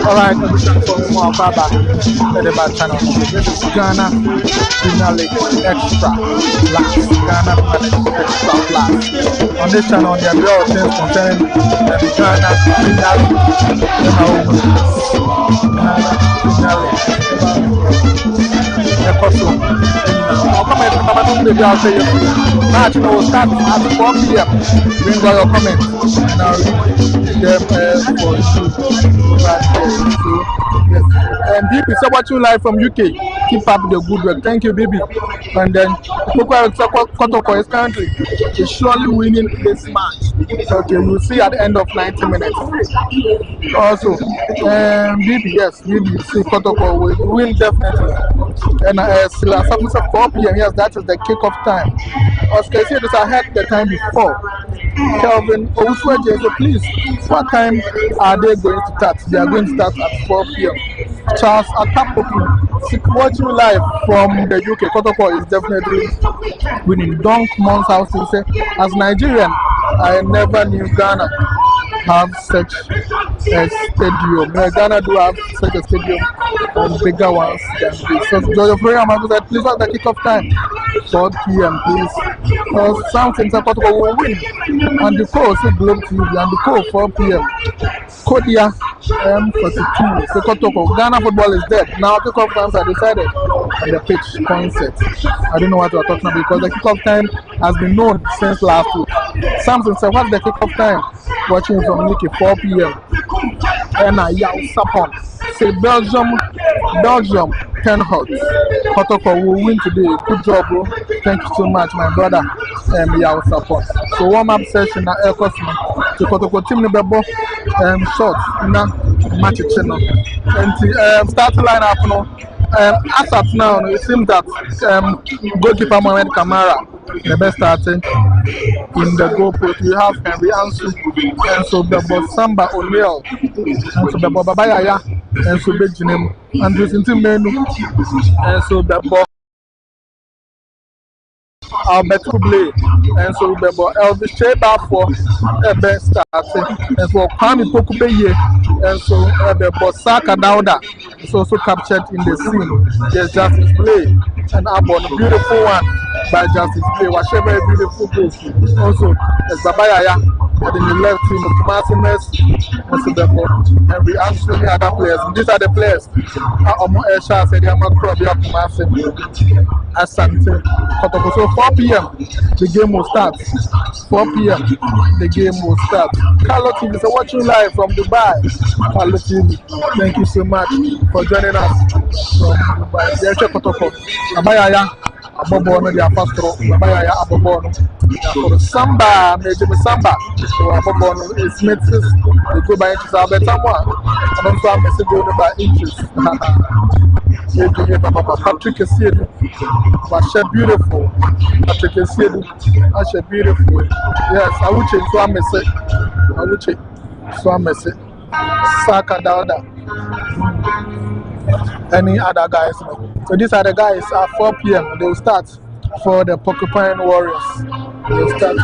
Alright, so this is for more Baba, the channel. This is Ghana Premier League Extra Blast. Ghana Premier League Extra Blast. On this channel, there are real things concerning the Ghana Premier League. I'll comment on the match will start at 4 p.m. Bring all your comments and I'll read them for you. And DP, so watching live from UK. Keep up the good work. Thank you, baby. And then Kotoko is country is surely winning this match. Okay, we'll see at the end of 90 minutes. Also, BB, yes, BB, see Kotoko will win definitely. And still 4 p.m. Yes, that is the kickoff time. Oscar said this ahead the time before. Kelvin Owusueje, so please, what time are they going to start? They are going to start at 4 p.m. Charles Atapoku, watching live from the UK. Kotoko is definitely winning. Donk Mons House will say, as Nigerian, I never knew Ghana have such a stadium. Ghana do have such a stadium and bigger ones than this. So Jojo Freya said, please what's the kickoff time? 4 p.m. please. Because something Kotoko will win. And the call say Globe TV and the call 4 p.m. Kodia M42. So Kotoko, Ghana football is dead. Now kickoff times are decided on the pitch concept. I don't know what we're talking about because the kickoff time has been known since last week. Samson said, what's the kickoff time? Watching from UK 4 p.m. And Yao Sapon. Say Belgium 10 hot. Kotoko will win today. Good job, bro. Thank you so much, my brother. Yao Sapon. So warm up session at Air Cosmo. So Kotoko team number short na match channel. And start line up now. As at now, it seems that goalkeeper Mohamed Kamara, the best starting in the goal post. We have Henry Ansu, and so the Samba O'Neal, and so the Babayaya, and so Benjamin, and this into menu, and so the ball. Albert Kuble, and so the Elvis Sheba for a best starting, and so Kwame Pokubeye, and so the Bosaka Dauda is also captured in the scene. There's Justice Play, and Abon, a beautiful one by Justice Play, whatever a beautiful goal. Also, there's Babayaya, and in the left team of Kumasi Messi, and so therefore, and we answer the other players. These are the players. Esha said, I'm a crowd, Kumasi, Asante Kotoko. So 4 p.m. the game will start. 4 p.m. the game will start. Carlo TV, so watching live from Dubai. Carlo TV, thank you so much for joining us from Dubai. There's Kotoko. Abayaya, Abobono, the Apostro, Abayaya, Abobono. For Samba, Major Samba, so Abobono is Mixes. They go by inches. I'll bet someone. I don't know how to go by inches. Patrick is here. But beautiful. Patrick is here. That's beautiful. Yes, I will change. So I miss it. I will change. So I miss it. Saka Dauda. Any other guys? So these are the guys at 4 p.m. They will start for the Porcupine Warriors. They will start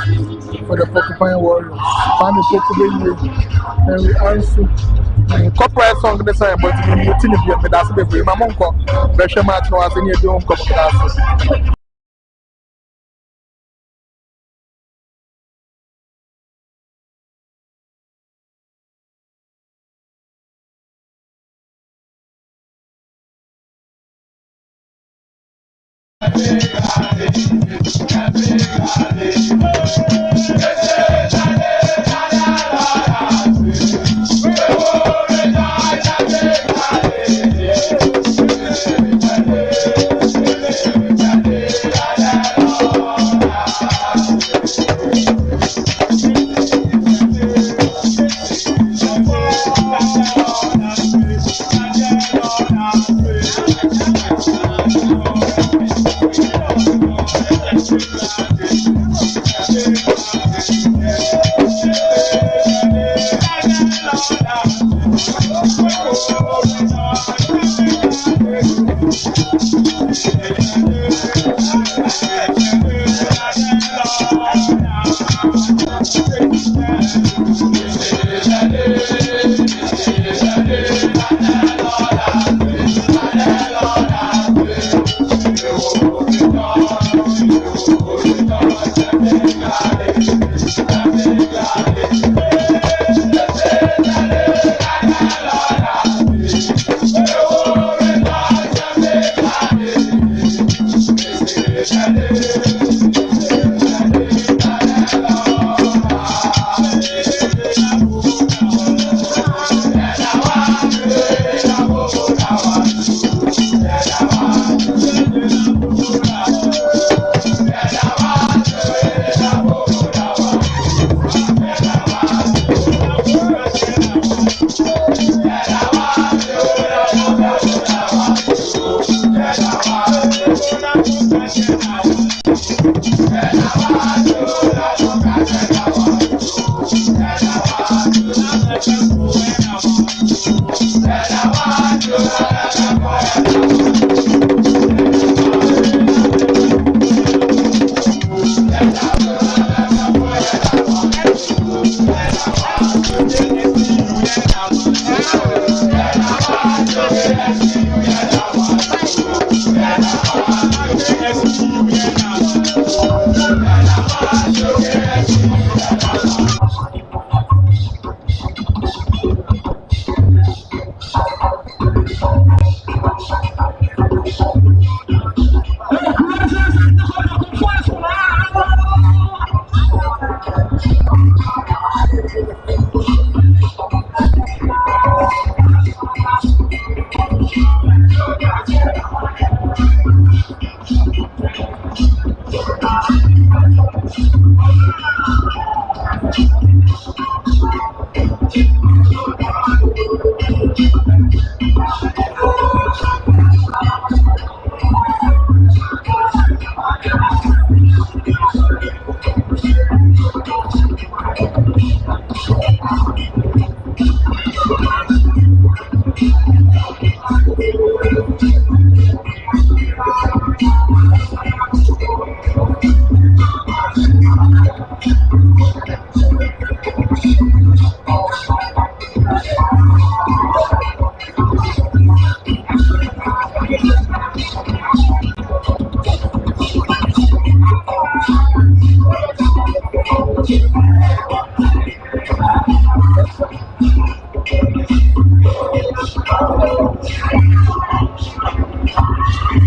for the Porcupine Warriors. Kwame Pokubeye, Henry Ansu. Corporate song this time, but you think if you that's the way. My mom called. Pressure match was in your doing corporate.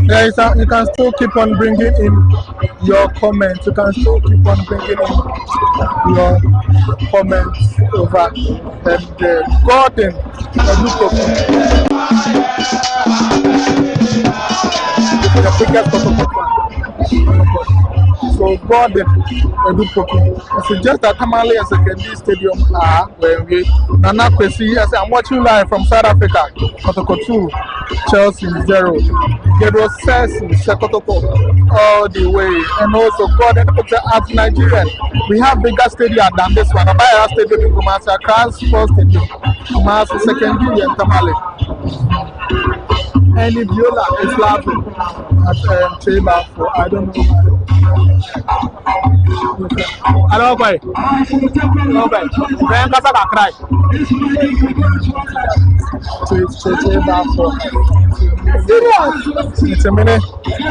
Yeah, you can still keep on bringing in your comments. You can still keep on bringing in your comments over. And Gordon, the biggest Kotoko fan. So Gordon, I suggest that Tamale as a Kendi Stadium where we Nana Kwesi. I'm watching live from South Africa. Kotoko 2, Chelsea 0. Gedro says Kotoko all the way. And also Gordon as Nigerian. We have bigger stadium than this one. Abaya Stadium in Kumasi, Cross Sports Stadium, Kumasi secondary and Tamale. And Viola is laughing at Chamber for I don't know. I don't know. Then Kasaka cry. It's a minute.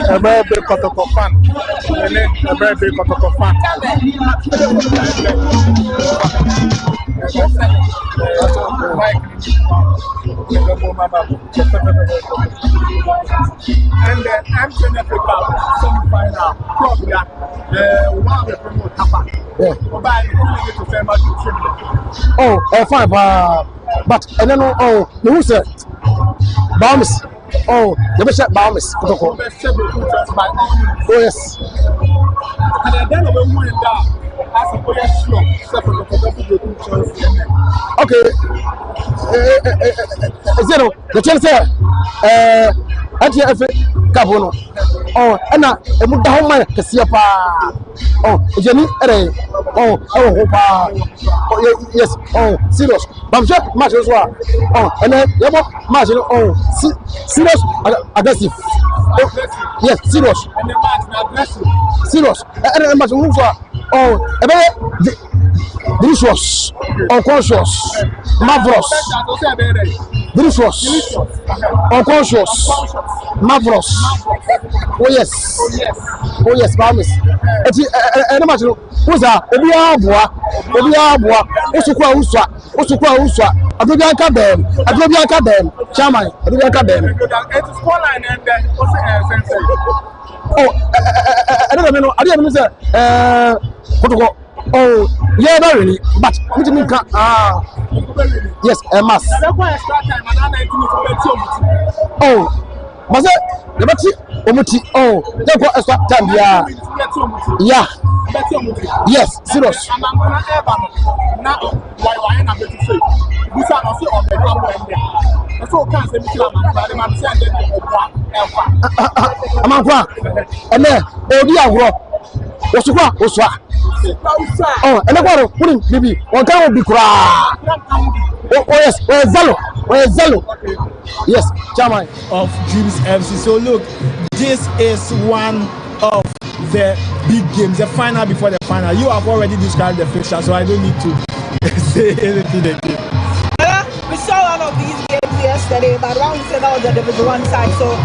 A very big Kotoko fan. A very big Kotoko fan. And then MTN Africa semi-final probably one of the promote Tapa. Oh, fine, but I don't know. Who said Baumis? Oh, the bishop Baumis. Oh, yes. And then we went down. Okay. Zero. The chance ATF Kabono. Oh, Anna, a Mudahoma, Cassiapa. Oh, Jenny, oh, yes, oh, serious. But just much as well. Oh, and then Yabo, much, oh, serious, aggressive. Yes, serious. And the match aggressive. Serious. And much move. Oh, a very delicious, unconscious, marvelous. Delicious, unconscious, marvelous. Oh yes, oh yes, promise. And much who's that? Obiabua, Usukwa, Adobian Cabin, Chairman, Adobian Cabin. It's a small line and then Oh, I don't know, Kotoko. Oh, yeah, not really, but what do you mean? Yes, I must. Oh, was it? Oh, they got extra time, yeah. Yeah. Yes, serious. And then, oh, and I want to maybe one can be cry. Oh, yes, where's Zello? Yes, Chairman of Dreams FC. So, look, this is one of the big games, the final before the final. You have already described the fixture, so I don't need to say anything again. We saw one of these games yesterday, but around said that was the Division 1 side, so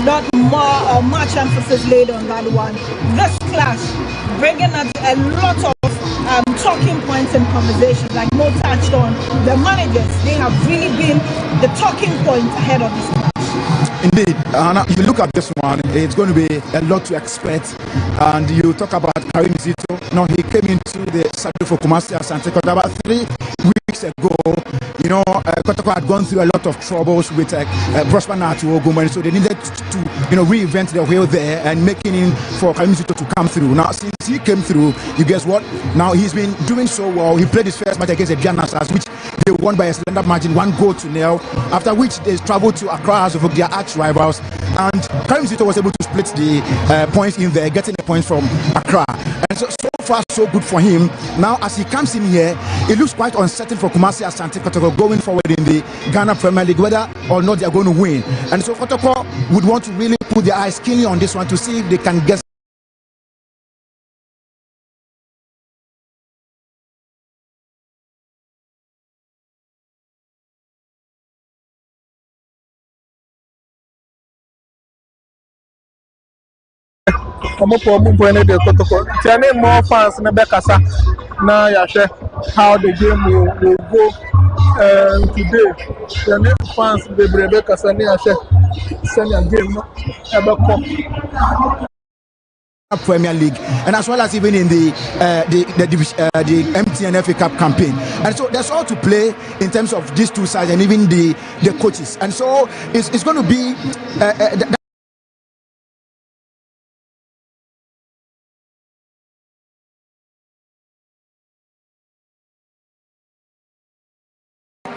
not more or much emphasis laid on that one. This clash bringing us a lot of talking points and conversations, like Mo touched on. The managers, they have really been the talking point ahead of this clash. Indeed, you look at this one, it's going to be a lot to expect. And you talk about Karim Zito. Now, he came into the Saturday for Kumasi Asante Kotoko about 3 weeks ago. You know, Kotoko had gone through a lot of troubles with Prosper Natu Ogumani, so they needed to, reinvent their wheel there and making him for Karim Zito to come through. Now, since he came through, you guess what? Now he's been doing so well. He played his first match against the Giannassas, which they won by a slender margin, 1-0. After which they traveled to Accra as of their arch rivals, and Karim Zito was able to split the points in there, getting the points from Accra. And so far, so good for him. Now, as he comes in here, it looks quite uncertain for Kumasi Asante Kotoko going forward in the Ghana Premier League, whether or not they are going to win. And so Kotoko would want to really put their eyes keenly on this one to see if they can get more fans in the now you share how the game will go today. The fans the Rebecca Sani send a game Premier League, and as well as even in the MTN FA Cup campaign. And so there's all to play in terms of these two sides and even the coaches. And so it's going to be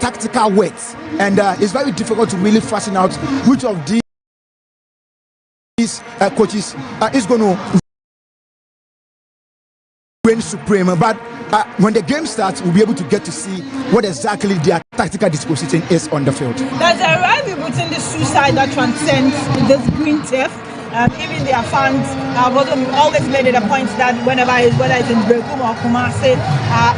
tactical weights, and it's very difficult to really fasten out which of these coaches is going to reign supreme. But when the game starts, we'll be able to get to see what exactly their tactical disposition is on the field. There's a rivalry between the two sides that transcends this green turf. Even their fans have always made it a point that whether it's in Berekum or Kumasi,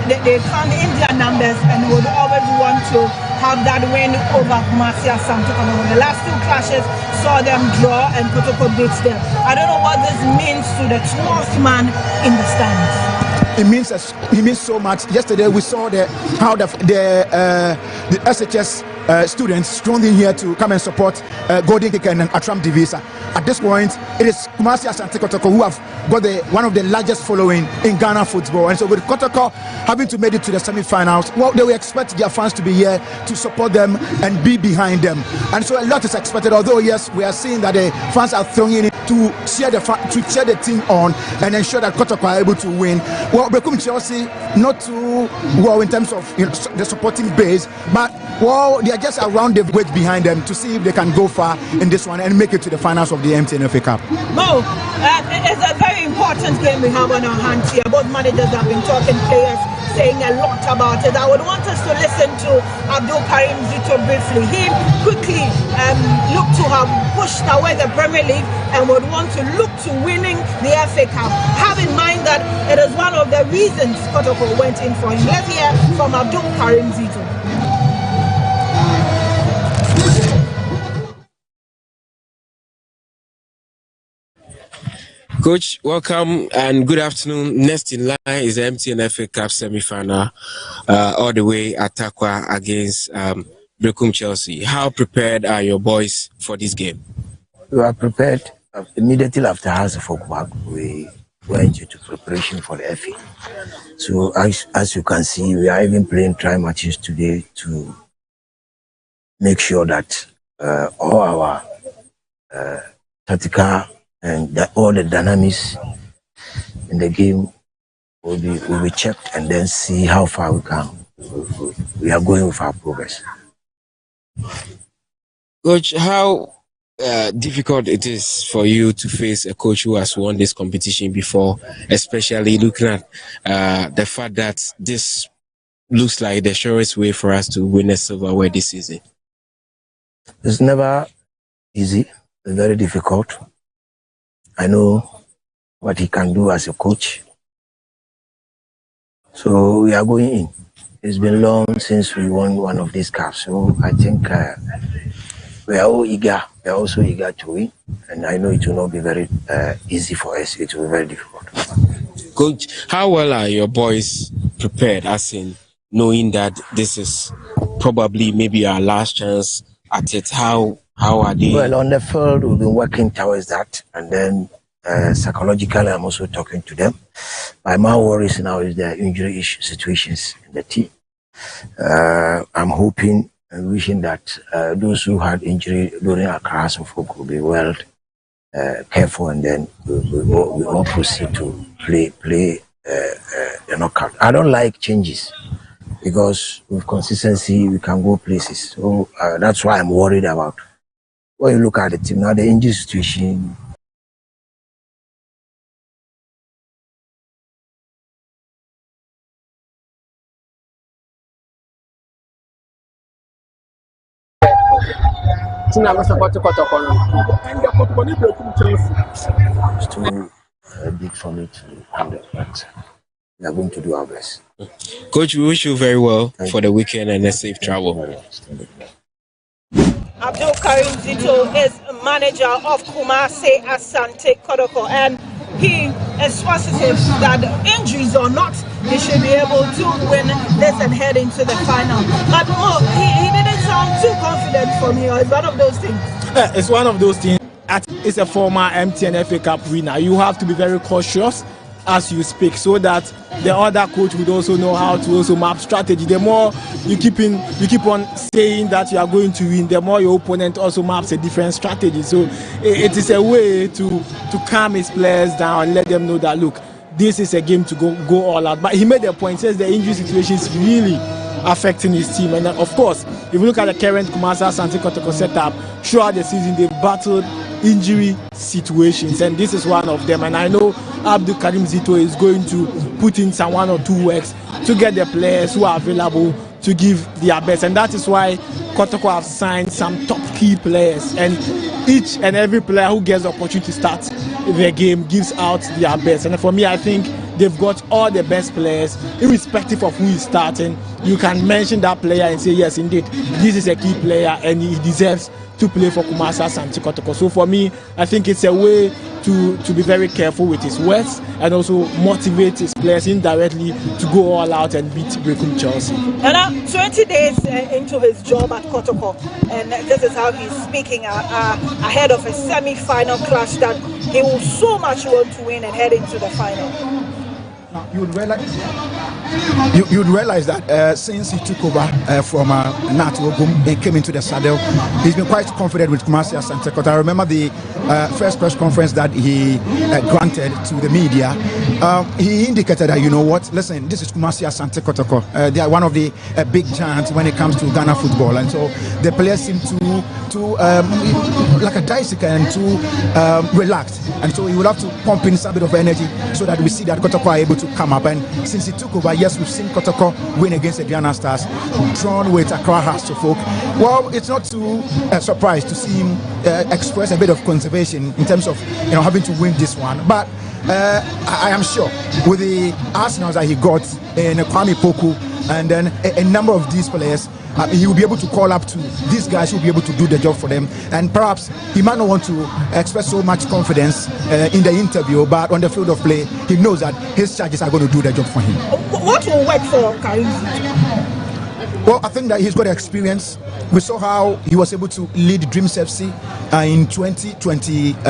they count in their numbers and would always want to have that win over Kumasi Asante Kotoko. The last 2 clashes saw them draw and Kotoko beats them. I don't know what this means to the tallest man in the stands. It means so much. Yesterday we saw how the SHS students strewn in here to come and support Golden Kick and Atram Divisa. At this point, it is Kumasi Asante Kotoko who have got one of the largest following in Ghana football. And so with Kotoko having to make it to the semi-finals, well, they will expect their fans to be here to support them and be behind them. And so a lot is expected, although yes, we are seeing that the fans are throwing in to cheer the team on and ensure that Kotoko are able to win. Well, Berekum Chelsea, not too well in terms of the supporting base, but well, they are just around the weight behind them to see if they can go far in this one and make it to the finals of the MTN FA Cup. Mo, it's a very important game we have on our hands here. Both managers have been talking, players saying a lot about it. I would want us to listen to Abdul Karim Zito briefly. He quickly looked to have pushed away the Premier League and would want to look to winning the FA Cup. Have in mind that it is one of the reasons Kotoko went in for him. Let's hear from Abdul Karim Zito. Coach, welcome and good afternoon. Next in line is the MTN FA Cup semi-final, all the way at Takwa against Berekum Chelsea. How prepared are your boys for this game? We are prepared. Immediately after House of Okwak, we went into preparation for the FA. So as you can see, we are even playing try matches today to make sure that all our tactical and all the dynamics in the game will be checked and then see how far we are going with our progress. Coach, how difficult it is for you to face a coach who has won this competition before, especially looking at the fact that this looks like the surest way for us to win a silverware this season? It's never easy. It's very difficult. I know what he can do as a coach. So we are going in. It's been long since we won one of these cups. So I think we are all eager. We are also eager to win. And I know it will not be very easy for us. It will be very difficult. Coach, how well are your boys prepared, as in knowing that this is probably maybe our last chance at it? How are they? Well, on the field, we've been working towards that. And then psychologically, I'm also talking to them. My main worries now is the injury situations in the team. I'm hoping and wishing that those who had injury during our class of folk will be well careful, and then we all proceed to play the knockout. I don't like changes because with consistency we can go places. So that's why I'm worried about. When you look at the team now, the injury situation. Still a big for me to handle, but we are going to do our best. Coach, we wish you very well for the weekend and a safe travel. Abdul Karim Zito is manager of Kumasi Asante Kotoko, and he is positive that injuries or not, he should be able to win this and head into the final. But he didn't sound too confident for me, or it's one of those things. It's one of those things. It's a former MTN FA Cup winner. You have to be very cautious as you speak, so that the other coach would also know how to also map strategy. The more you keep on saying that you are going to win, the more your opponent also maps a different strategy. So it is a way to calm his players down and let them know that, look, this is a game to go all out. But he made a point, says the injury situation is really affecting his team. And of course, if you look at the current Kumasi Asante Kotoko setup, throughout the season they've battled injury situations, and this is one of them. And I know Abdul Karim Zito is going to put in some 1 or 2 works to get the players who are available to give their best, and that is why Kotoko have signed some top key players, and each and every player who gets the opportunity to start the game gives out their best. And for me, I think they've got all the best players, irrespective of who is starting. You can mention that player and say, yes, indeed, this is a key player and he deserves to play for Kumasi Asante Kotoko. So for me, I think it's a way to be very careful with his words and also motivate his players indirectly to go all out and beat Berekum Chelsea. And now 20 days into his job at Kotoko, and this is how he's speaking ahead of a semi-final clash that he will so much want to win and head into the final. Now, you would realize that since he took over from Nat Ogum and came into the saddle, he's been quite confident with Kumasi Asante Kotoko. I remember the first press conference that he granted to the media. He indicated that, you know what, listen, this is Kumasi Asante Kotoko. They are one of the big giants when it comes to Ghana football, and so the players seem to like a bicycle and too relaxed, and so he will have to pump in some bit of energy so that we see that Kotoko are able to come up. And since he took over, yes, we've seen Kotoko win against the Diana Stars, drawn with Accra Hearts to Folk. Well, it's not too surprised to see him express a bit of conservation in terms of having to win this one, but I am sure with the arsenals that he got in Kwame Poku and then a number of these players, he will be able to call up to these guys who will be able to do the job for them. And perhaps he might not want to express so much confidence in the interview, but on the field of play, he knows that his charges are going to do the job for him. What will work for Karim? Well, I think that he's got experience. We saw how he was able to lead Dreams FC in 2022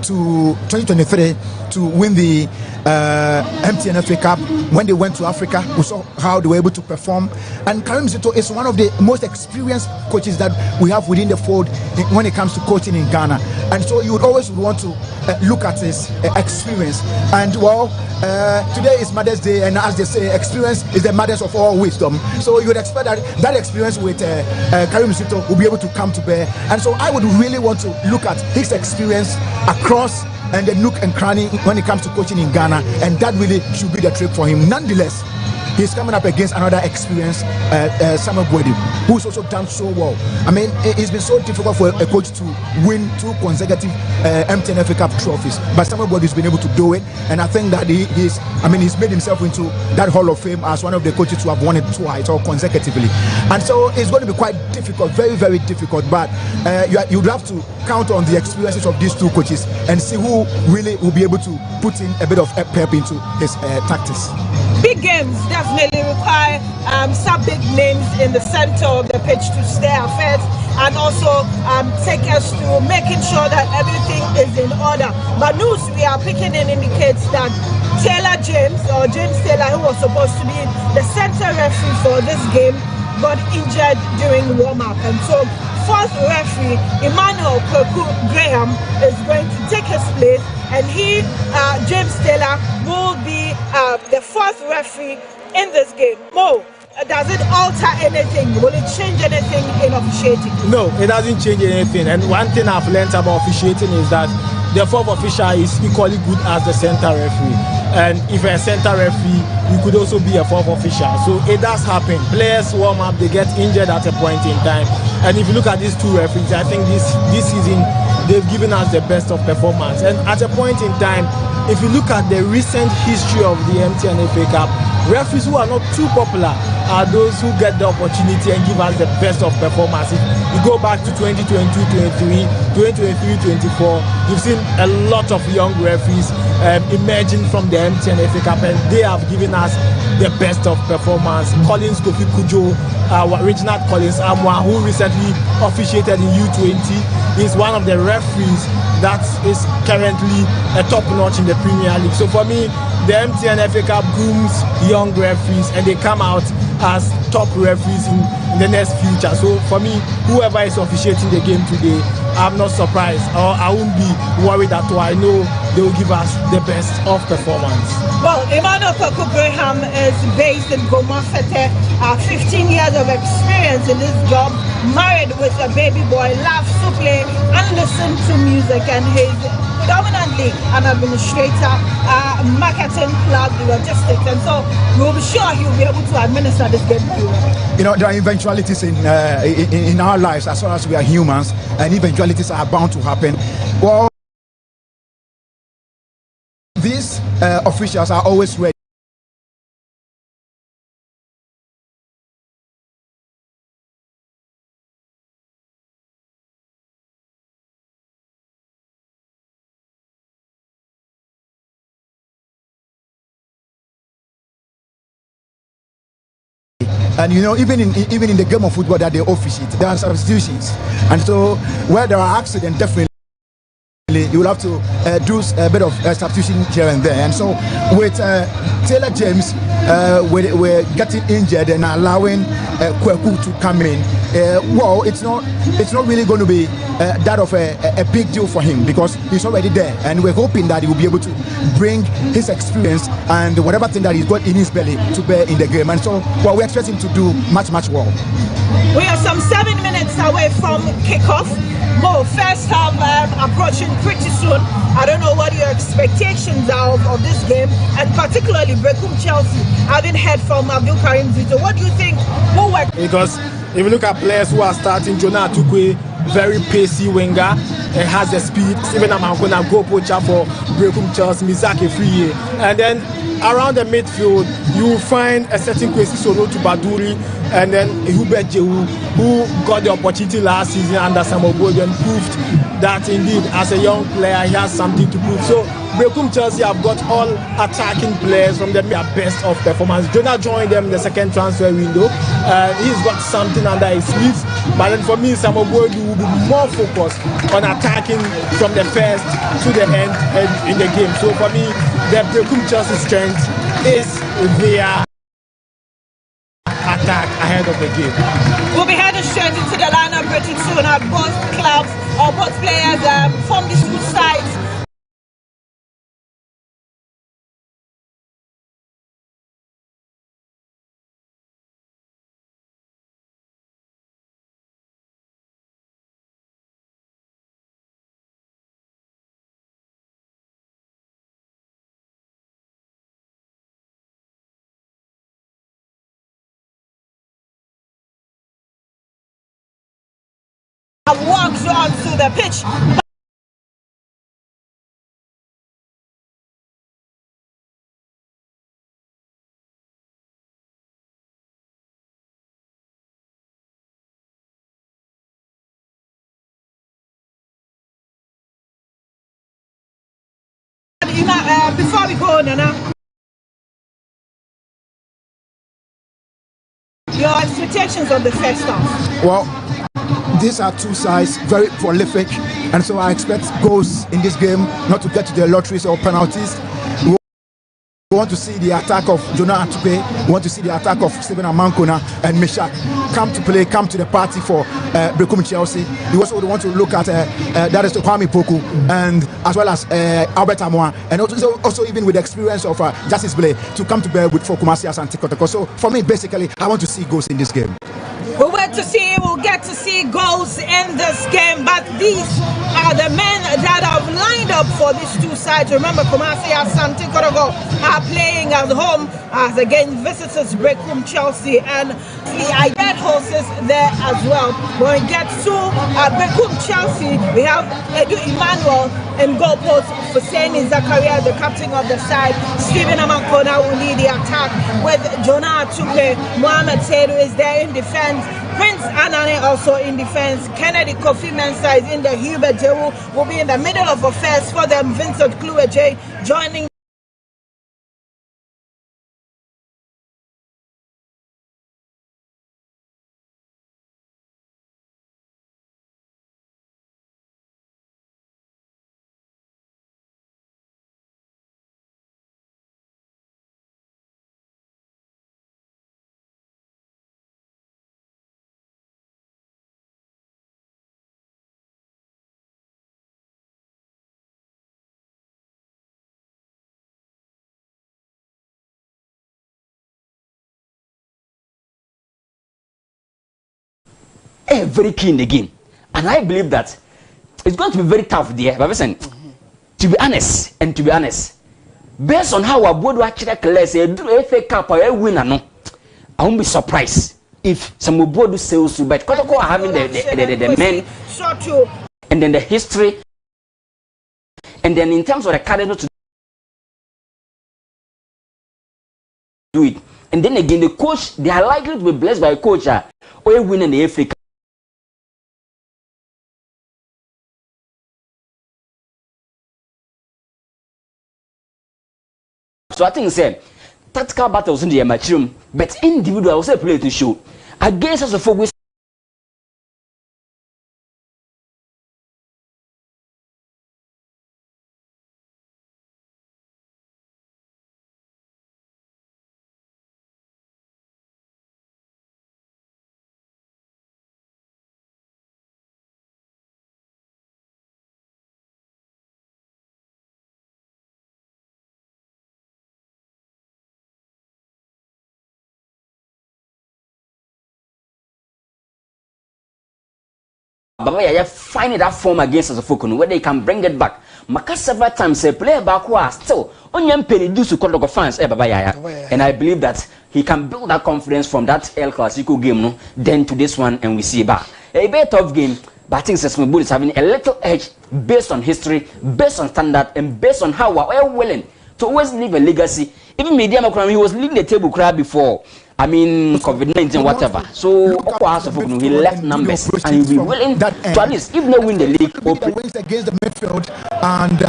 to 2023 to win the MTN FA Cup. When they went to Africa, we saw how they were able to perform. And Karim Zito is one of the most experienced coaches that we have within the fold when it comes to coaching in Ghana. And so you would always want to look at his experience. And well, today is Mother's Day, and as they say, experience is the mother of all wisdom. So you would expect that experience with Karim Zito will be able to come to bear. And so I would really want to look at his experience across and the nook and cranny when it comes to coaching in Ghana, and that really should be the trick for him. Nonetheless, he's coming up against another experienced Samuel Boyd, who's also done so well. I mean, it's been so difficult for a coach to win 2 consecutive MTN FA Cup trophies, but Samuel Boyd has been able to do it, and I think that he's made himself into that Hall of Fame as one of the coaches who have won it twice or consecutively. And so it's going to be quite difficult, very, very difficult, but you'd have to count on the experiences of these 2 coaches and see who really will be able to put in a bit of pep into his tactics. Big games definitely require some big names in the center of the pitch to stay affairs and also take us to making sure that everything is in order. But news we are picking in indicates that James Taylor, who was supposed to be the center referee for this game, got injured during warm-up, and so fourth referee Emmanuel Graham is going to take his place, and James Taylor will be the fourth referee in this game. Mo, does it alter anything? Will it change anything in officiating? No, it doesn't change anything. And one thing I've learned about officiating is that the fourth official is equally good as the center referee. And if a center referee, you could also be a fourth official. So it does happen. Players warm up, they get injured at a point in time. And if you look at these 2 referees, I think this season they've given us the best of performance. And at a point in time, if you look at the recent history of the MTN FA Cup, referees who are not too popular are those who get the opportunity and give us the best of performance. If you go back to 2022-23, 2023-24, you've seen a lot of young referees emerging from the MTN FA Cup, and they have given us the best of performance. Collins Kofi Kujo, Reginald Collins Amwa, who recently officiated in U20, is one of the referees that is currently a top notch in the Premier League. So for me, the MTN FA Cup grooms young referees, and they come out as top referees in the next future. So for me, whoever is officiating the game today, I'm not surprised, or I won't be worried at all. I know they will give us the best of performance. Well, Emmanuel Graham is based in Goma Fete, 15 years of experience in this job, married with a baby boy, loves to play and listen to music, and he's predominantly an administrator, marketing, club, logistics, and so we'll be sure he'll be able to administer this game very well. You know, there are eventualities in our lives as far as we are humans, and eventualities are bound to happen. Well, this officials are always ready. And you know, even in the game of football that they officiate, there are substitutions, and so where there are accidents, definitely you will have to do a bit of substitution here and there. And so with Taylor James, we're getting injured and allowing Kweku to come in. Well, it's not really going to be that of a big deal for him because he's already there, and we're hoping that he will be able to bring his experience and whatever thing that he's got in his belly to bear in the game. And so, well, we expect him to do much well. We are some 7 minutes away from kickoff. Mo, first half approaching pretty soon. I don't know what your expectations are of this game, and particularly Berekum Chelsea. I haven't heard from Abdul Karim Zito. What do you think will work? Because if you look at players who are starting, Jonah Atukwe, very pacey winger, and has the speed. Stephen Amankona, goal poacher for Berekum Chelsea, Mizaki Friye. And then around the midfield, you will find a certain Kwesi Soro to Baduri, and then Hubert Jehu, who got the opportunity last season under Samuel Boyd and proved that indeed, as a young player, he has something to prove. So Berekum Chelsea have got all attacking players from their best of performance. Jonah joined them in the second transfer window. He's got something under his sleeves. But then for me, Samuel Boyd will be more focused on attacking from the first to the end in the game. So for me, the Berekum Chelsea strength is their attack ahead of the game. We'll be heading straight into the lineup pretty soon. Both clubs or both players from these two sides. Walks onto the pitch. Before we go, Nana, your expectations of the first half? Well, these are two sides very prolific, and so I expect goals in this game, not to get to the lotteries or penalties. We want to see the attack of Jonah Atukwe. We want to see the attack of Stephen Amankona and Meshach come to play, come to the party for Berekum Chelsea. We also want to look at that is Kwame Poku, and as well as Albert Amoa, and also even with the experience of Justice Blay to come to bear with for Kumasi Asante Kotoko. So for me, basically, I want to see goals in this game. We'll get to see goals in this game, but these are the men that have lined up for these two sides. Remember, Kumasi Asante Kotoko are playing at home as against visitors Berekum Chelsea, and the Ayed horses there as well. When we get to Berekum Chelsea, we have Edu Emmanuel in goal post, Husseini Zakaria, the captain of the side. Stephen Amankona will lead the attack with Jonah Atukwe. Mohamed Seidu is there in defense. Prince Anane also in defense. Kennedy Kofi Mensah is in the Hubert Jehu will be in the middle of affairs for them. Vincent Klueje joining. Very key in the game, and I believe that it's going to be very tough there. But listen, to be honest, based on how Abodu actually class a FA Cup or a winner, no, I won't be surprised if some Abodu sales to, but Kotoko are having the men, and then the history, and then in terms of the cardinal to do it. And then again, the coach, they are likely to be blessed by a coach or winning the Africa. So I think say tactical battles in the matchroom, but individual also play to show against us of focus. Baba Yaya find that form against us of Fokunu where they can bring it back. Maka several times a player back who are still onion penny do to Kotoko fans Baba Yaya. And I believe that he can build that confidence from that El Clasico game no then to this one and we see back. A very tough game, but I think Sesame is having a little edge based on history, based on standard, and based on how we're willing to always leave a legacy. Even Media Macron, he was leading the table crowd before. I mean, COVID-19, whatever. So, he left numbers and he'll be willing to at least, if not win the league, wins against the midfield. And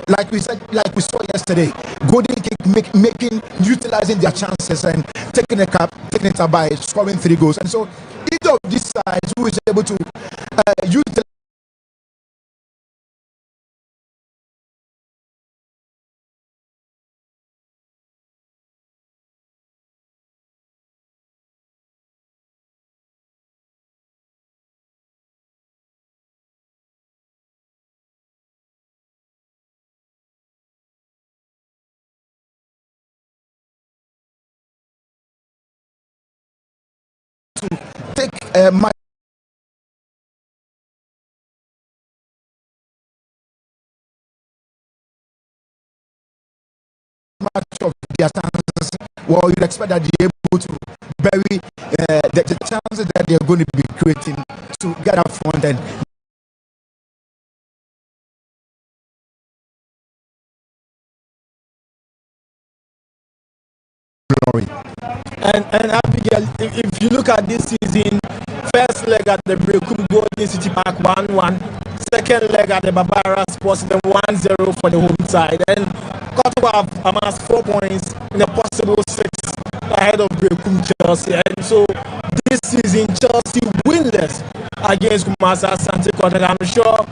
like we said, like we saw yesterday, Golden King utilizing their chances and taking it up by scoring 3 goals. And so, either of these sides who is able to utilize take match of their chances, well, you'd expect that they're able to bury the chances that they're going to be creating to get up front and glory. And Abigail, if you look at this season, first leg at the Berekum Golden City Park 1-1, second leg at the Barbara Sports, then 1-0 for the home side. And Kotoko have amassed 4 points in a possible 6 ahead of Berekum Chelsea. And so this season, Chelsea winless against Kumasi Asante Kotoko. I'm sure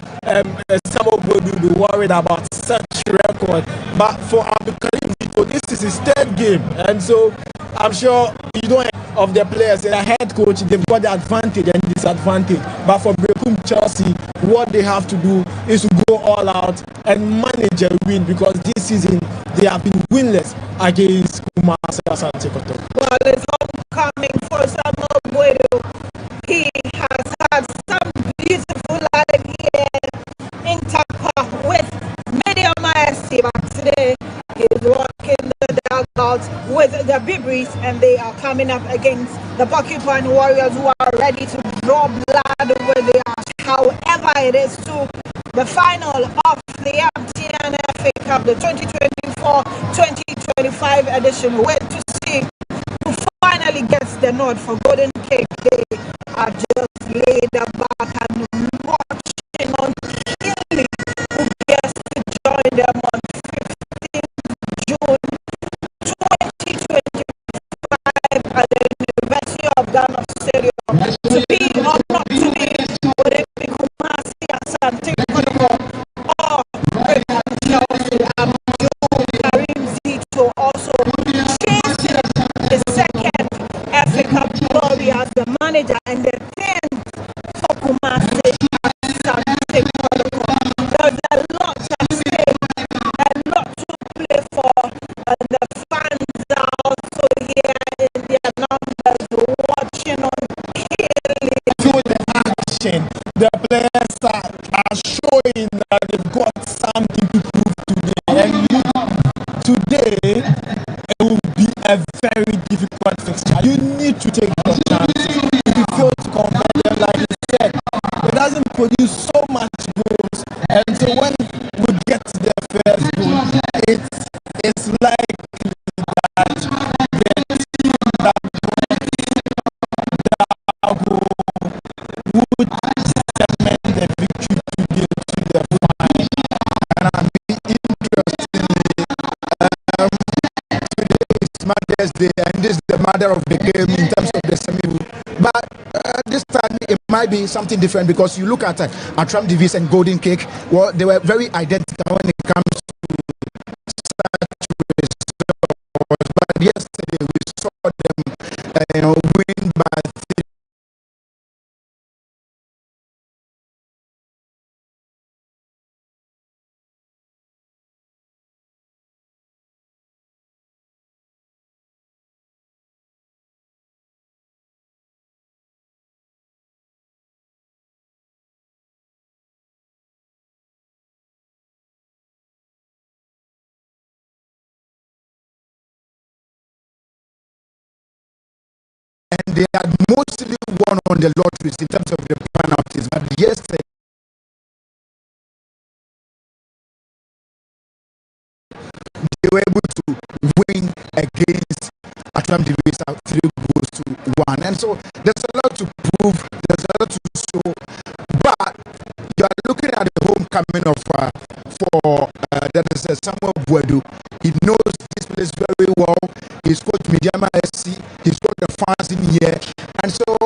some of will be worried about such record. But for Abdulkarim Zito, this is his 3rd game. And so I'm sure you don't of the players, the head coach, they've got the advantage and disadvantage. But for Berekum Chelsea, what they have to do is to go all out and manage a win, because this season they have been winless against Kumasi Asante Kotoko. Well, it's homecoming for Samuel Bueno. He has had some beautiful life here in Takwa with Media Maestri, but today he's walking the dugout with the Bibris, and they are coming up against the Porcupine Warriors, who are ready to draw blood where they are. However, it is to the final of the MTN FA Cup, the 2024-2025 edition. Wait to see who finally gets the nod for Golden Cake. They are just laid back and watching on keenly who gets to join them on 15th June 2025 at the University of Ghana Stadium. To be or not to be, would it be Kumasi Asante Kotoko or Berekum Chelsea? Abdul Karim Zito also chasing the 2nd FA Cup glory as the manager, and the 10th for Kumasi Asante Kotoko. There's a lot at stake, a lot to play for. The fans are also here in their numbers, watching on keenly. To the action, the players are showing that they've got something to prove today. And today, it will be a very difficult fixture. You need to take your chances. If you fail to convert them, like you said, it doesn't produce so much goals. And so when we get to the first goal, it's likely that this is the mother of the game in terms of the semi. But this time it might be something different because you look at Atram Divis and Golden Cake. Well, they were very identical when it comes to results. But yesterday we saw them win by 3. And they had mostly won on the lotteries in terms of the penalties. But yesterday, they were able to win against Atram Divisa 3-1. And so there's a lot to prove, there's a lot to show. But you are looking at the homecoming of that is Samuel Buedu. He knows this place very well. He's coached Mediama SC. He's got the fans in here. And so,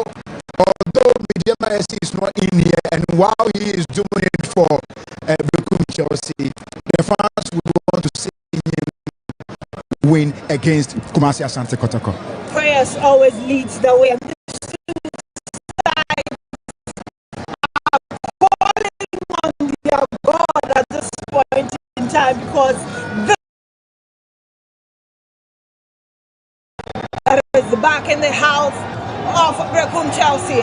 although Mediama SC is not in here, and while he is doing it for Berekum Chelsea, the fans would want to see him win against Kumasi Asante Kotoko. Prayers always leads the way. On their God at this point in time because that is back in the house of Berekum Chelsea.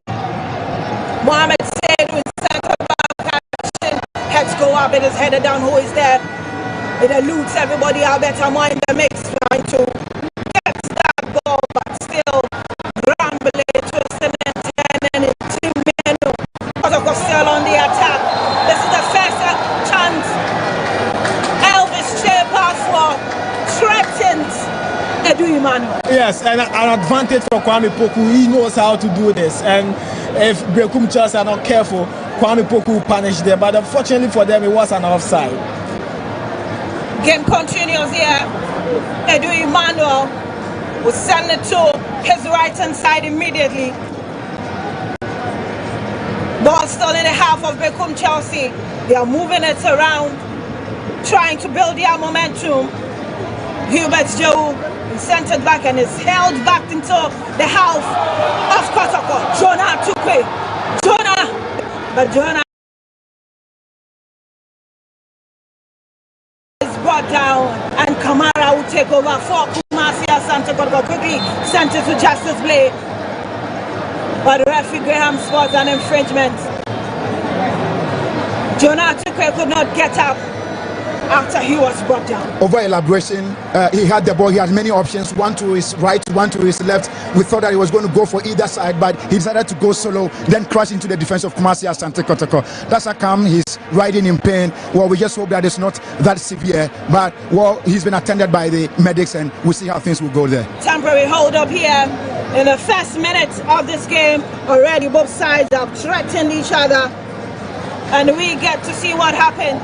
Mohamed said with center back action, heads go up, it is headed down. Who is there? It eludes everybody. Alberta more in the mix, trying to get that goal, but still Grambly twisting and turning into Menu. Kotoko still on the attack. This is the first chance. Elvis Chepas threatens Edu Emmanuel. Yes, and an advantage for Kwame Poku. He knows how to do this. And if Berekum Chelsea are not careful, Kwame Poku will punish them. But unfortunately for them, it was an offside. Game continues here. Edu Emmanuel will send it to his right hand side immediately. Ball still in the half of Berekum Chelsea. They are moving it around, trying to build their momentum. Hubert Joe is centered back and is held back into the half of Kotoko. Jonah Tukwe. But Jonah is brought down and Kamara will take over for Kumasi Asante Kotoko. Quickly sent it to Justice Blade. But referee Graham spots an infringement. Jonah Tukwe could not get up after he was brought down. Over elaboration, he had the ball, he had many options, one to his right, one to his left. We thought that he was going to go for either side, but he decided to go solo, then crash into the defense of Kumasi Asante Kotoko. That's how come he's riding in pain. Well, we just hope that it's not that severe, but well, he's been attended by the medics and we'll see how things will go there. Temporary hold up here in the first minutes of this game. Already both sides have threatened each other and we get to see what happens.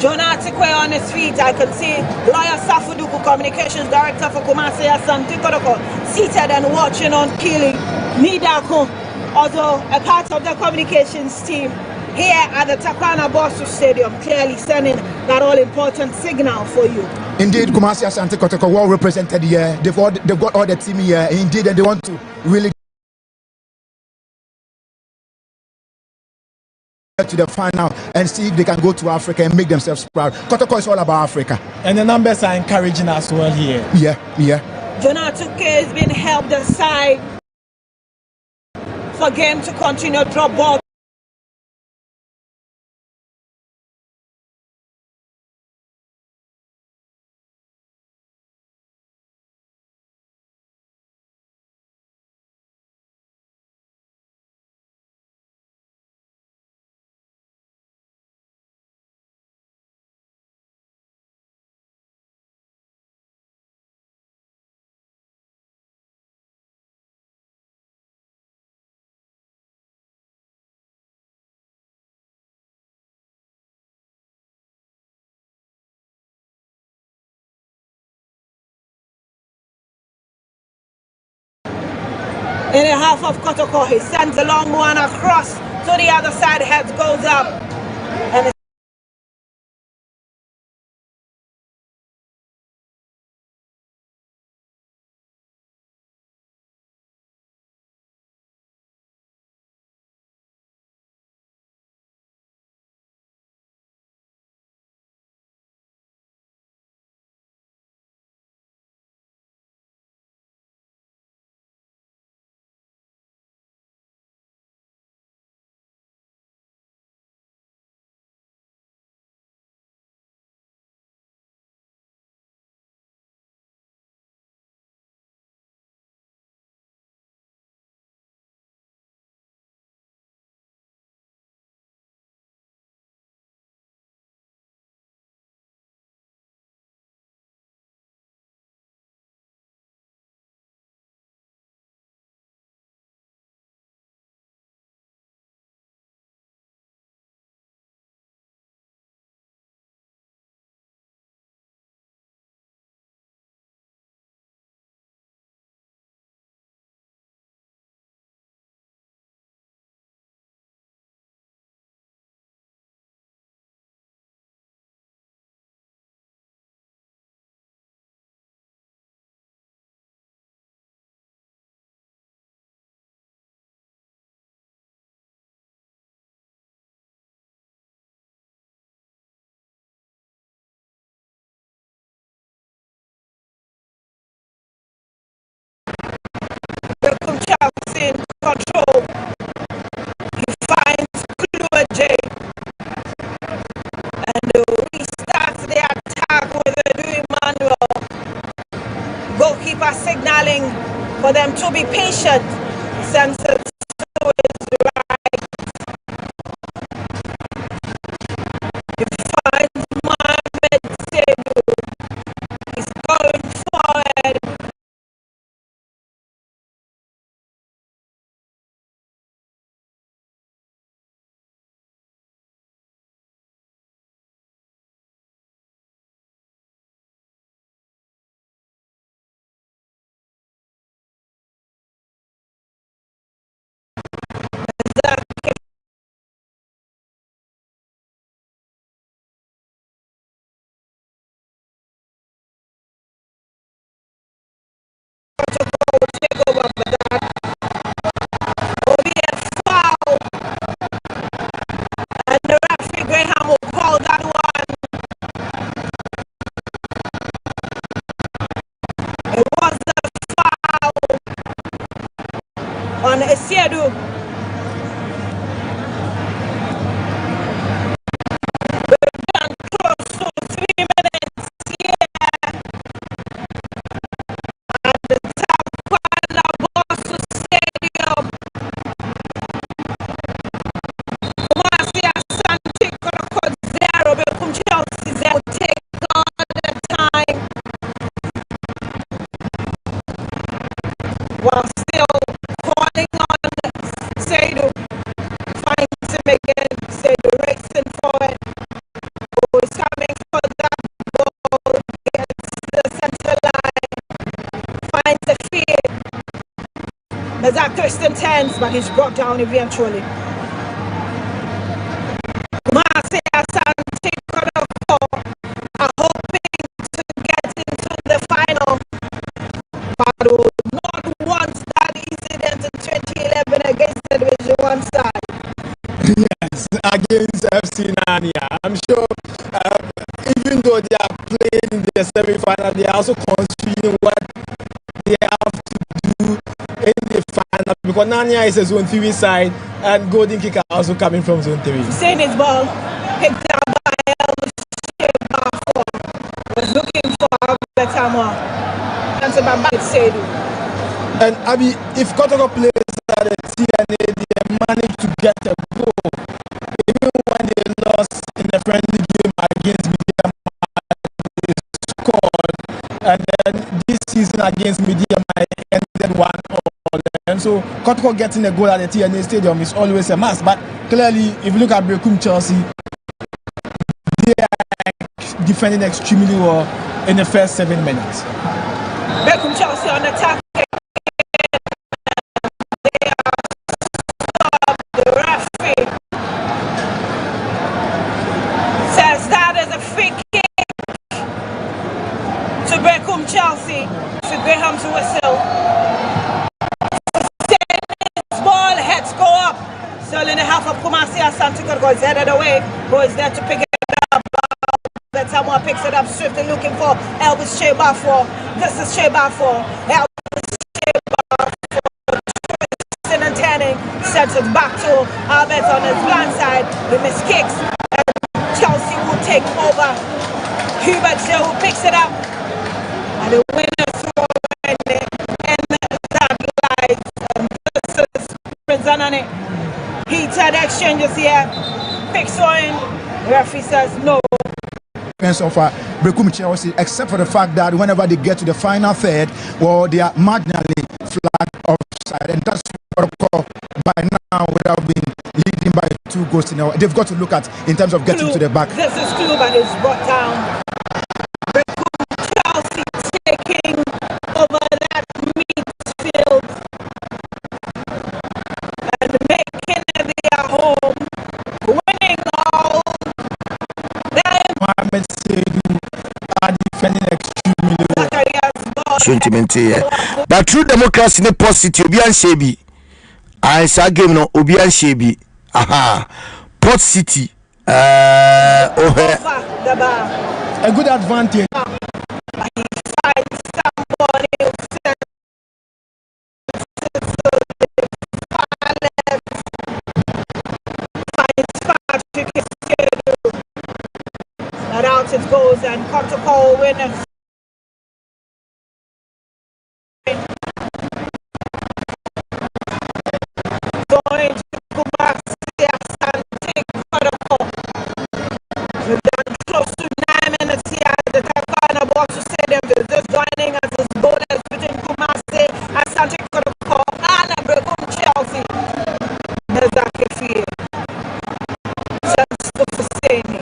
Jonah Tikwe on his feet. I can see Lawyer Safuduku, Communications Director for Kumasi Asante Kotoko, seated and watching on Kili. Nidako, also a part of the communications team here at the Takwana Bosu Stadium, clearly sending that all-important signal for you. Indeed, Kumasi Asante Kotoko well represented here. They've got all the team here. Indeed, and they want to really to the final and see if they can go to Africa and make themselves proud. Kotoko is all about Africa. And the numbers are encouraging as well here. Yeah. Jonah Tukwe has been helped aside for game to continue, drop ball. In the half of Kotoko, he sends a long one across to the other side, head goes up. And Berekum Chelsea in control. He finds Clue J and restarts the attack with a Louis Manuel. Goalkeeper signaling for them to be patient. Sends it to his right. He finds Mohamed Seydou. He's going forward. On Esiedu. We've done close to 3 minutes here at the Takwala Bosu Stadium. Kumasi Asante Kotoko 0, Berekum Chelsea 0. Take all the time while still calling on Seydou. Finds him again. Seydou racing forward. Oh, he's coming for that ball. Gets the center line. Finds a feed. There's that Christian tense, but he's brought down eventually. Kumasi Asante Kotoko are hoping to get into the final, but would not want that incident in 2011 against the Division 1 side. Yes, against FC Nania. I'm sure even though they are playing in the semi-final, they are also considering what they have to do in the final, because Nania is a zone 3 side and Golden Kick are also coming from zone 3. Seeing his ball picked up by El Sheba, was looking for a better more. Answer by Seydou. And Abi, if Kotoko plays at the TNA, they managed to get a goal. Even when they lost in the friendly game against Media, they scored. And then this season against Media, ended 1-1. And so Kotoko getting a goal at the TNA Stadium is always a must. But clearly, if you look at Berekum Chelsea, they are defending extremely well in the first 7 minutes. Berekum Chelsea on attack. Still in the half of Kumasi, Asante Kotoko is headed away. Who is there to pick it up? That someone picks it up swiftly, looking for Elvis Shebafo. This is Shebafo. Elvis Shebafo. Twisting and turning. Sends it back to Albert on his blind side. He miskicks. Chelsea will take over. Hubert Joe who picks it up. And the winner throw in that lies. This is Prince Anane. Heated exchanges here. Big throwing. Referee says no. Of Berekum Chelsea, except for the fact that whenever they get to the final third, well, they are marginally flagged offside, and that's what I call by now without being leading by 2 goals. They've got to look at in terms of getting to the back. This is Club and is brought down. Berekum Chelsea taking over that midfield and making it their home, winning all. Mohamed Seydou are defending extremely well. Sentiment here. But through democracy in Port City, Obian Shebi. I saw game no Obian Shebi. Aha. Port City. A good advantage. He finds somebody who sends it to the far left. Finds Patrick Iskedu. And out it goes, and Kotoko winners. Going to Kumasi, Asante Kotoko. We've done close to 9 minutes here at the Takana Bosu Stadium. Just joining us is borders between Kumasi, Asante Kotoko, and Berekum Chelsea. Nezake just for Husseini.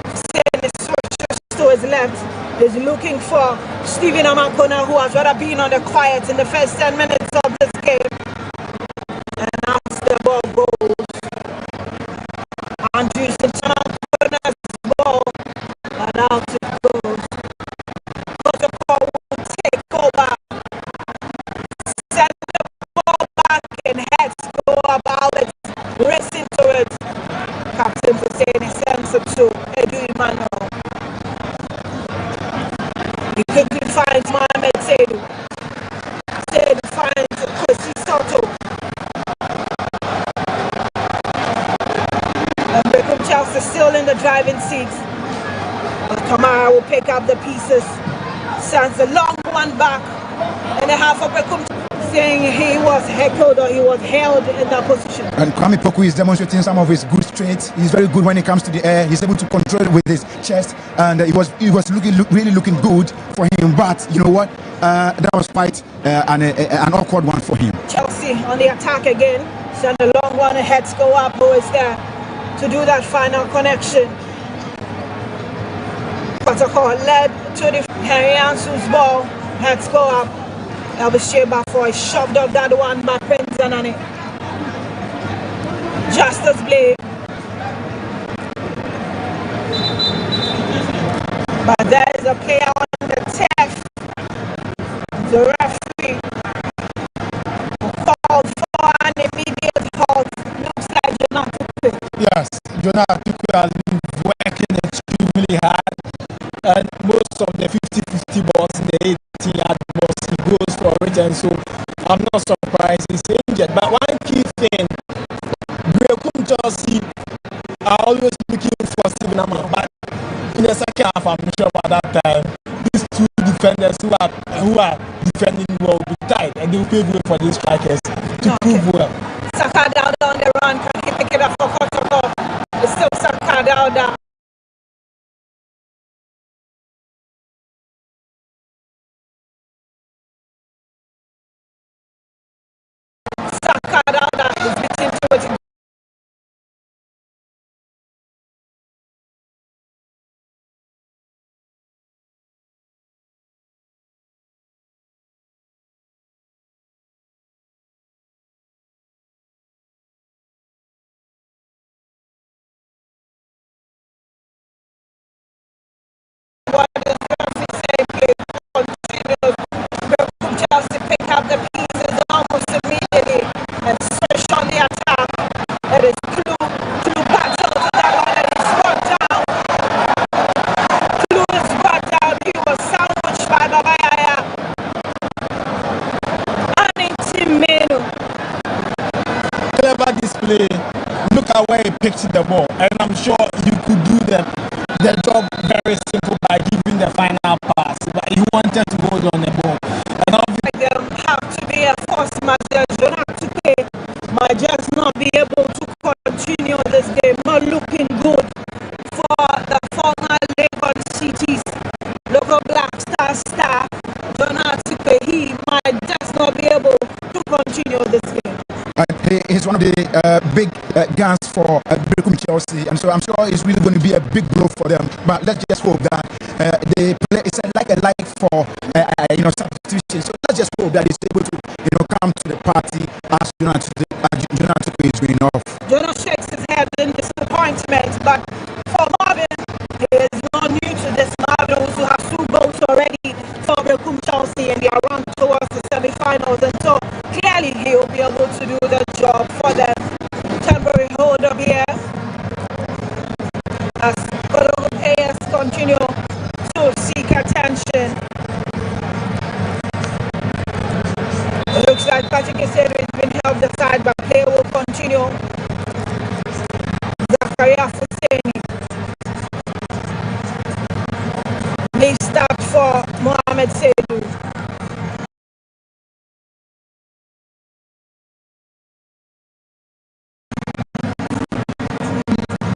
Husseini switches to his left. Is looking for Stephen Amakona, who has rather been on the quiet in the first 10 minutes of this game. And now the ball goes. Andrews Amakona ball, and out it goes. Kotoko will take over. Send the ball back and heads go about it. Racing to it. Captain Husseini sends it to Edu Emmanuel. He quickly finds Mohamed Seydou. Seydou finds Kwesi Soto. And Berekum Chelsea still in the driving seat. But Kamara will pick up the pieces. Sends the long one back. And the half of Berekum saying he was heckled or he was held in that position. And Kwame Poku is demonstrating some of his good traits. He's very good when it comes to the air. He's able to control it with his chest, and it was really looking good for him. But you know what? That was quite an awkward one for him. Chelsea on the attack again. Send a long one, heads go up. Who is there to do that final connection? Kotoko led to the Henry Ansu's ball. Heads go up. Elvis Shebafo shoved up that one by Prince Anane. Justice Blade. But there is a player on the turf. The referee called for an immediate halt. Looks like Jonathan. Yes, Jonathan has been working extremely hard, and most of the 50-50 balls in the 18-yard box, he goes for it, and so I'm not surprised he's injured. But one key thing, Berekum Chelsea are always looking for Stephen Amman, but in the second half, I'm sure by that time, these two defenders who are defending well will be tight, and they will pay good for these strikers to prove well. Saka down on the run, can he pick it up for Kotoko? It's still Saka down. look at where he picked the ball, and I'm sure you could do the job very simple by giving the final pass, but he wanted to hold on the ball. And obviously, have to be a force master. You don't have to pay, might just not be able to continue this game, not looking good for the former Lagos City's local Black Star star. Don't have to pay. He might just not be able to continue this game. He's one of the big guns for Berekum Chelsea, and so I'm sure it's really going to be a big blow for them. But let's just hope that they play. It's like a light for substitution. So let's just hope that he's able to come to the party as Jonathan is going off. Jonas shakes his head in disappointment, but for Marvin, he is not new to this. Marvin also has 2 goals already for Berekum Chelsea, and they are run towards the semi-finals, and so clearly he will be able to do the job for them. Temporary hold up here as Kotoko players continue to seek attention. It looks like Patrick Esedu has been held aside, but play will continue. Zakaria Husseini. They start for Mohamed Seydou.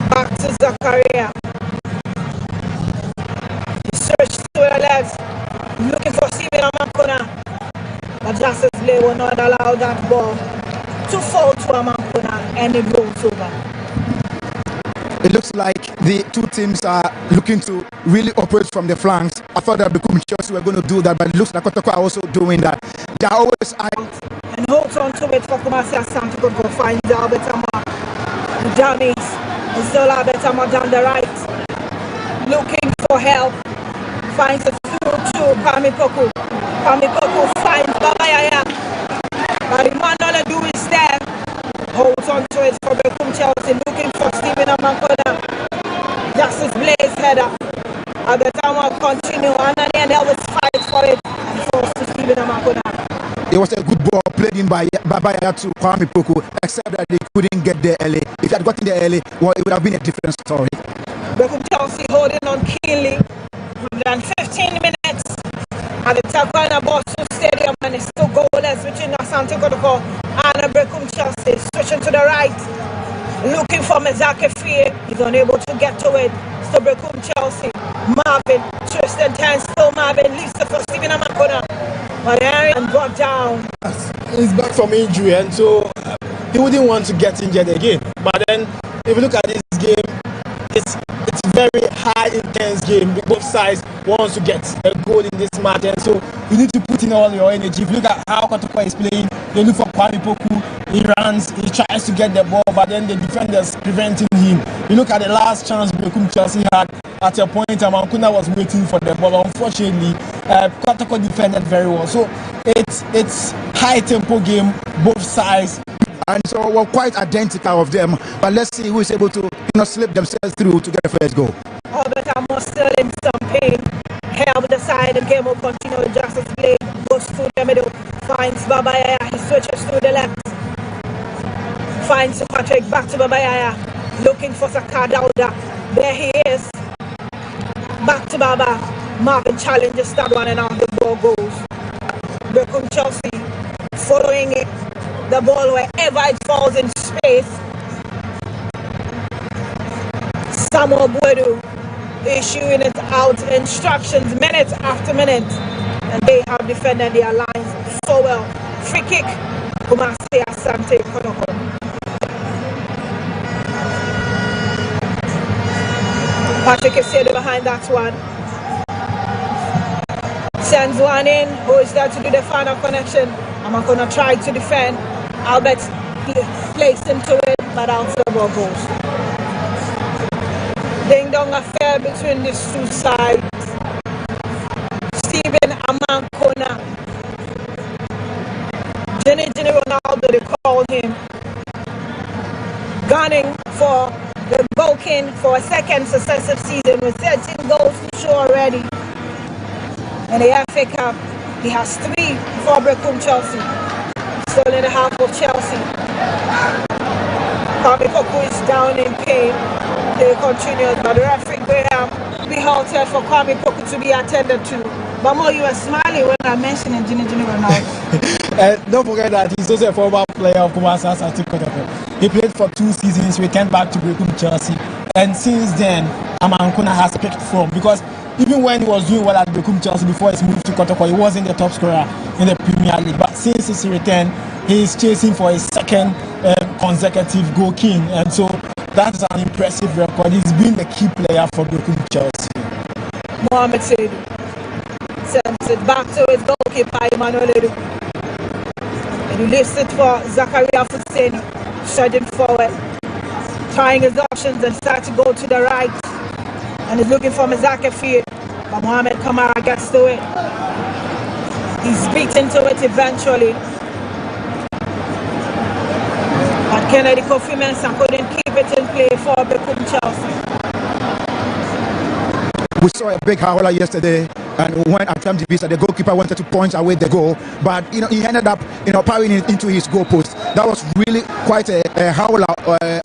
Back to Zakaria. He searched to the left, looking for Steven Amankona. But Justice Blay will not allow that ball to fall to Amankona, and it rolls over. It looks like the two teams are looking to really operate from the flanks. I thought that Berekum Chelsea were going to do that, but it looks like Kotoko are also doing that. They are always and holds on to it for Kumasi Asante Kotoko, finds Albetama. The dummies. It's still Albetama down the right, looking for help. Finds it through to Pamikoku. Pamikoku finds Babayaya. But the man all do is there. Holds on to it for Berekum Chelsea, looking for Steven Amankona. Justice Blaze header. Albetama continue. Anani and Elvis fight for it. And falls to Steven Amankona. It was a good ball played in by Babayaya to Kwame Poku, except that they couldn't get there early. If they had gotten there early, well, it would have been a different story. Berekum Chelsea holding on keenly. 115 minutes at the Takwana Boston Stadium, and it's still goalless between Asante Kotoko and Berekum Chelsea. Switching to the right, looking for Mezake Fie. He's unable to get to it. Still Berekum Chelsea. Marvin, twist and turn, still Marvin. Leaves it for Steven Amankona. But Aaron brought down. He's back from injury, and so he wouldn't want to get injured again. But then, if you look at this game, it's very high intense game. Both sides wants to get a goal in this match, and so you need to put in all your energy. If you look at how Kotoko is playing, they look for Kwame Poku. He runs, he tries to get the ball, but then the defenders preventing him. You look at the last chance Berekum Chelsea had. At a point, Amankona was waiting for the ball. Unfortunately, Kotoko defended very well. So it's high tempo game, both sides. And so we're quite identical of them, but let's see who is able to slip themselves through to get the first goal. Albetama still in some pain. Help the side, and game will continue. Justice Blade goes through the middle, finds Babayaya. He switches through the left, finds Patrick. Back to Babayaya, looking for Saka Dauda. There he is. Back to Baba. Marvin challenges that one, and out the ball goes. Berekum Chelsea following it. The ball wherever it falls in space. Samuel Bwedu issuing it out, instructions minute after minute, and they have defended their lines so well. Free kick, Kumasi Asante Kotoko. Patrick Esedu behind that one. Sends one in. Who is there to do the final connection? Amankona tried to defend. Albert placed into it, but out the ball goes. Ding dong affair between these two sides. Steven Amankona. Jenny Ronaldo, they call him. Gunning for the Balkan for a second successive season with 13 goals to show already. In the FA Cup, he has 3 for Berekum Chelsea. Still in the half of Chelsea. Kwame Koko is down in pain. They continue, but the referee Graham be halted for Kwame Koko to be attended to. But more, you were smiling when I mentioned Gini Ronaldo. Don't forget that he's also a former player of Kumasi Asante Kotoko. He played for 2 seasons, returned back to Berekum Chelsea, and since then, Amankuna has picked form because even when he was doing well at Berekum Chelsea before his move to Kotoko, he wasn't the top scorer in the Premier League. But since his return, he is chasing for his second consecutive goal king, and so that's an impressive record. He's been the key player for Berekum Chelsea. Mohamed Seydou sends it back to his goalkeeper Emmanuel Edu. Edu lifts it for Zakaria Fuseni, shutting forward, trying his options and starts to go to the right, and is looking for Mizake Field, but Mohamed Kamara gets to it. He's beaten to it eventually, but Kennedy Kofi Mensah couldn't keep it in play for Berekum Chelsea. We saw a big howler yesterday, and when Atam Divisa, the goalkeeper wanted to punch away the goal, but he ended up powering it into his goalpost. That was really quite a howler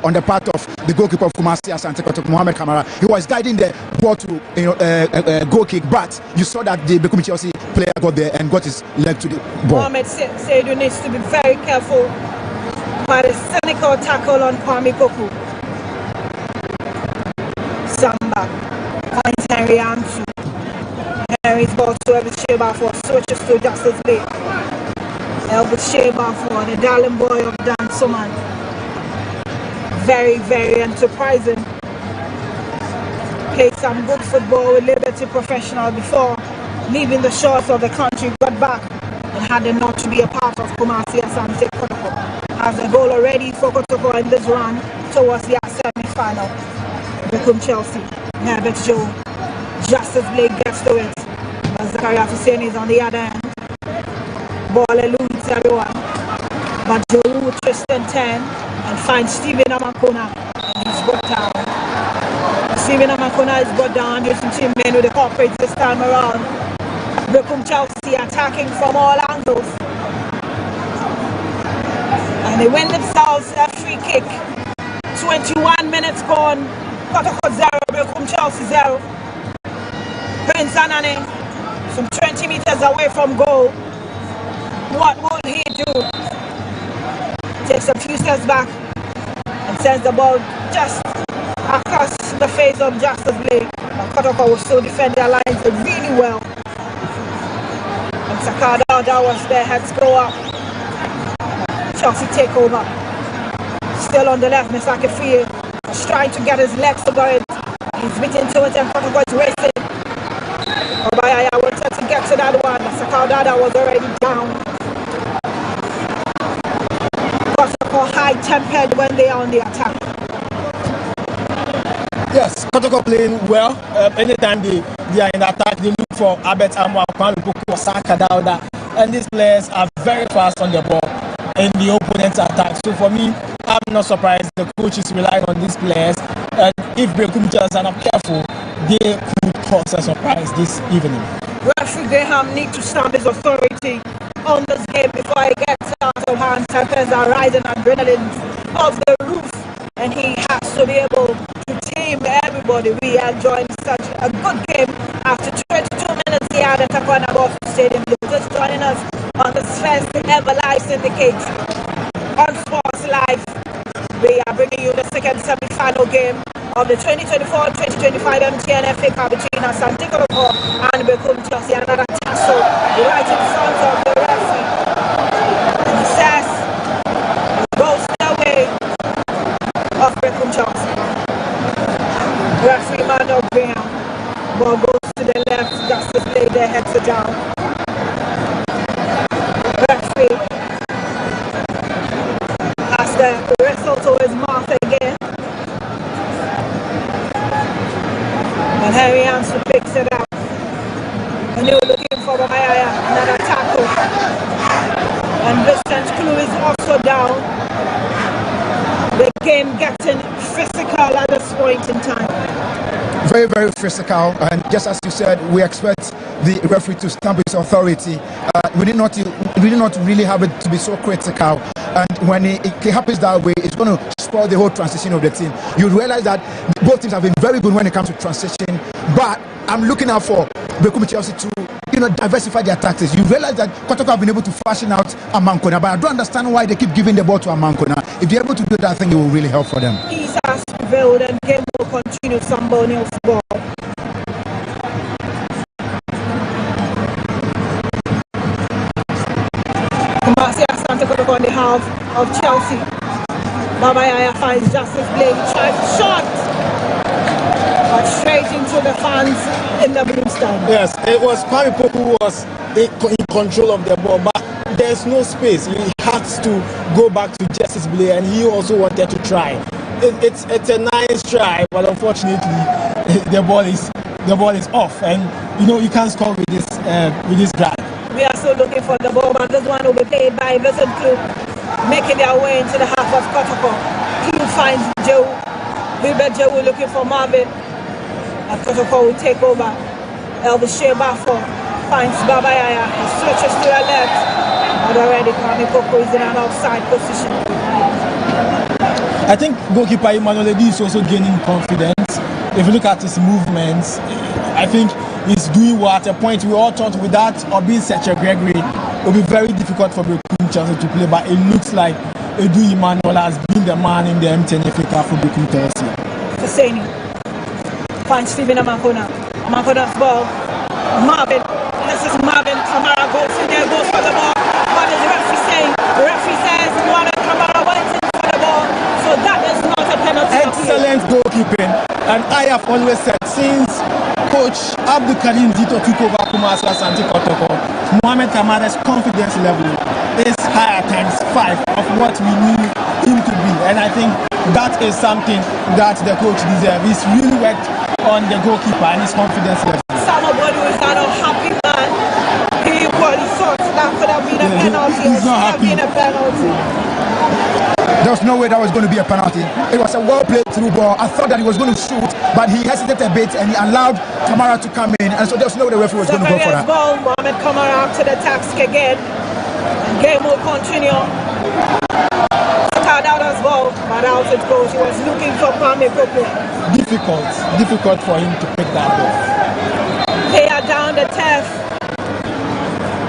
on the part of the goalkeeper of Kumasi Asante Kotoko, Mohamed Kamara. He was guiding the ball to a goal kick, but you saw that the Berekum Chelsea player got there and got his leg to the ball. Mohamed Seydou needs to be very careful by the cynical tackle on Kwame Koko. Samba finds Henry Ansu. Henry's ball to Elvis Shebafor, switches to Justice Bay. Elvis Shebafor, the darling boy of Dan Suman. Very, very enterprising. Played some good football with Liberty Professional before leaving the shores of the country, got back and had the nod to be a part of Kumasi Asante Kotoko. Has a goal already for Kotoko in this run towards the semi-final. Berekum Chelsea. Herbert Joe. Justice Blake gets to it. But Zakaria Fuseni is on the other end. Ball eludes everyone. But Joe twists and turn and finds Stephen Amankona, and he's brought down. Stephen Amankona is brought down using team men with the corporates this time around. Berekum Chelsea attacking from all angles. And they win themselves a free kick. 21 minutes gone. Kotoko 0, Berekum Chelsea 0. Prince Anane, some 20 meters away from goal. What will he do? Takes a few steps back and sends the ball just across the face of Justice Blake. But Kotoko will still defend their lines really well. And Sakada, that was their heads go up. Chelsea take over. Still on the left, Misaki Field is trying to get his legs to it. He's beaten to it and Kotoko is racing. Obayaya wanted to get to that one. Sakada was already down. Kotoko high-tempered when they are on the attack. Yes, Kotoko playing well. Anytime they are in attack, they look for Albert Amwa, Kwame Koko, Saka Dauda, and these players are very fast on the ball in the opponent's attack. So for me, I'm not surprised the coach is relying on these players. And if Berekum Chelsea are not careful, they could cause a surprise this evening. Referee Graham needs to stamp his authority on this game before it gets out of hand. Tempers are rising, adrenaline off the roof, and he has to be able to tame everybody. We are enjoying such a good game. After 22 minutes here at the Takwana Golf Stadium, you're just joining us on the first ever live syndicate on Sports Live. We are bringing you the second semi-final game of the 2024-2025 MTN FA Cup between Asante Kotoko and Berekum Chelsea. Another tussle right in front of the referee. And he says it goes the way of Berekum Chelsea. Referee Manuel Graham. Ball goes to the left. Justice Blake, their heads are down. Referee has the whistle to his mouth again. And Henry Ansu picks it up. And they were looking for Omayaya, another tackle. And Vincent Klou is also down. The game getting physical at this point in time. Very, very physical, and just as you said, we expect the referee to stamp his authority. We did not really have it to be so critical. And when it happens that way, it's going to spoil the whole transition of the team. You realize that both teams have been very good when it comes to transition, but I'm looking out for Berekum Chelsea to diversify their tactics. You realize that Kotoko have been able to fashion out Amankona, but I don't understand why they keep giving the ball to Amankona. If they're able to do that, I think it will really help for them. Peace has prevailed and game will continue. Somebody else ball. Asante Kotoko on the half of Chelsea. Baba Yaya finds Justice Blake, tries shot, but straight into the fans in the blue stand. Yes, it was Kwame Poku who was in control of the ball, but there's no space. He had to go back to Justice Blake, and he also wanted to try. It's a nice try, but unfortunately, the ball is off, and you can't score with this drive. We are still looking for the ball, but this one will be played by Vincent Clue, making their way into the half of Kotoko. Clue finds Joe. Hubert Joe looking for Marvin. And Kotoko will take over. Elvis Shebafo finds Baba Yaya. He switches to the left. But already Kwame Poku is in an offside position. I think goalkeeper Emmanuel Edi is also gaining confidence. If you look at his movements, I think he's doing well. At a point, we all thought with that or being such a Gregory, it will be very difficult for Berekum Chelsea to play. But it looks like Edu Emmanuel has been the man in the MTN FA Cup for Berekum Chelsea. Husseini finds Stephen Amankona. Amankona's ball. Marvin. This is Marvin. Kamara goes in there, goes for the ball. What is the referee saying? The referee says Marvin Kamara went in for the ball. So that is not a penalty. Excellent goalkeeping. And I have always said, since Coach Abdul Karim Zito took over Kumasi Asante Kotoko, Mohamed Kamara's confidence level is higher times 5 of what we knew him to be. And I think that is something that the coach deserves. He's really worked on the goalkeeper and his confidence level. Somebody was not a happy man. He equally thought that could have been a penalty. He's not happy. Been a penalty. There was no way that was going to be a penalty. It was a well played through ball. I thought that he was going to shoot, but he hesitated a bit and he allowed Kamara to come in. And so there was no way the referee was going to go for that. Ball, Mohamed Kamara up to the task again. Game will continue. Takada's ball, but out it goes. He was looking for Kwame Poku. Difficult for him to pick that ball. Player down the turf.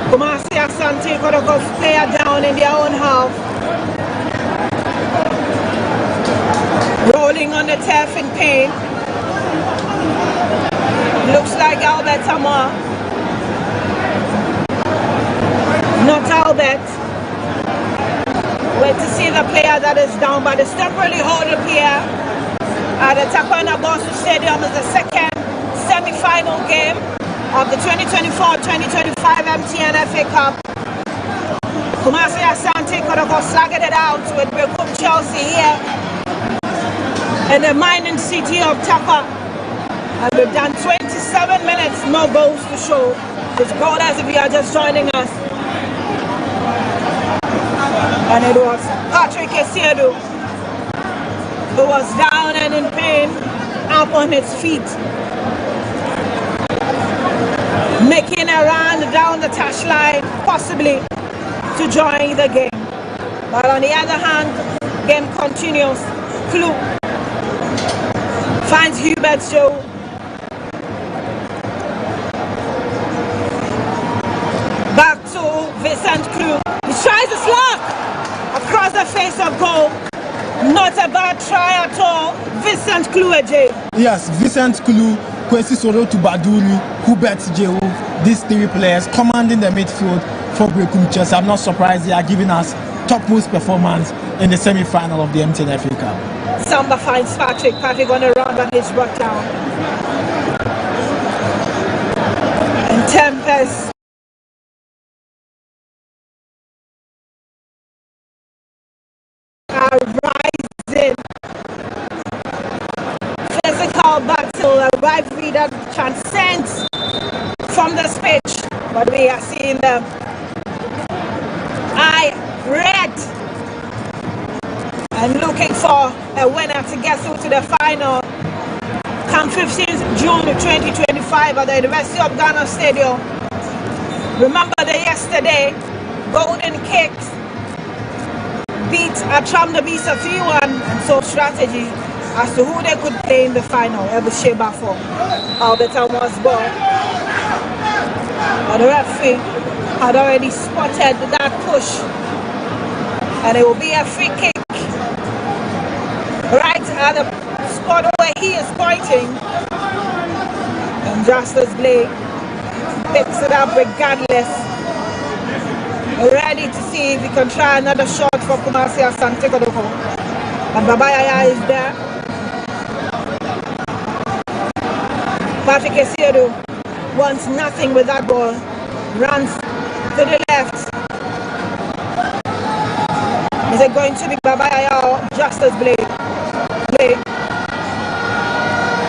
Kumasi Asante Kotoko player down in their own half. Rolling on the turf in pain. Looks like Albert Amar. Not Albert. Wait to see the player that is down, but it's temporarily hold up here at the Takwana Boston Stadium. Is the second semi-final game of the 2024-2025 MTN FA Cup. Kumasi Asante Kotoko slugged it out with Berekum Chelsea here in the mining city of Tapa. And we've done 27 minutes, no goals to show. It's goal as if you are just joining us. And it was Patrick Esiedu who was down and in pain, up on his feet, making a run down the touchline, possibly to join the game. But on the other hand, game continues. Clue finds Hubert Joe. Back to Vincent Clue. He tries his luck across the face of goal. Not a bad try at all. Vincent Clue, AJ. Yes, Vincent Clue, Kwesi Sorotu Baduri, Hubert Joe, these three players commanding the midfield for Berekum Chelsea. I'm not surprised they are giving us topmost performance in the semi-final of the MTN FA Cup. Samba finds Patrick. Patrick on the run, but he's brought down. And Tempest are rising. Physical battle, a rivalry that transcends from this pitch, but we are seeing them. Red and looking for a winner to get through to the final come 15th June 2025 at the University of Ghana Stadium. Remember the yesterday golden kicks beat Atram the Beast 3-1, and so strategy as to who they could play in the final. Elvis Sheba for Albert Elmo's ball. But the referee had already spotted that push, and it will be a free kick right at the spot where he is pointing. And Justice Blake picks it up regardless, ready to see if he can try another shot for Kumasi Asante Kotoko. And Babayaya is there. Patrick Esiedo wants nothing with that ball, runs to the left. Is it going to be Babayaya or Justice Blake?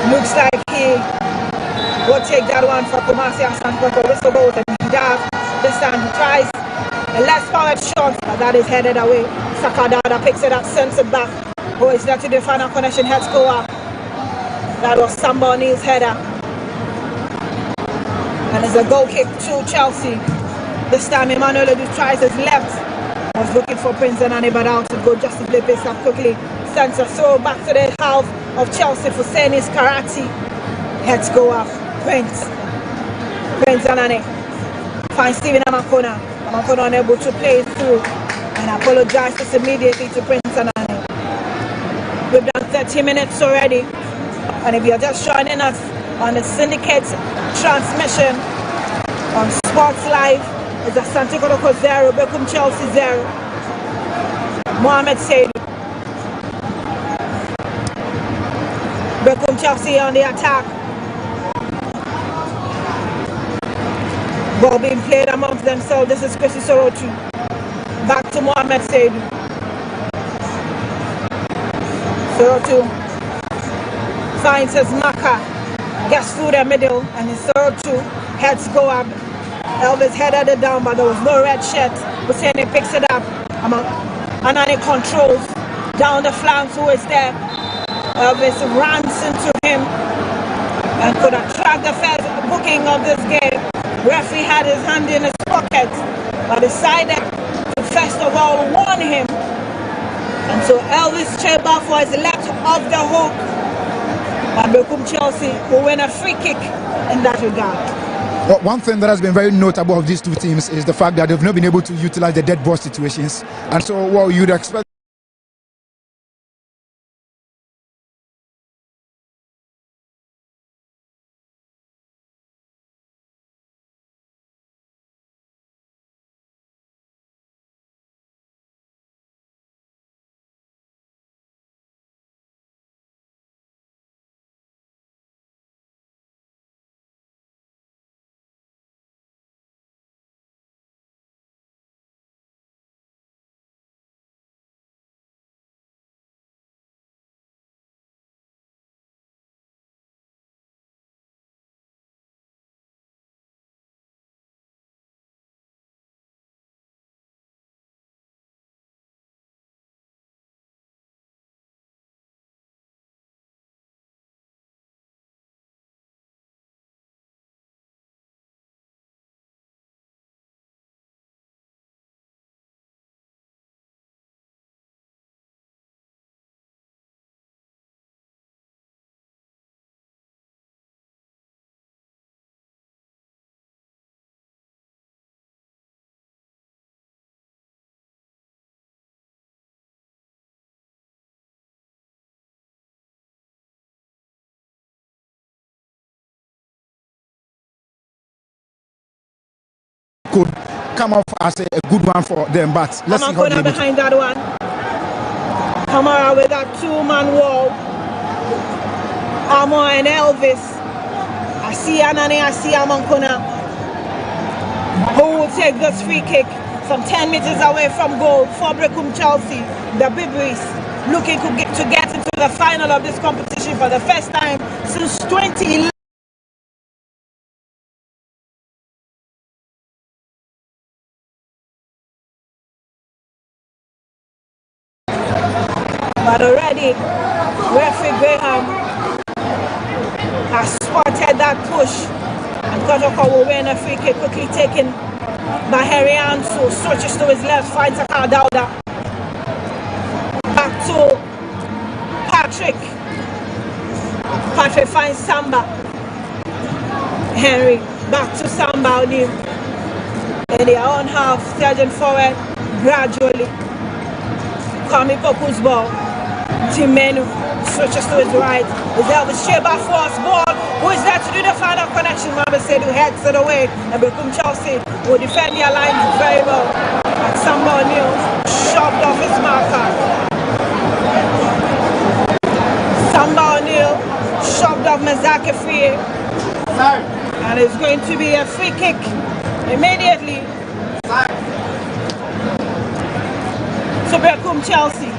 Looks like he will take that one for Kumasi Asante Kotoko. Whistle goes, and he does. This time he tries a less powered shot, but that is headed away. Sakadada picks it up, sends it back. Oh, it's there to the final connection. Heads go up. That was Samboni's header. And it's a goal kick to Chelsea. This time Emmanuel Edu tries his left. Was looking for Prince Anane, but out to go. Just to play pace up quickly. Sends a throw back to the half of Chelsea for Senis Karate. Heads go up. Prince Anane finds Stephen Amakona. Amakona unable to play through and apologizes immediately to Prince Anane. We've done 30 minutes already, and if you're just joining us on the syndicate transmission on Sports Live, it's Asante Kotoko 0, Berekum Chelsea 0. Mohamed Said. Berekum Chelsea on the attack. Ball being played amongst themselves. This is Chrissy Sorotu. Back to Mohamed Said. Sorotu finds his marker, gets through the middle, and his Sorotu heads go up. Elvis headed it down, but there was no red shirt. Hussein picks it up. Anani controls down the flanks. Who is there? Elvis runs into him and could attract the first booking of this game. Referee had his hand in his pocket, but decided to first of all warn him. And so Elvis Cheba for his left off the hook. And Berekum Chelsea will win a free kick in that regard. Well, one thing that has been very notable of these two teams is the fact that they've not been able to utilize the dead ball situations. And so, well, you'd expect. Could come off as a good one for them, but let's see how they behind that one. Kamara with that two-man wall. Amo and Elvis. I see Anani, I see Amankona. Who will take this free kick from 10 meters away from goal for Berekum Chelsea? The Bibris looking to get into the final of this competition for the first time since 2011. But already, referee Graham has spotted that push, and Kotoko will win a free kick, quickly taken by Harry Ansu. Switches to his left, finds Akar Dauda. Patrick. Patrick finds Samba. Henry back to Samba O'Neill. In their own half, surging forward gradually. Kwame Poku's ball. Team Menu switches to his right. Is there with Sheba Force ball? Who is there to do the final connection? Mama said who heads it away. And Berekum Chelsea will defend their lines very well. And Samba O'Neill shoved off his marker. Samba O'Neill shoved off Mazake free. And it's going to be a free kick immediately to Berekum Chelsea.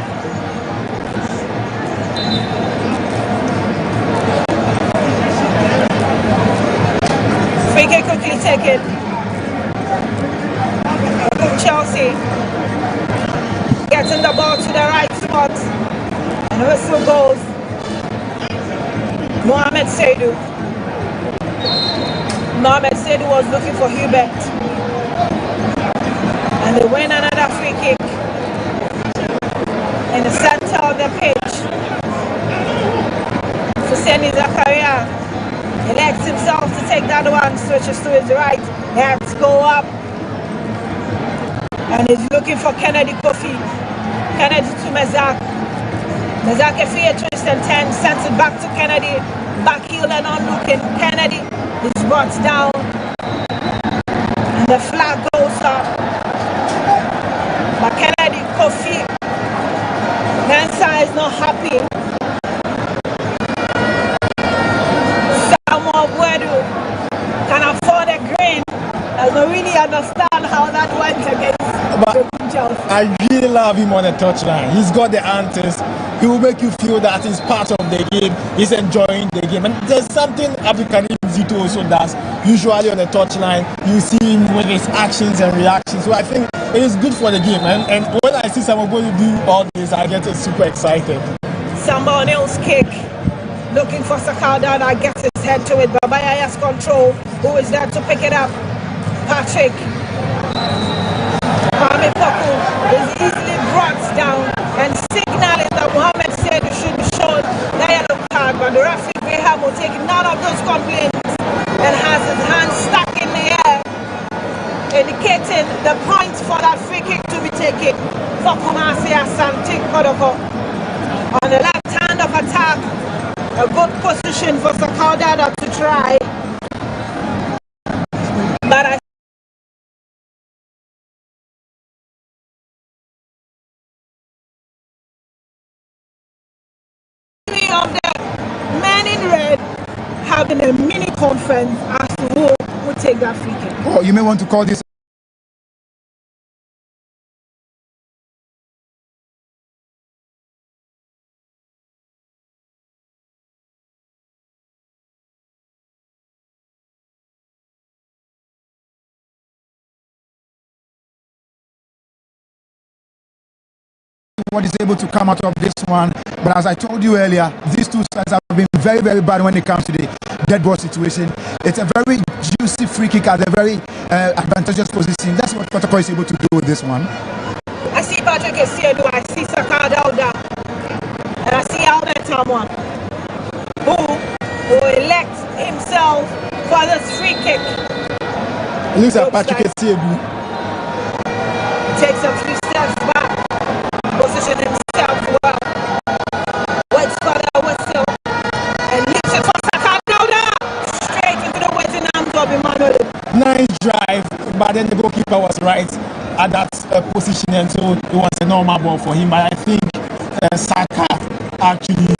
Free kick quickly taken. Berekum Chelsea getting the ball to the right spot. And the whistle goes. Mohamed Seydou. Mohamed Seydou was looking for Hubert. And they win another free kick in the center of the pitch. Fuseni Zakaria elects himself to take that one, switches to his right, hands go up. And he's looking for Kennedy Kofi. Kennedy to Mezak. Mezak Efie twist and 10, sends it back to Kennedy. Back heel and on looking. Kennedy is brought down. And the flag goes up. But Kennedy Kofi, Mensa is not happy. Samuel Buedu can afford a green. Doesn't really understand how that went against Chelsea. I really love him on the touchline. He's got the answers. He will make you feel that he's part of the game. He's enjoying the game. And there's something Abdulkarim Zito also does. Usually on the touchline, you see him with his actions and reactions. So I think it is good for the game. And when I see someone going to do all this, I get super excited. Samba O'Neill's kick. Looking for Sakauda that gets his head to it. Babaya has control. Who is there to pick it up? Patrick. Kwame Poku is easily brought down and signaling that Mohamed said he should be shown the yellow card, but the referee Graham will take none of those complaints and has his hand stuck in the air, indicating the point for that free kick to be taken for Kumasi Asante Kotoko. On the left hand of attack, a good position for Sakauda to try, but I of the men in red having a mini conference as to who will take that free kick. Oh, you may want to call this what is able to come out of this one. But as I told you earlier, these two sides have been very, very bad when it comes to the dead ball situation. It's a very juicy free kick at a very advantageous position. That's what Kotoko is able to do with this one. I see Patrick Esiedu, I see Sakauda, and I see Albert Tamwa, who elects himself for this free kick. It looks like Patrick Esiedu takes a few steps back. Position himself well. Waits for the whistle and leaves it for Sakauda. Straight into the waiting arms of Emmanuel. nice drive, but then the goalkeeper was right at that position, and so it was a normal ball for him. But I think Saka actually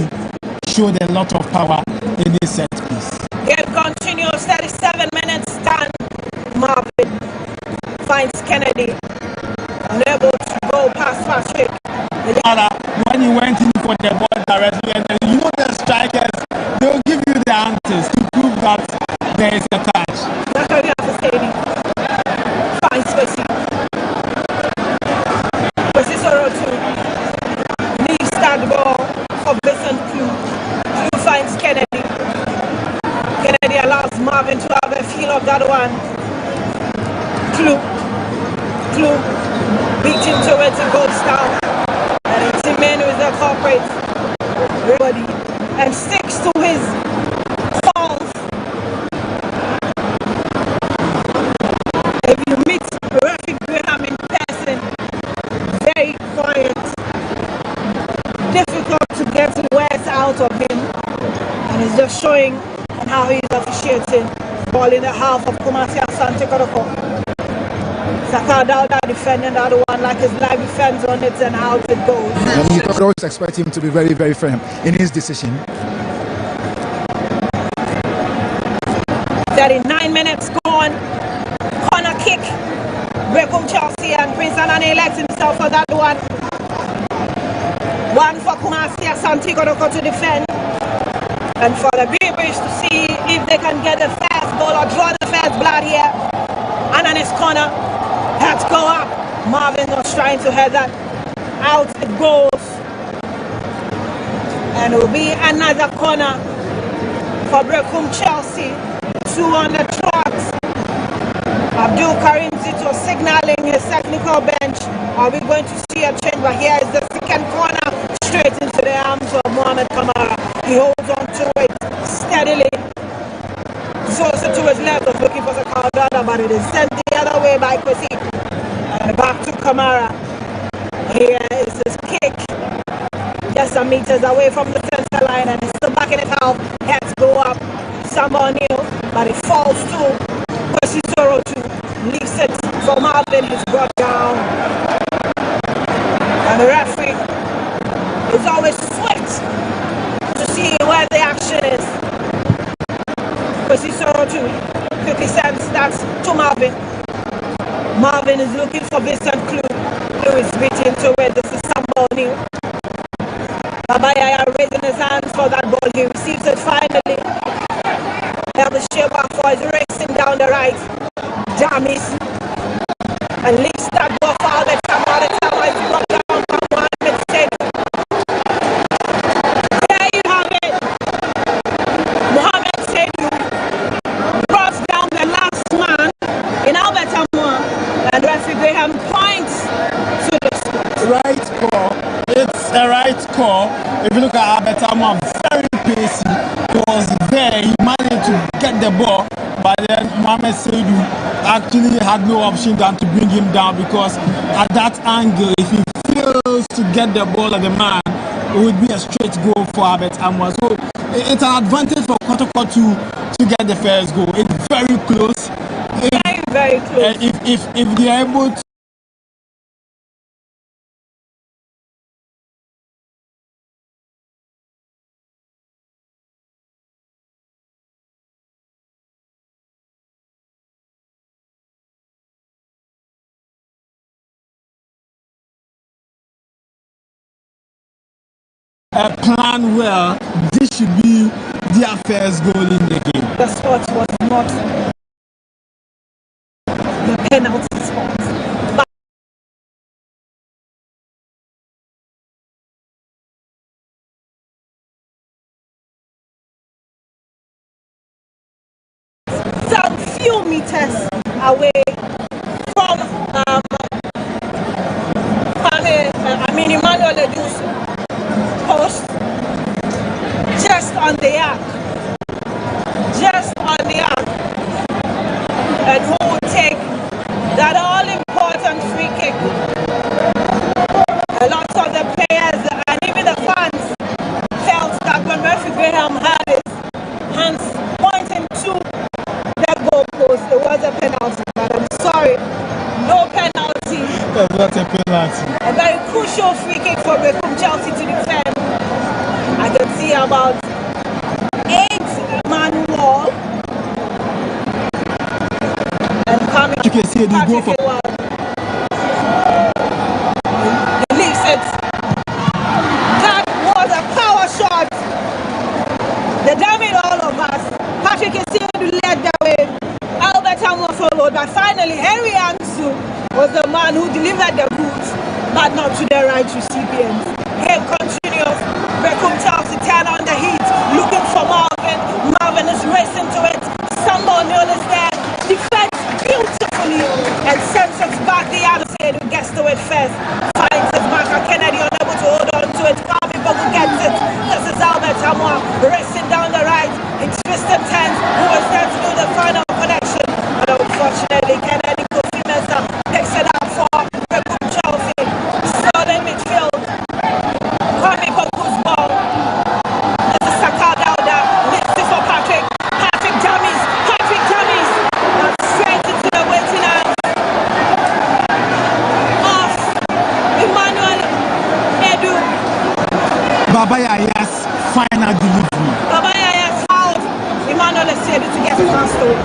showed a lot of power in this set piece. Game continues, 37 minutes stand. Marvin finds Kennedy, unable to go past Patrick. When he went in for the ball directly, and you know the strikers, they'll give you the answers to prove that there is a catch. Zakaria Fuseni finds Kwesi. Kwesi Sorotu leaves that ball for Vincent Klum. Klum finds Kennedy. Kennedy allows Marvin to have a feel of that one. Klum beats into it and goes down. And it's Emmanuel is the culprit. body and sticks to his calls. If you meet Referee Graham in person, very quiet, difficult to get the words out of him, and it's just showing how he's officiating. Ball in the half of Kumasi Asante Kotoko. Saka Dauda defending the other one like his life defends on it and out it goes. And you could always expect him to be very, very firm in his decision. 39 minutes gone. Corner kick. Berekum Chelsea and Prince Anane lets himself for that one. One for Kumasi Asante Kotoko to defend. And for the Beavers to see if they can get the fast ball or draw the fast blood here. Anane's corner. Had to go up. Marvin was trying to head that out. It goes. And it will be another corner for Berekum Chelsea. 2 on the trot. Abdul Karim Zito signaling his technical bench. Are we going to see a change? But here is the second corner straight into the arms of Mohamed Kamara. He holds on to it steadily. Closer to his left, was looking for the Caldada, but it is sent the other way by Kwesi. And back to Kamara. Here is his kick. Just some meters away from the center line, and it's still back in his half. Heads go up. Samba O'Neal, but it falls to Kwesi Sorotu. Leaves it for Marvin. He's brought down. And the referee is always swift to see where the action is. Kwesi Sorotu quickly sends that to Marvin. Marvin is looking for Vincent Clue. Clue is beating to it. This is Samba O'Neal. Babayaya raising his hands for that ball. He receives it finally. Elvis Shewa is racing down the right. Jamis. And leaves that ball for Albert Kamara. Tama is brought down by Mohamed Seydou. There you have it. Mohamed Seydou brought down the last man in Albert Kamara. And referee Graham points to the right call. It's a right call. If you look at Albert Amwa, very pacey. He was there. He managed to get the ball, but then Mohamed Seydou actually had no option than to bring him down, because at that angle, if he fails to get the ball at the man, it would be a straight goal for Albert Amwa. So it's an advantage for Kotoko to get the first goal. It's very close. very, very close. If they are able to plan well, this should be their first goal in the game. The spot was not the penalty spot. But some few meters away from Emmanuel Ledu's post, just on the arc, and who would take that all-important free kick. A lot of the players and even the fans felt that when referee Graham had his hands pointing to the goalpost, it was a penalty. But I'm sorry, no penalty. That's not a penalty. A very crucial free kick for Berekum Chelsea to defend. I can see about 8-man wall. And coming, You can see the goal for he leaves it. That was a power shot. The damage all of us. Patrick is still led the way. Albert Amwa followed, but finally Henry Ansu was the man who delivered the goods, but not to the right recipient. Game continues. Berekum Chelsea turn on the heat, looking for Marvin. Marvin is racing to it. Samba O'Neal is there. Defends beautifully and sends it back the other side. Who gets to it first? Finds his marker. Kennedy unable to hold on to it. Bobby Bogu gets it. This is final delivery. Baba Yaya fouled Emmanuel Esedu to get past away.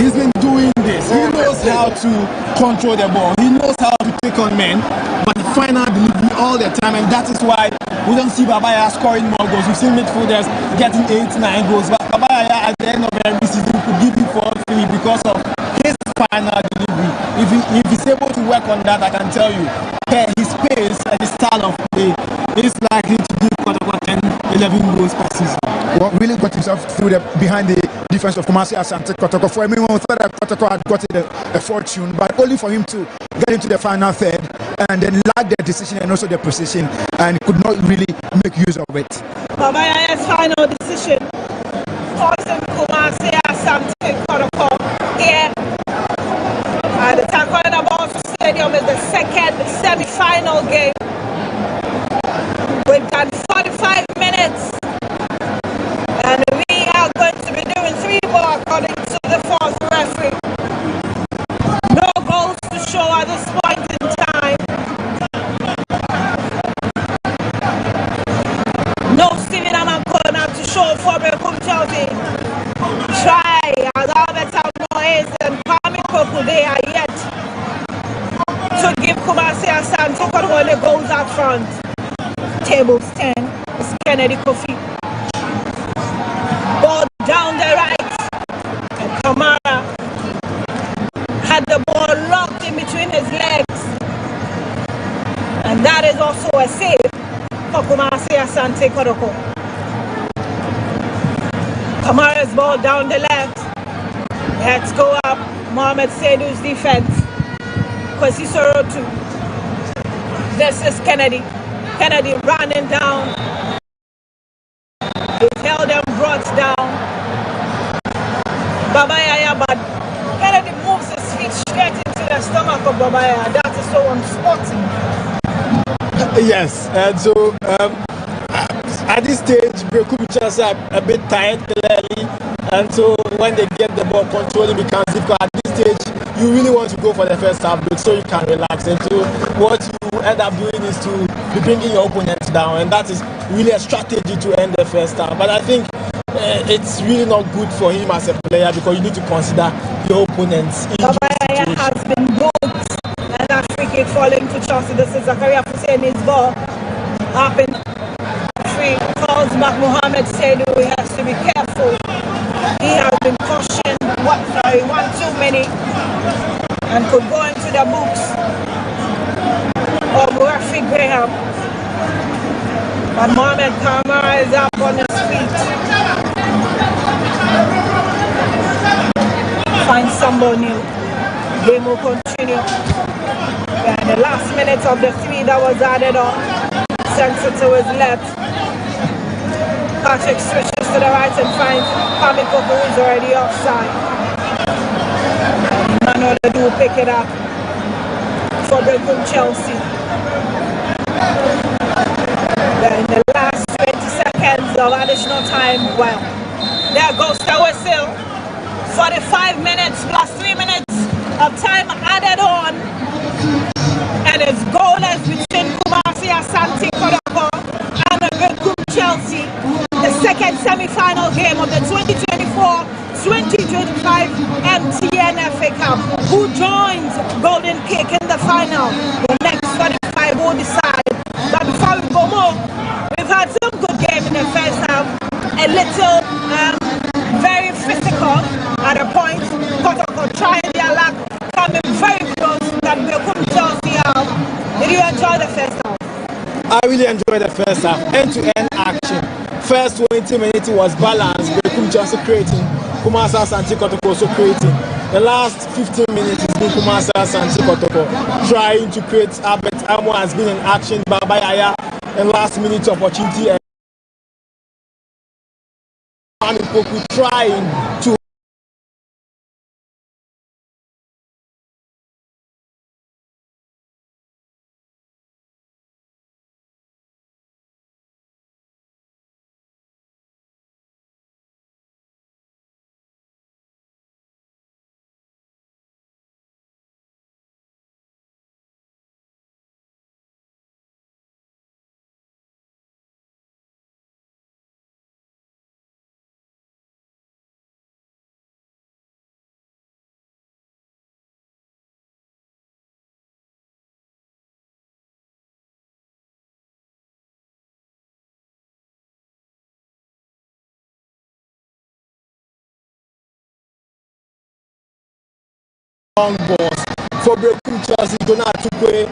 He's been doing this. He knows how to control the ball. He knows how to take on men, but the final delivery all the time, and that is why we don't see Baba Yaya scoring more goals. We've seen midfielders getting 8-9 goals, but Baba Yaya at the end of every season could give you 4-3 because of his final delivery. If he's able to work on that, I can tell you, his pace and his style of play is likely to give Kotoko 10-11 goals per season. Well, really got himself through behind the defense of Kumasi Asante Kotoko. For everyone who thought that Kotoko had gotten a fortune, but only for him to get into the final third and then lack the decision and also the precision, and could not really make use of it. Baba Yaya's final decision forcing Kumasi Asante Kotoko here at the Taekwondo Ball Stadium is the second semi-final game. We've done 45 minutes and we are going to be doing 3 more according to the fourth referee. No goals to show at this point in time. No Steven Amankona to show for Berekum Chelsea. Try as Albert Moyes and Kwame Poku, they are yet to give Kumasi Asante Kotoko the goals up front. Tables 10 is Kennedy Kofi. Ball down the right. And Kamara had the ball locked in between his legs. And that is also a save for Kumasi Asante Kotoko. Kamara's ball down the left. Let's go up. Mohamed Seidu's defense. Kwesi Sorotu. This is Kennedy. Kennedy running down. He's held and brought down. Baba Yaya, but Kennedy moves his feet straight into the stomach of Baba Yaya. That is so unsporting. Yes, and so at this stage, Berekum just are a bit tired clearly, and so when they get the ball, controlling becomes difficult. At this stage, you really want to go for the first half break so you can relax. And so what you end up doing is to be bringing your opponents down, and that is really a strategy to end the first half. But I think it's really not good for him as a player because you need to consider your opponents. Baba Yaya has been booked, and that free kick falling to Chelsea. This is Zakaria Husseini's ball. Up in free, calls back Mohamed Seidu. He has to be careful. He has been cautioned one too many and could go into the books of Rafi Graham. But Mohamed Kamara is up on his feet. Find somebody new. Game will continue. And the last minute of the 3 that was added on, sends it to his left. Patrick switches to the right and finds Kwame Poku, who is already offside. Emmanuel do pick it up for Berekum Chelsea. In the last 20 seconds of additional time, well, there goes the whistle. 45 minutes plus 3 minutes of time added on. And it's goalless between Kumasi Asante Kotoko and Berekum Chelsea. The second semi-final game of the 2024-2025 MTN FA Cup. Who joins Golden Kick in the final? The next 45 will decide. But before we go more, we've had some good game in the first half. A little very physical at a point. Kotoko trying their luck, coming very close that Berekum Chelsea out. Did you enjoy the first half? I really enjoyed the first half. End-to-end action. First 20 minutes was balanced. Berekum Chelsea creating. Kumasi Asante Kotoko also creating. The last 15 minutes has been Kumasi Asante Kotoko trying to create. Albert Amo has been in action. Baba Yaya and last minute opportunity. And Poku trying to long balls. For Berekum Chelsea, Donato Tukwe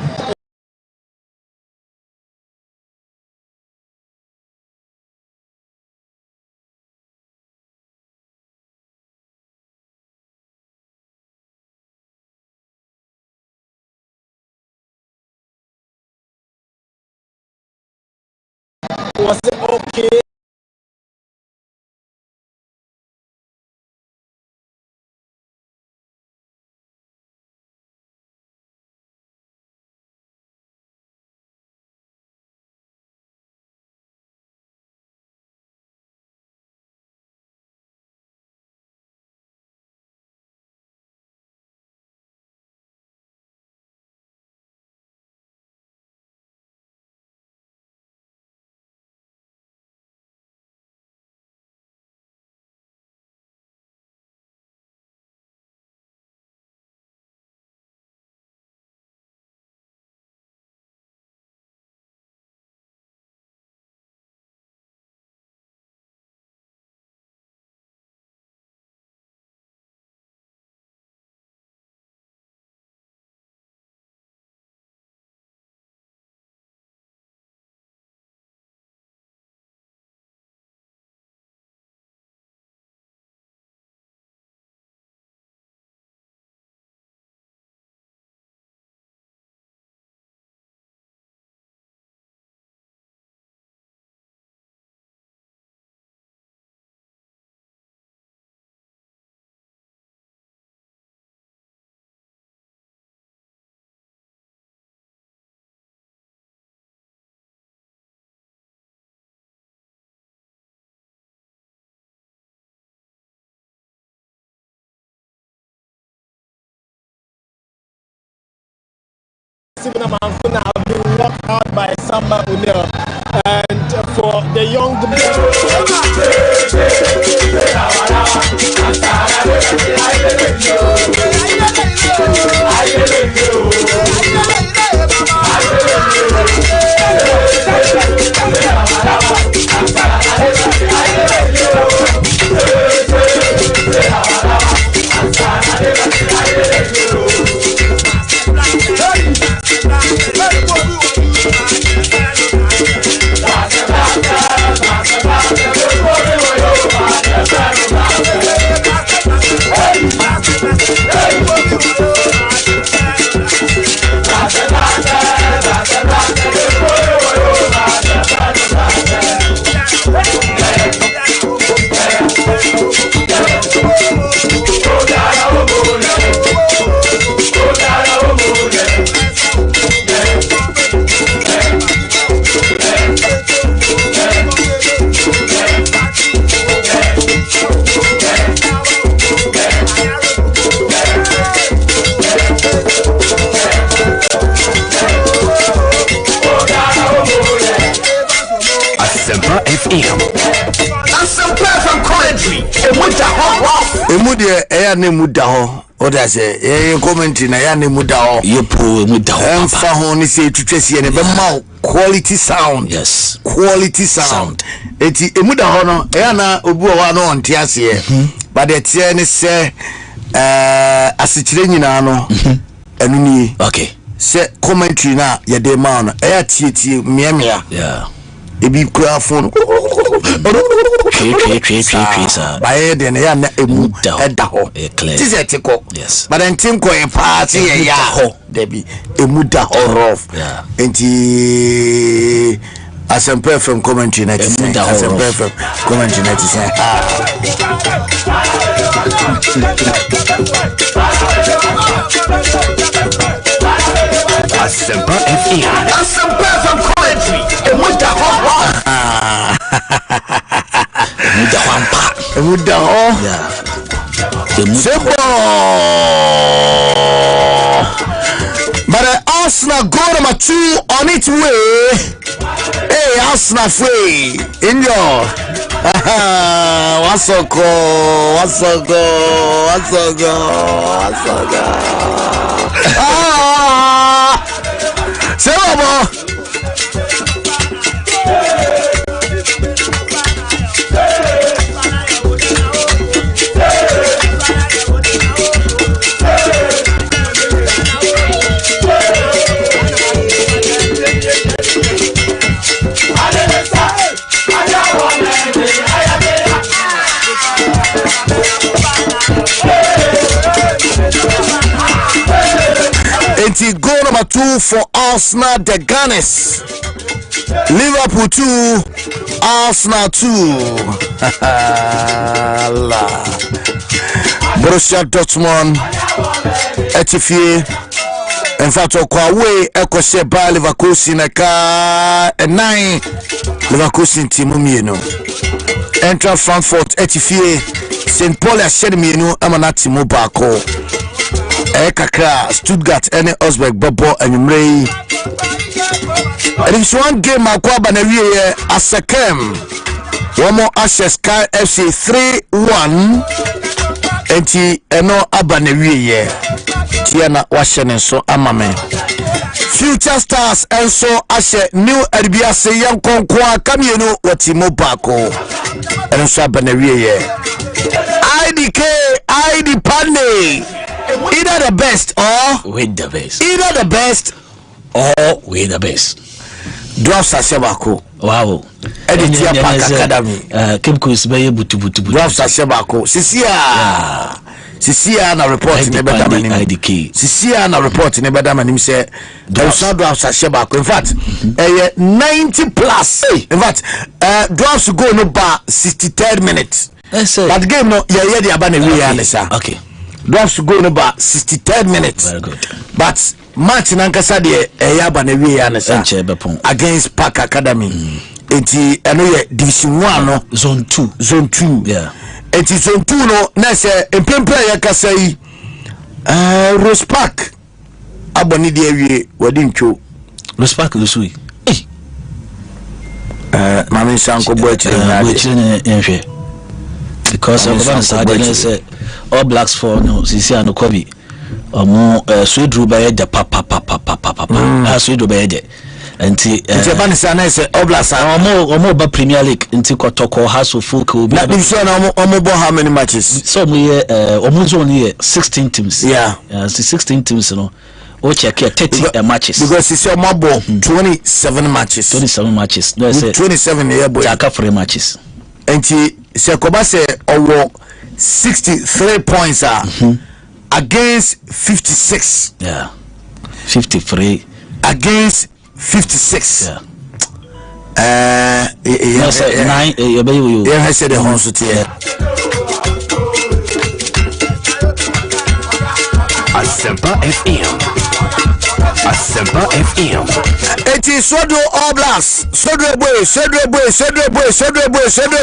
was it okay? Stephen Amanfuna have been knocked out by Samba Unil, and for the young Emudia eya ne muda ho oda se commentary na ya ne muda ho yepo emuda ho emfa ho ni se twetwese ne be ma quality sound. Yes, quality sound. Eti emuda ho no eya na obu ho na onte ase but the tie ne se asikire nyina no enu ni okay se commentary na ya de ma no eya tie miamia yeah ebi kura phone sa by then ya na emu eda ho this is tiko yes but then tim ko e pass ye ya ho debi emu da ho rough enti Asante from commentary na Asante from commentary na Asante from commentary emu da ho Muda ho yeah but Arsenal goal number 2 on its way. Hey, Arsenal free in your what's so go say what And goal number 2 for Arsenal, the Gunners. Liverpool 2, Arsenal 2. Borussia Dortmund, Etifie. In fact, Okwawe, Ekose by Leverkusen, and 9 Leverkusen team, Eintracht Frankfurt, Etifie, St. Paul, Ashedemienu, Amanati Mobako, Ekakra, Stuttgart, Ene Osberg, Bobo, and Umrei. And it's one game, Aquaba Nerie, Asakem, one more Ashes Sky FC 3-1, and Eno Abanerie, Tiana Washington, so Amame. Future Stars and so Ashe New Erbiase Young Konkwa Kamienu Watimo Bako and so Abanerie. IDK, ID Pande, either the best or with the best. Either the best or with the best. Drafts Ashebako. Wow. Editia Park Academy. Kemkus Baye Butu. Drafts Ashebako. Sisia na report in Ebedam IDK. Sisia na report in Ebedam and him say drafts Ashebako. In fact, 90 plus. In fact, drafts go no bar 63rd minute. That game no yeah the abane we anesa. Okay. Drafts go no bar 63rd minute. Very good. But match nankasa de abane we anesa against Park Academy. Enti eno ye division 1 no zone 2. Yeah. Enti zone 2 no na se empempe ya kasa yi Rose Park abone de awie wadi ntwo Rose Parklusui. Mami sanko bochire na enhwe. Because of the Saturday say All Blacks for no sisi ano kobi omo swedru ba ye de papa swedru ba ye de enti Japan sana say All Blacks omo ba Premier League enti Kotoko House of Folk obi na division omo bo how many matches so we omo zone here 16 teams 16 teams no o check 30 matches because it's your mobo 27 matches no say 27 year boy jaka free matches enti Sekoba say owo 63 points against 56. Yeah. 53 against 56. Yeah. Yes, 9 you I said the honesty. Asempa FM. It is Sodo Oblas, Sodo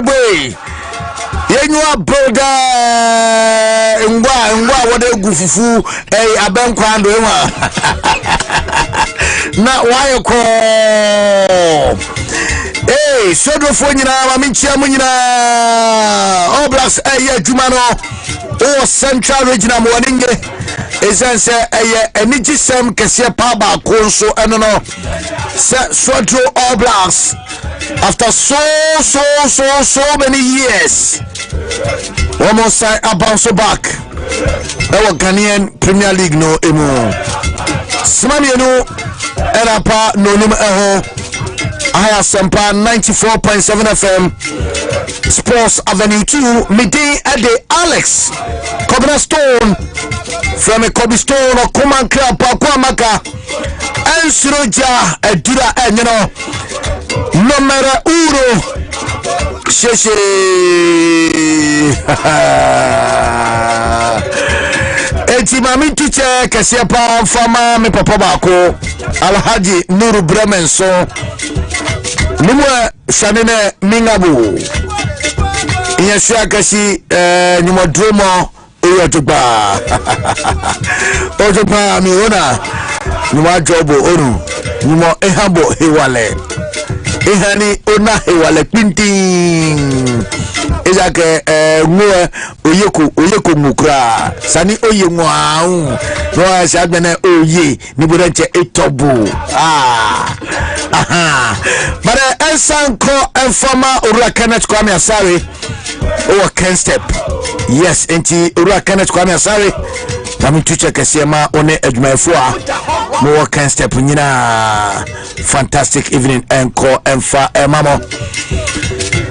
boy. Yenwa broda ngwa wode gufufu abankwando enwa na wayo ko Sodo fo nyina ma minchia mu nyina Oblas adwuma no o Central Regional Mwaninge esanse enigisem kese pa ba ko so eno no Sodo Oblas after so many years almost say a bounce back our Ghanaian Premier League no emo smani no era pa no num I Asempa 94.7 FM Sports Avenue 2 midday at the Alex Kobina Stone from a Kobe Stone or Kuman Club Pakwamaka and Suroja Edura and you know numero 1 Sheshe Eti mami teacher Kasiapa Fama me papa bako Alhaji Nuru Bremenso Nimwe Shanine Mingabu Inyesha kasi Nimodromo Ojoba miona Nima jobo onu Nimo ehambo hewale Ehani ona hewale pinting Ezake mwe oyeko mukra Sani oye mwau Noa shagbene oye Niburenche etobu But Ensanko Enfama Ura Kenneth Kwame Asare Owa Ken Step Yes, enti Ura Kenneth Kwame Asare Mami tuche kesiema one edumefua Mo Ken Step nyina fantastic evening enko enfa mamo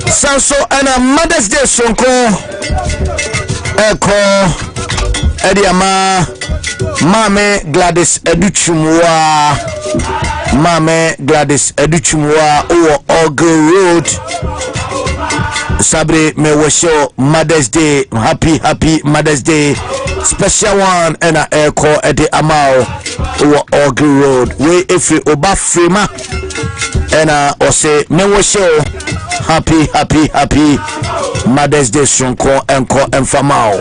Sanso and a Mother's Day sonko Eko Ediama Mame Gladys Educhumwa. Mame Gladys Educhumwa over Ogle Road. Sabre me washo Mother's Day. Happy Mother's Day. Special one and a air call at the Amao over Ogle Road. We if you oba frima and or say me washo happy Mother's Day Shunko and Famao.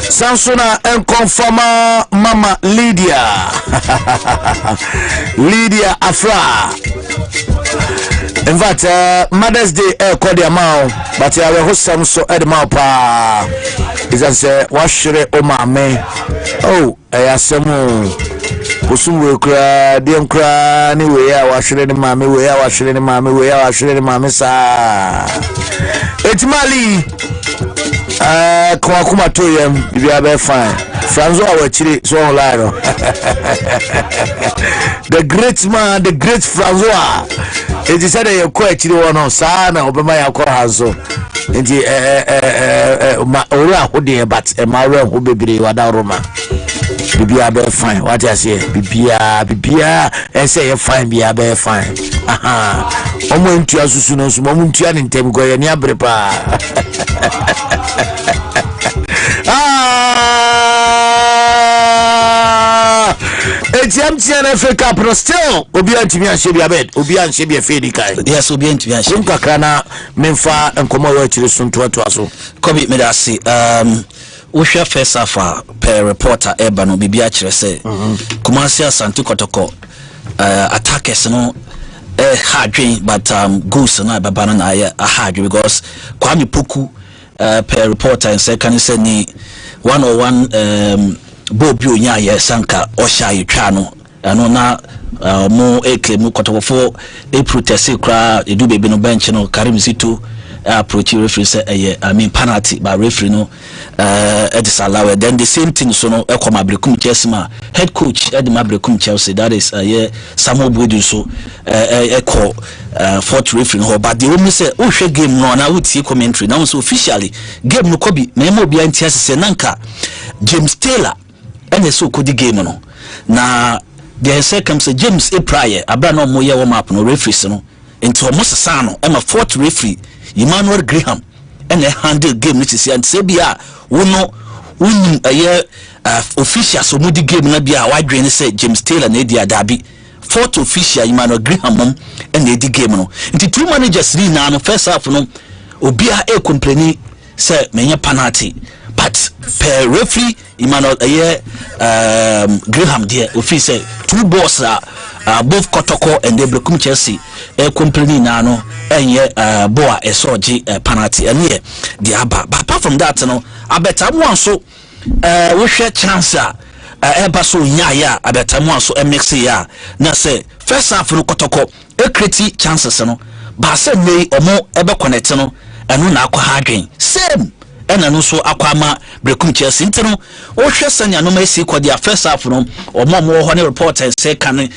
Sansona and confirma Mama Lydia Afra. In fact, Mother's Day call the amount, but I will host some so at the mouth. Is that say what should I mame? Oh, I assume Pusum will cry, dear cry anyway. I was shooting the mammy, we are shooting the mammy, sir. It's Mali. Kwakuma to him, you are very fine. Francois will chili so online. The great man, the great Francois. It is said you quite chili one on Sana over my alcohol. And my Ora Hodia, but a Mara who be without Roma. Be a very fine. What I say, be and say a fine, be a very fine. Aha, I'm going to Asusunos, moment to an intem go and Yabripa. It's empty and FA Cup, but still, Obian to me and Shibia bed, Obian Shibia Fedica. Yes, Obian to me and Shimkakana, Memfa, and Comoro to listen to us. Commit me that see. We share first half per reporter Ebano Bibiachre say Kumasi Asante Kotoko attackers no hard drink but goose na babana na a hard because Kwame Puku per reporter and second say ni 101 Bobu nya sanka osha yitwa no na mo eklem Kotoko April tese kra edu bebe no bench no Karim Zito approach referee say penalty by referee no disallowed. Then the same thing so no ekoma Berekum Chelsea head coach Berekum Chelsea, that is Samuel Bodu so fourth referee no, but the only say oh share game no na we see commentary now so officially game no kobi memo bia ntia se nanka James Taylor and so kodi game no na the second say James prior abra no mo ye warm up no referees no into almost sano am a fourth referee Emmanuel Graham and a handle game which is and Sabia no a year official so moody game na bia wide drain say James Taylor na dia dabi fourth official Emmanuel Graham and the game no into two managers three na no first half no obia e complaining say menya penalty but per referee Emmanuel Graham there official two balls both Kotoko and the Berekum Chelsea complaining now no and boa a soji penalty and yeah the abba but apart from that no I bet I want so we share chance so nya I bet I want so mix ya na say first half no Kotoko create chances no but say me omo ebe connect no enu na akwa hardwin same ena no so akwama Berekum Chelsea ntino o hwe sanya no masi kwa dia first half no omo ho ne reporter say kan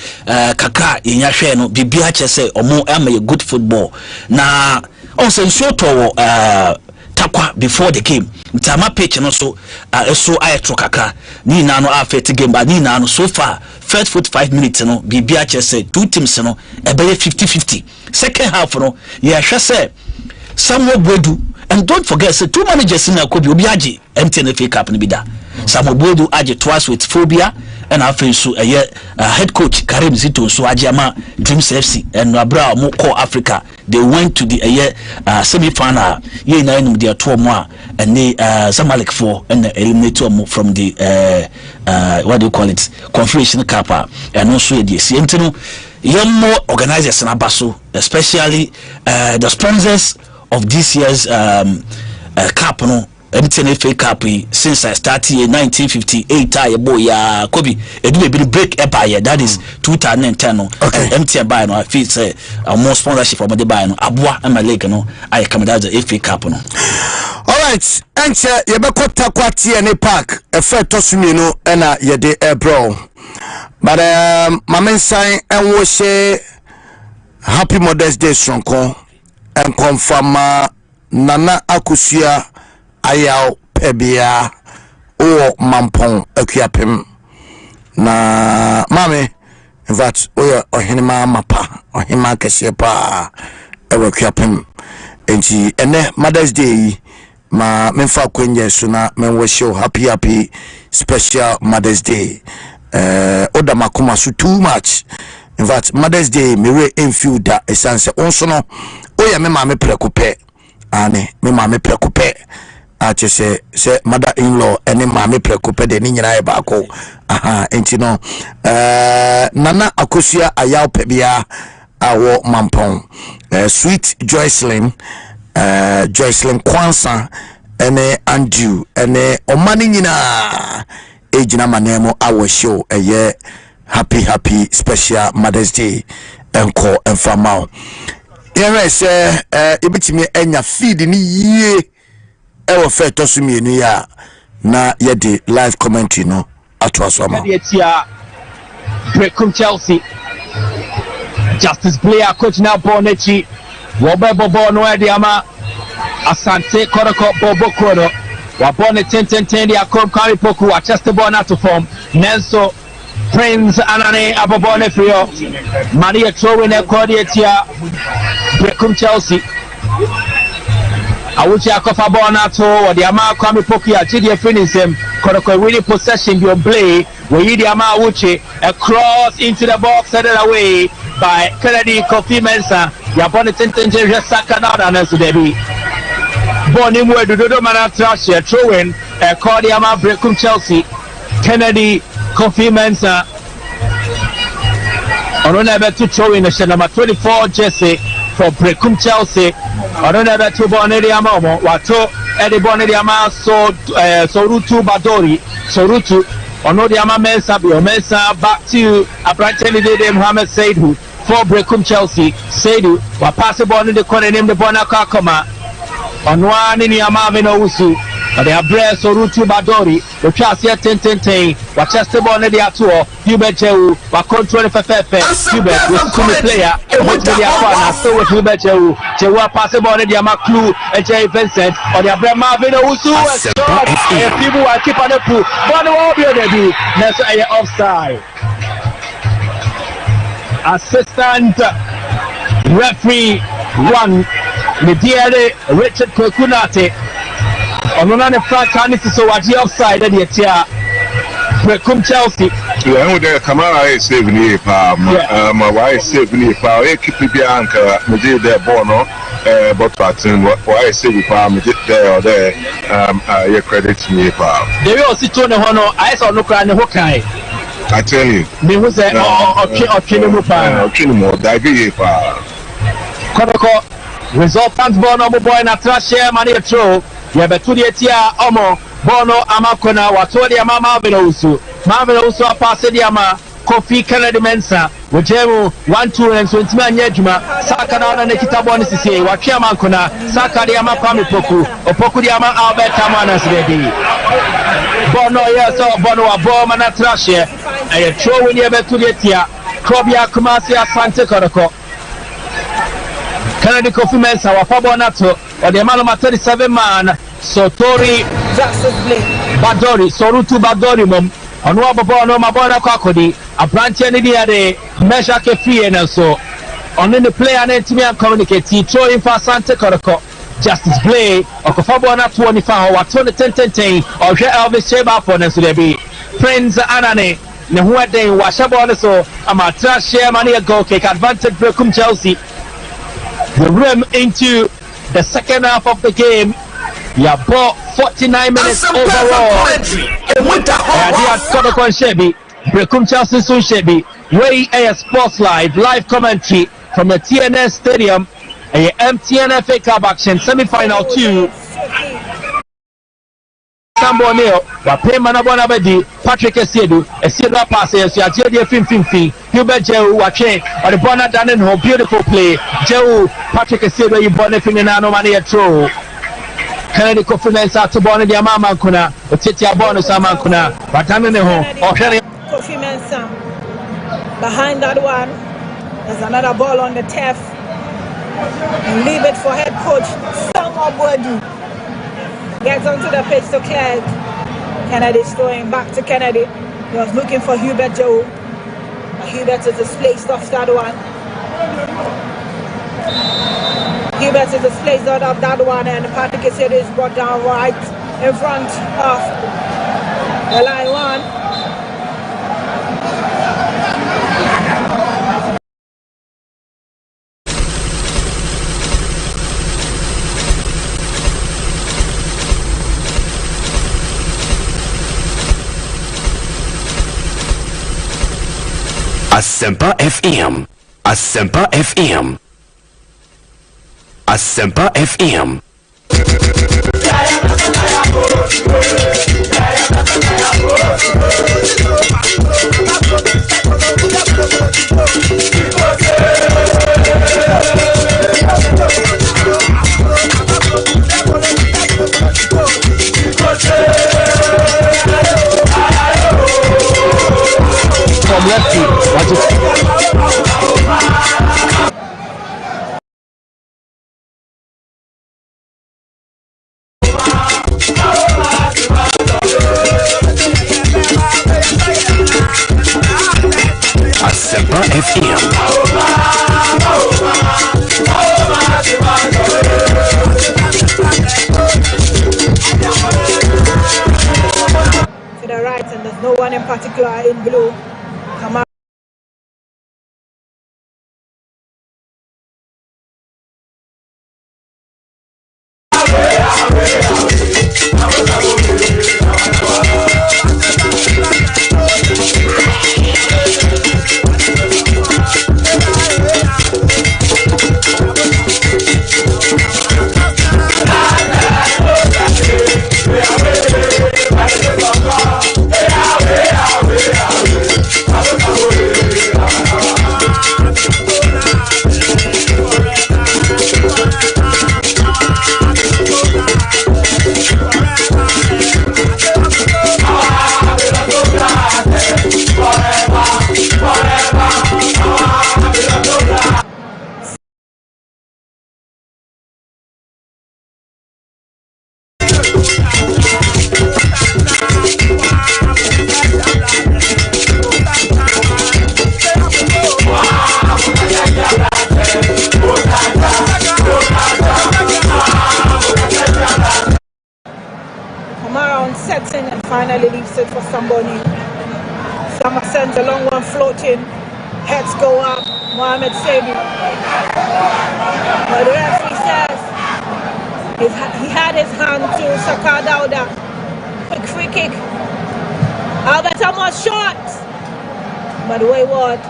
kaka yenya hwe no bibia che say omo am a good football na on say so to takwa before the game ntama pitch no so so ayetro kaka ni na no affect game but ni na no so far first 45 minutes no bibia che say two teams no e be 50-50 second half no ye hwe say Samuel Bodu. And don't forget, so two managers in Kobe Obiaji, MTN FA Cup Nibida. Samuel Bodu aje twice with Phobia, and after so head coach Karim Zito, so Ajama Dreams FC and Nabra Moko Africa. They went to the semi-final. Ye na enu dia 2 more and they Zamalek 4 and eliminated from the what do you call it? Confederation Cup and also the Sientino. Young more organizers in Abaso, especially the sponsors of this year's cup no MTN FA Cup since I started in 1958 boy Kobe edu be break empire that is 2010 no MTN buy no I feel say more sponsorship from the buy no aboa am league no I come that the FA Cup no. All right enche ye be kwata kwati ene park e fe tosumi no na ye de bro but mamensan enwo she happy Mother's Day sonko and confirm Nana Akusia Ayao Pebia or Mampong Akiapim na mame in fact oya ohinima mapa ohima kese pa ewe kwapem enti ene Mother's Day ma memfa kwenye so na menwish you happy special Mother's Day oda makoma so too much. In fact Mother's Day me feel that essence onso no oya me ma me prekope ane me ma me prekope ache se mother-in-law ene ma me prekope de ni nyina e baako aha enti no nana akosua ayaw pebia awo mampon sweet Joycelyn Kwansa ene Andrew ene omani nyina ejina manemo awo show eye happy special Mother's Day enko enfamao yere se ebitimi enya feed ni yie ewo fe tosumi enu ya na yede live commentary no atwasoma Berekum Chelsea Justice Blair coach now Bonechi Wobebo Bono Ediama Asante Kotoko Bobo Kono Wabone 10 dia kom kari poku Chester Bona to form Nenso Prince Anane Abobone Frio Maria Trowin Ekodiatia Berekum Chelsea Awuchi akofa bona to wodi ama kwame poku ya chidi finisem Kotoko winning possession bi oblay we yidi ama Awuchi across into the box headed away by Kennedy Kofi Mensah ya bone tentenje resaka na na so debi boni mu edudodo mana trash throwing Cordia ama Berekum Chelsea Kennedy Kofi Mensah ono na be to throwing the number 24 jersey for Berekum Chelsea ono na be to bone di ama mo wato edi bone di ama Sorutu Badori Sorutu ono di ama Mensah back to Abranteli de Mohamed Saidu for Berekum Chelsea Saidu wa pass the ball in the corner name the bona kakoma onwani ni ama no usu they have breast Sorutu Badori the chance here 10 wa Chester ball in the atuo Hubert Jehu wa control FFF Hubert was to the player with the akwana so with Hubert Jehu pass the ball in the ama Clue and Jay Vincent or the Abraham Marvin Usu and people are keep on the pool but the will be on the do next offside. Assistant referee one Mediere Richard Kokunate onona ne Frank so waji offside and yet Berekum Chelsea yeah the Kamara is saving here my wife saving here pa e keep bi anka me dey there ball no but pattern why save pa me there your credit me pa they will sit on hono I saw no kra ne ho kai I tell you me who say okay no pa okay no dive here pa Kotoko resultant ball no boy na trash money throw ya betu die tia omo bono amakona watodi ya Marvin Usu pass di ama Kofi Kennedy Mensah wojemu 1-2 and so ntima nyadwuma saka na na kitabo ne sisi watwe amankona saka di ama kwame opoku di ama Albert Amana sibedi bono yeso bono wa boma na trash e throw when ya betu die tia Kobia Kumasi Asante Kotoko Kennedy Kofi Mensah wa pabo na to or the man 37 man Sotori Badori Sorutu Badori mom ono abobo no mabona kwakodi abranche ne dia de measure ke free and so on the player na timi an communicate throw in for Asante Kotoko Justice Play okofabo na 25 wa 10 or Elvis Sheba for na so there be Prince Anane ne ho den wa shabo ne so ama trash share money a goal kick advantage Berekum Chelsea the rim into the second half of the game. Yeah, bought 49 minutes overall. Kotoko and Shebi, Berekum Chelsea soon Shebi. Way a sports live commentary from the TNS Stadium. A MTN FA Cup action semi-final 2. Sambo Neo, Wape Manabona Bedi, Patrick Esiedu passes, Yajedia Finfi, Hubert Jehu, Wache, or the Bona Danenho, beautiful play. Jehu, Patrick Esiedu, you born a Finano Mania Tro. Kennedy Kofi Mensah to Bona Diamama Kuna, or Titia Bonus Amankuna, Bataneho, or Kofi Mensah. Behind that one, there's another ball on the turf. And leave it for head coach Somebody. Gets onto the pitch to Clegg. Kennedy's throwing back to Kennedy. He was looking for Hubert Joe. Hubert is displaced off that one. Hubert is displaced out of that one, and Patrick Esedu is brought down right in front of the line one. Asante FM. Asante FM. Asante FM. From left to watch it. Asante FM. To the right, and there's no one in particular in blue. Come on. And finally leaves it for somebody. Sama sends a long one floating. Heads go up. Mohamed Seydou. But the referee says he had his hand to Saka Dauda. Quick free kick. Albert was short, but wayward.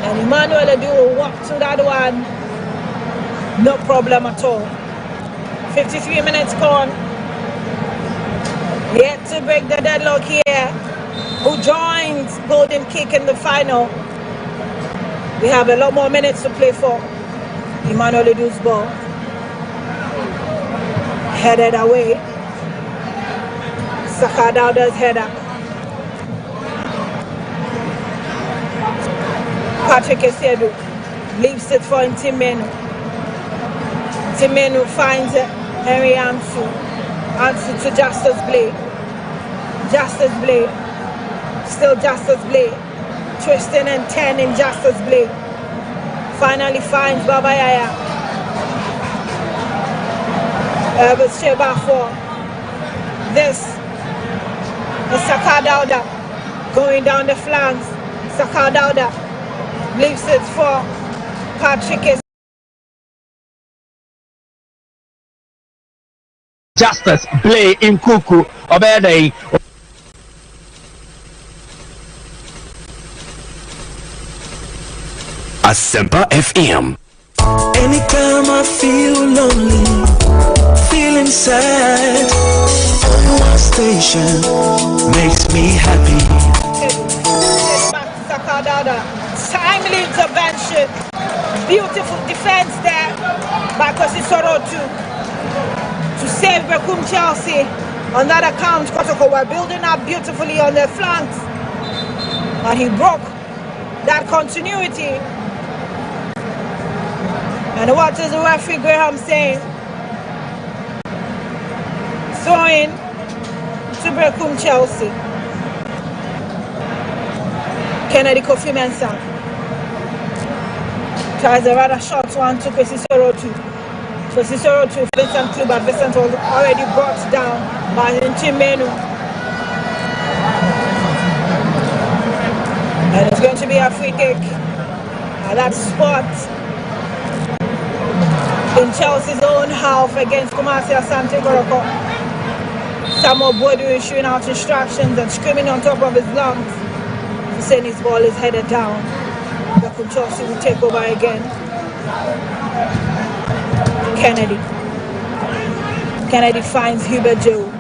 And Emmanuel Edu walked to that one. No problem at all. 53 minutes gone. Yet to break the deadlock here. Who joins Golden Kick in the final? We have a lot more minutes to play for. Emmanuel Edu's ball. Headed away. Saka Dauda's header. Patrick Esedu leaves it for Ntimenu. Ntimenu finds Henry Ansu. Ansu to Justice Blade. Justice Blade. Still Justice Blade. Twisting and turning Justice Blade. Finally finds Baba Yaya. But Sheba for this is Saka Dauda going down the flanks. Saka Dauda leaves it for Patrick. Justice play in Kuku Obede. Asante FM. Anytime I feel lonely, feeling sad, my station makes me happy. Timely intervention, beautiful defense there by Kosisoro to save Berekum Chelsea. On that account, Kotoko were building up beautifully on their flanks, and he broke that continuity. And what is the referee Graham saying? Throwing to Berekum Chelsea. Kennedy Kofi Mensah tries a rather short one to Pesisoro 2. Pesisoro 2, Vincent 2, but Vincent was already brought down by Nchimenu. And it's going to be a free kick at that spot in Chelsea's own half against Kumasi Asante Kotoko. Samuel Bodu is shooting out instructions and screaming on top of his lungs, saying his ball is headed down. Berekum Chelsea will take over again. Kennedy finds Hubert Joe.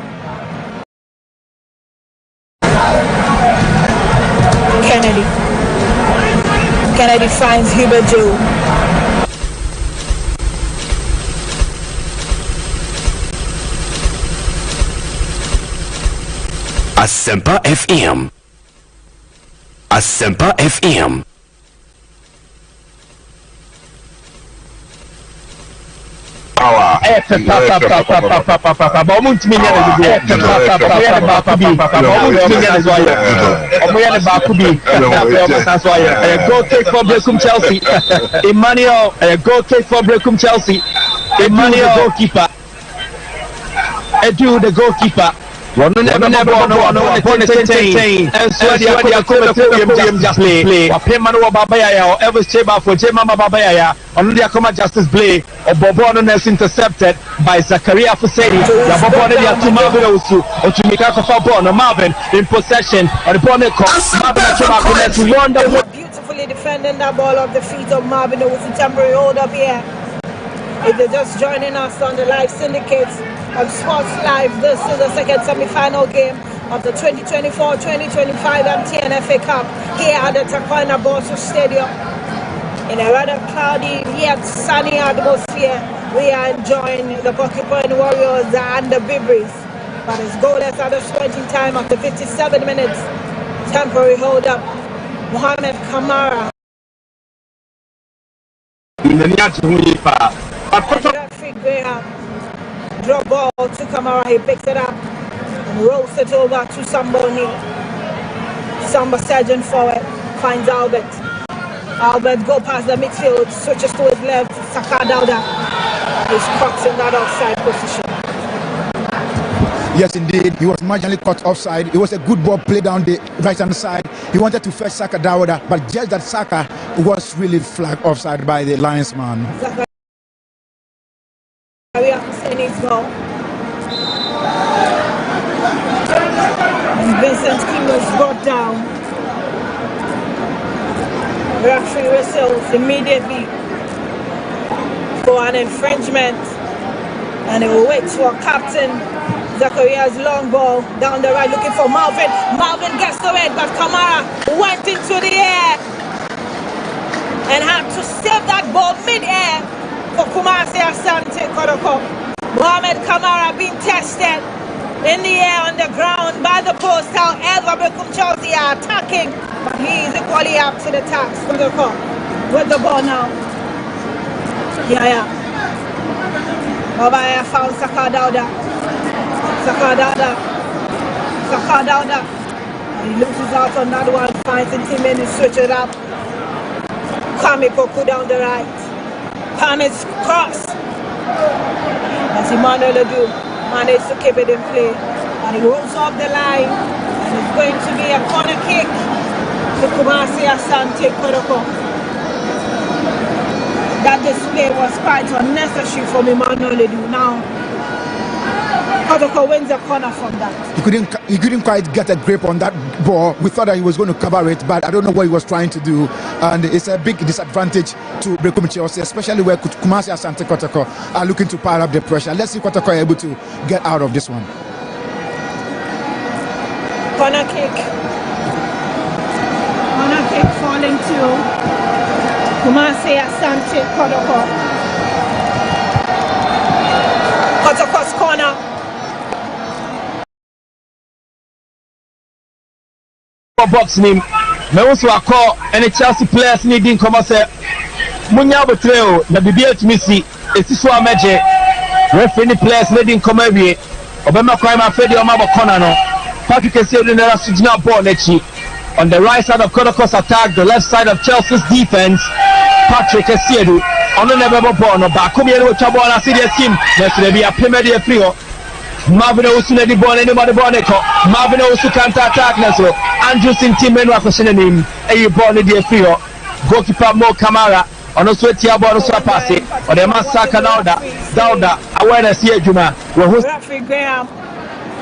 Kennedy finds Hubert Joe. Asempa FM. Asempa FM. Goal kick for Berekum Chelsea. Emmanuel, goal kick for Berekum Chelsea. Emmanuel, goalkeeper. Edu, the goalkeeper. One never and so they are coming just play. Or Pemano Babaya or Elvis Cheba for Jemama Babaya. On the Akoma Justice play or Bobon is intercepted by Zakaria Fusedi. The Bobon to Marvin Osu or to Mikako Fabon or Marvin in possession or the Boneco. Beautifully defending that ball off the feet of Marvin Osu. Temporary hold up here. If they're just joining us on the live syndicates of Sports Live, this is the second semi-final game of the 2024-2025 MTN FA Cup here at the Takwana Bosu Stadium. In a rather cloudy yet sunny atmosphere, we are enjoying the Porcupine Warriors and the Bibris. But it's goalless at this point in time after 57 minutes. Temporary hold up. Mohamed Kamara. Drop ball to Kamara, he picks it up and rolls it over to Samboni. Samba Sergeant forward, finds Albert. Albert go past the midfield, switches to his left, Saka Dauda. He's caught in that offside position. Yes, indeed. He was marginally caught offside. It was a good ball played down the right-hand side. He wanted to fetch Saka Dauda, but just that Saka was really flagged offside by the linesman. And Vincent King was brought down. Referee whistles immediately for an infringement, and he will wait for Captain Zachariah's long ball down the right, looking for Marvin. Marvin gets to it, but Kamara went into the air and had to save that ball mid-air for Kumasi Asante Kotoko. Mohamed Kamara being tested in the air on the ground by the post. However, Berekum Chelsea are attacking, but he is equally up to the task. Kotoko with the ball now. Babaya found Saka Dauda. He loses out on that one, finds him to switch it up. Kwame Poku down the right. Kwame's cross. As Emmanuel Edu managed to keep it in play. And he rolls off the line. And it's going to be a corner kick to Kumasi Asante Kotoko. That display was quite unnecessary from Emmanuel Edu. Now, Kotoko wins a corner from that. He couldn't quite get a grip on that ball. We thought that he was going to cover it, but I don't know what he was trying to do. And it's a big disadvantage to Berekum Chelsea, especially where Kumasi Asante Kotoko are looking to pile up the pressure. Let's see Kotoko are able to get out of this one. Corner kick. Corner kick falling to Kumasi Asante Kotoko. Kotoko's corner. Box name. Me also call any Chelsea players needing come say Munya betrayal na bibia to me see esi so ameje referee players needing come awie obema kwai ma fedi o ma bo corner no Patrick Kessié do na regional ball nechi On the right side of Kotoko's attack, the left side of Chelsea's defense, Patrick Esiedu. On the level of Bono, Bakumi and Chabona City team, there's going to be a Premier Frio. Marvin Osuna di Bon, anybody Boneco, Marvin Osu can't attack Naso, Andrew Sintimen representing him, a Bonnie de Frio, goalkeeper Mo Kamara, on a sweat Tiabo Sapasi, or the Massacre Dauda, awareness here, Juma. Referee Graham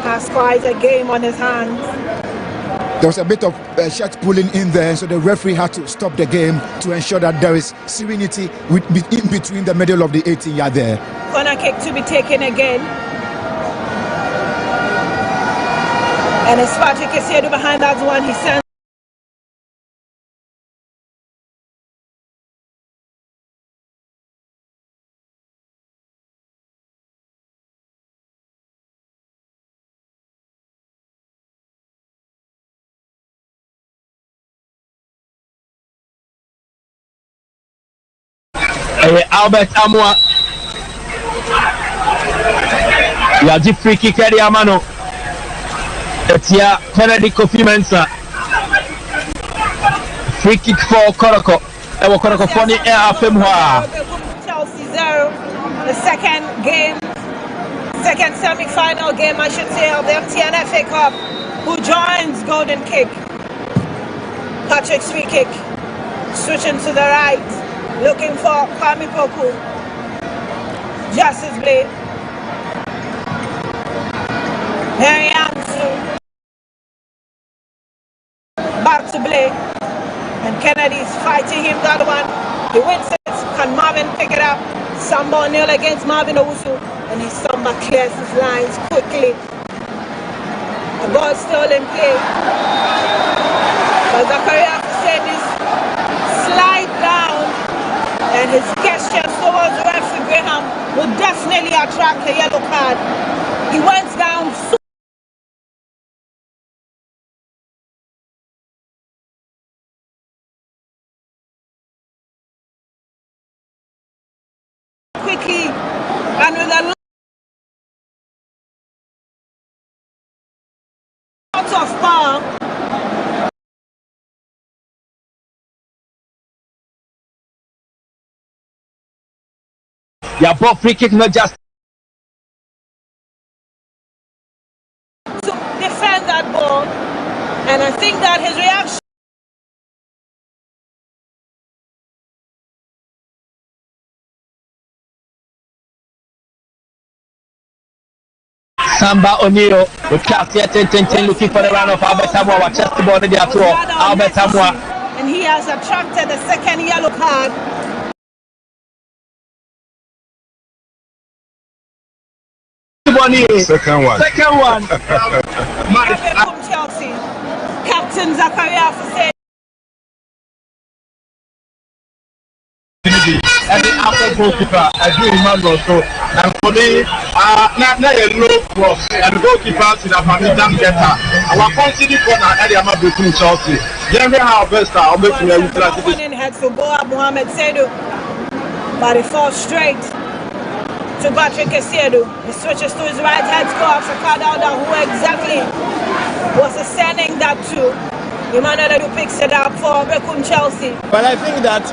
has quite a game on his hands. There was a bit of shot pulling in there, so the referee had to stop the game to ensure that there is serenity in between the middle of the 18-yard there. Corner kick to be taken again. And it's Patrick Esiedu behind that one. He sends. Albert Amwa. Yaji free kick at Yamano. Etia Kennedy Kofi Mensah. Free kick for Kotoko. Ewo Kotoko Foni Afemwa. Chelsea 0. The second semi-final game, I should say, of the MTN FA Cup. Who joins Golden Kick? Patrick's free kick. Switching to the right. Looking for Kwame Poku. Justice Blade. Harry Ansu. Back to Blade. And Kennedy's fighting him that one. He wins it. Can Marvin pick it up? Samba O'Neill against Marvin Owusu. And his Samba clears his lines quickly. The ball still in play. But Zakaria said this slide down. And his gesture towards referee Graham will definitely attract a yellow card. He went down so quickly and with a lot of power. Yeah, ball free kick, not just to defend that ball, and I think that his reaction. Samba O'Neill with class here, 10 looking for the run of Albert Amwa, chest ball in the after Albert Amwa. And he has attracted the second yellow card. Second one. Berekum Chelsea. Captain Zakaria said. And the after goalkeeper, I do remember so. And for me, now a low cross and the goalkeeper should have been done better. Our considered corner at the Berekum Chelsea. Then we have best I'll make you utilize One in head for Goa Mohamed Seydou, but he falls straight to Patrick Esiedu. He switches to his right hand, scores for Kadauda, who exactly was sending that to. Emmanuel Edu picks it up for Berekum Chelsea. But I think that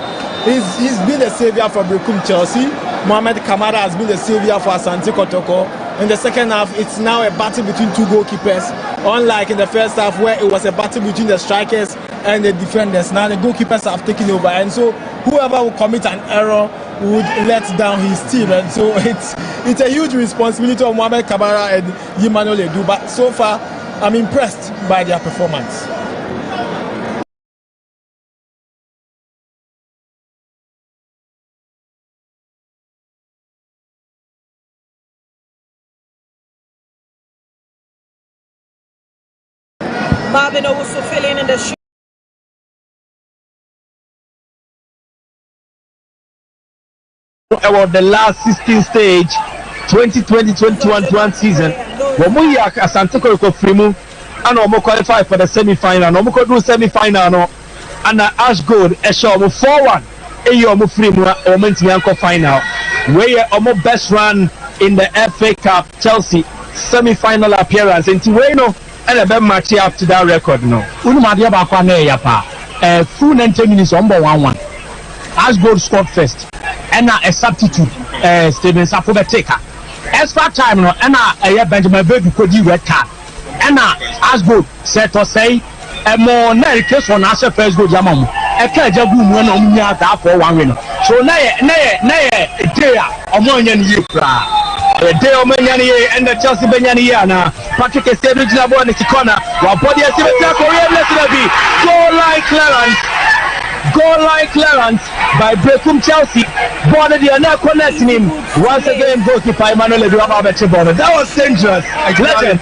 he's been the savior for Berekum Chelsea. Mohamed Kamara has been the savior for Asante Kotoko. In the second half, it's now a battle between two goalkeepers. Unlike in the first half where it was a battle between the strikers and the defenders. Now the goalkeepers have taken over, and so whoever will commit an error would let down his team, and so it's a huge responsibility of Mohamed Kamara and Emmanuel Edu. But so far, I'm impressed by their performance. Marvin also filling in the shoe. About the last 16 stage 2020-2021 season when we are Asante Kotoko Frimu and we qualify for the semi-final and we could do semi-final no and Ash Gold a show 4-1 a Frimu or Mentianko final where our best run in the FA Cup Chelsea semi-final appearance and we know and a bit match up to that record. No, Unumadia Bakwane Yapa, full 90 minutes on 1-1. As goal scored first, and a substitute, Steven Safobe taker. Extra time, no, and a Benjamin Baby could do red card. And as good set or say, a more case on us first good Yamam. A Kajabu when on that for 1 win. So, nay, day, Omonian Yupra. A day Omaniani and the Chelsea Benyaniana. Patrick is saving the ball in the corner. While body is Korean, let's be. Goal line clearance by Berekum Chelsea. Border the other connecting him. Once again, goalkeeper Emmanuel Eduardo. That was dangerous. Legend.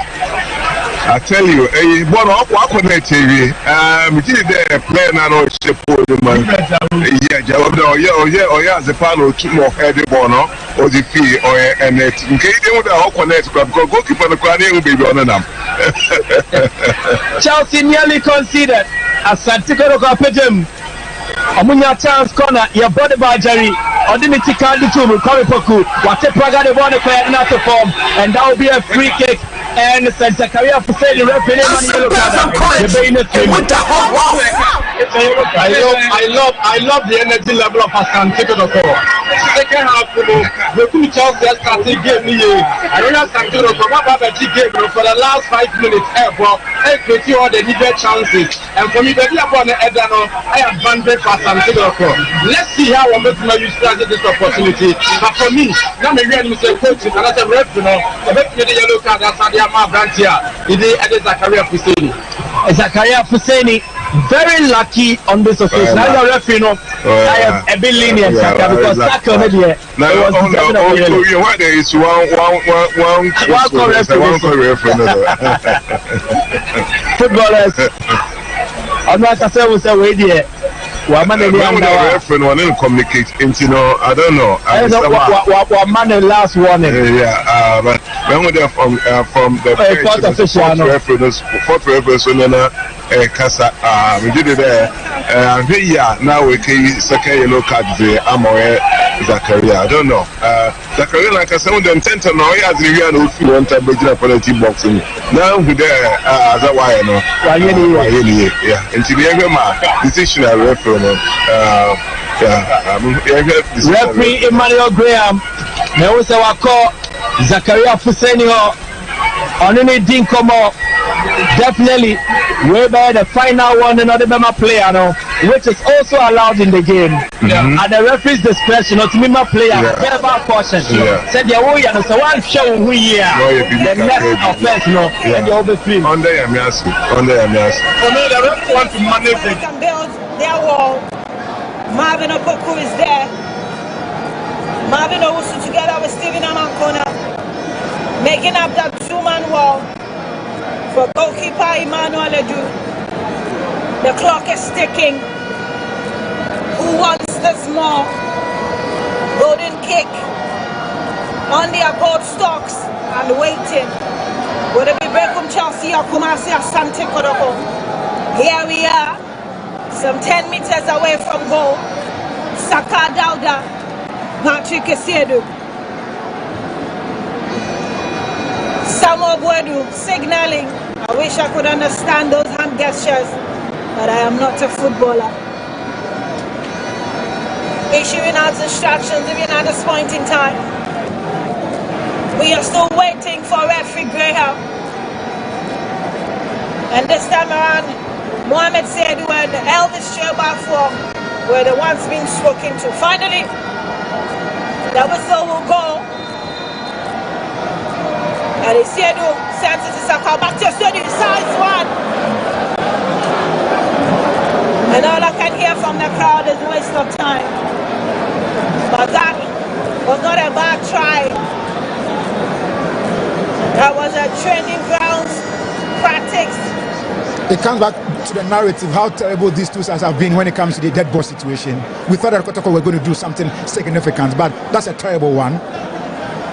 I tell you, one up connect TV. The player now shape the man. Yeah, the panel two more heavy bono or the fee or a net. In case they would have connect because goalkeeper the crowd will be on them. Chelsea nearly conceded. Asante Kotoko Amunya chance corner, your body by Jerry, or didn't take out the two, Koripoku, what a praga the ball not to form, and that will be a free kick. And Santa Career for saying the referee I love the energy level of Asante Kotoko. Second half, Berekum Chelsea started game. I don't know Asante Kotoko for the last 5 minutes. Well, I create all the needed chances, and for me, the upon the Edano, I advantage for Asante Kotoko. Let's see how I'm going to use this opportunity. But for me, now I'm going to say coaching, and as a referee, I bet you the yellow card. That's how Zakaria Fuseni, very lucky on this occasion. I don't referee, I am a bit lenient because Saka already was footballers. I'm not a say we say we there. One man communicate into I don't know. One man last warning. Yeah, but when we are from the fourth referee, Casa, we did it there. Now we can second yellow card the Amoe Zakaria. I don't know. Zakaria, like I said, them tend to know he has revealed who feel one time making a penalty boxing. Now we there as a wire, no. Yeah, until the end decision I referee. Referee Emmanuel Graham. They also call Zakaria Fuseni on any Dinkomo. Definitely, whereby the final one, another member player, which is also allowed in the game. At the referee's discretion, not member player, verbal caution. Said the way and so one show who here, the next offense, and you'll be free. On there, For me, the referee wants to manage it. Their wall. Marvin Opoku is there. Marvin Owusu together with Stephen Amankona, making up that two-man wall for goalkeeper Emmanuel Edu. The clock is ticking. Who wants this more? Golden kick on their gold stocks and waiting. Would it be Berekum Chelsea or Kumasi Asante Kotoko? Here we are. Some 10 meters away from goal. Saka Dauda, Patrick Esedu. Samuel Bwedu signaling. I wish I could understand those hand gestures, but I am not a footballer. Issuing out instructions even at this point in time. We are still waiting for referee Graham. And this time around, Mohamed Seydou and Elvis Chebafo were the ones being spoken to. Finally, the whistle will go. And Seydou sends it to Saka. Back to Seydou, size one. And all I can hear from the crowd is waste of time. But that was not a bad try. That was a training grounds practice. It comes back to the narrative, how terrible these two sides have been when it comes to the dead ball situation. We thought that Kotoko were going to do something significant, but that's a terrible one.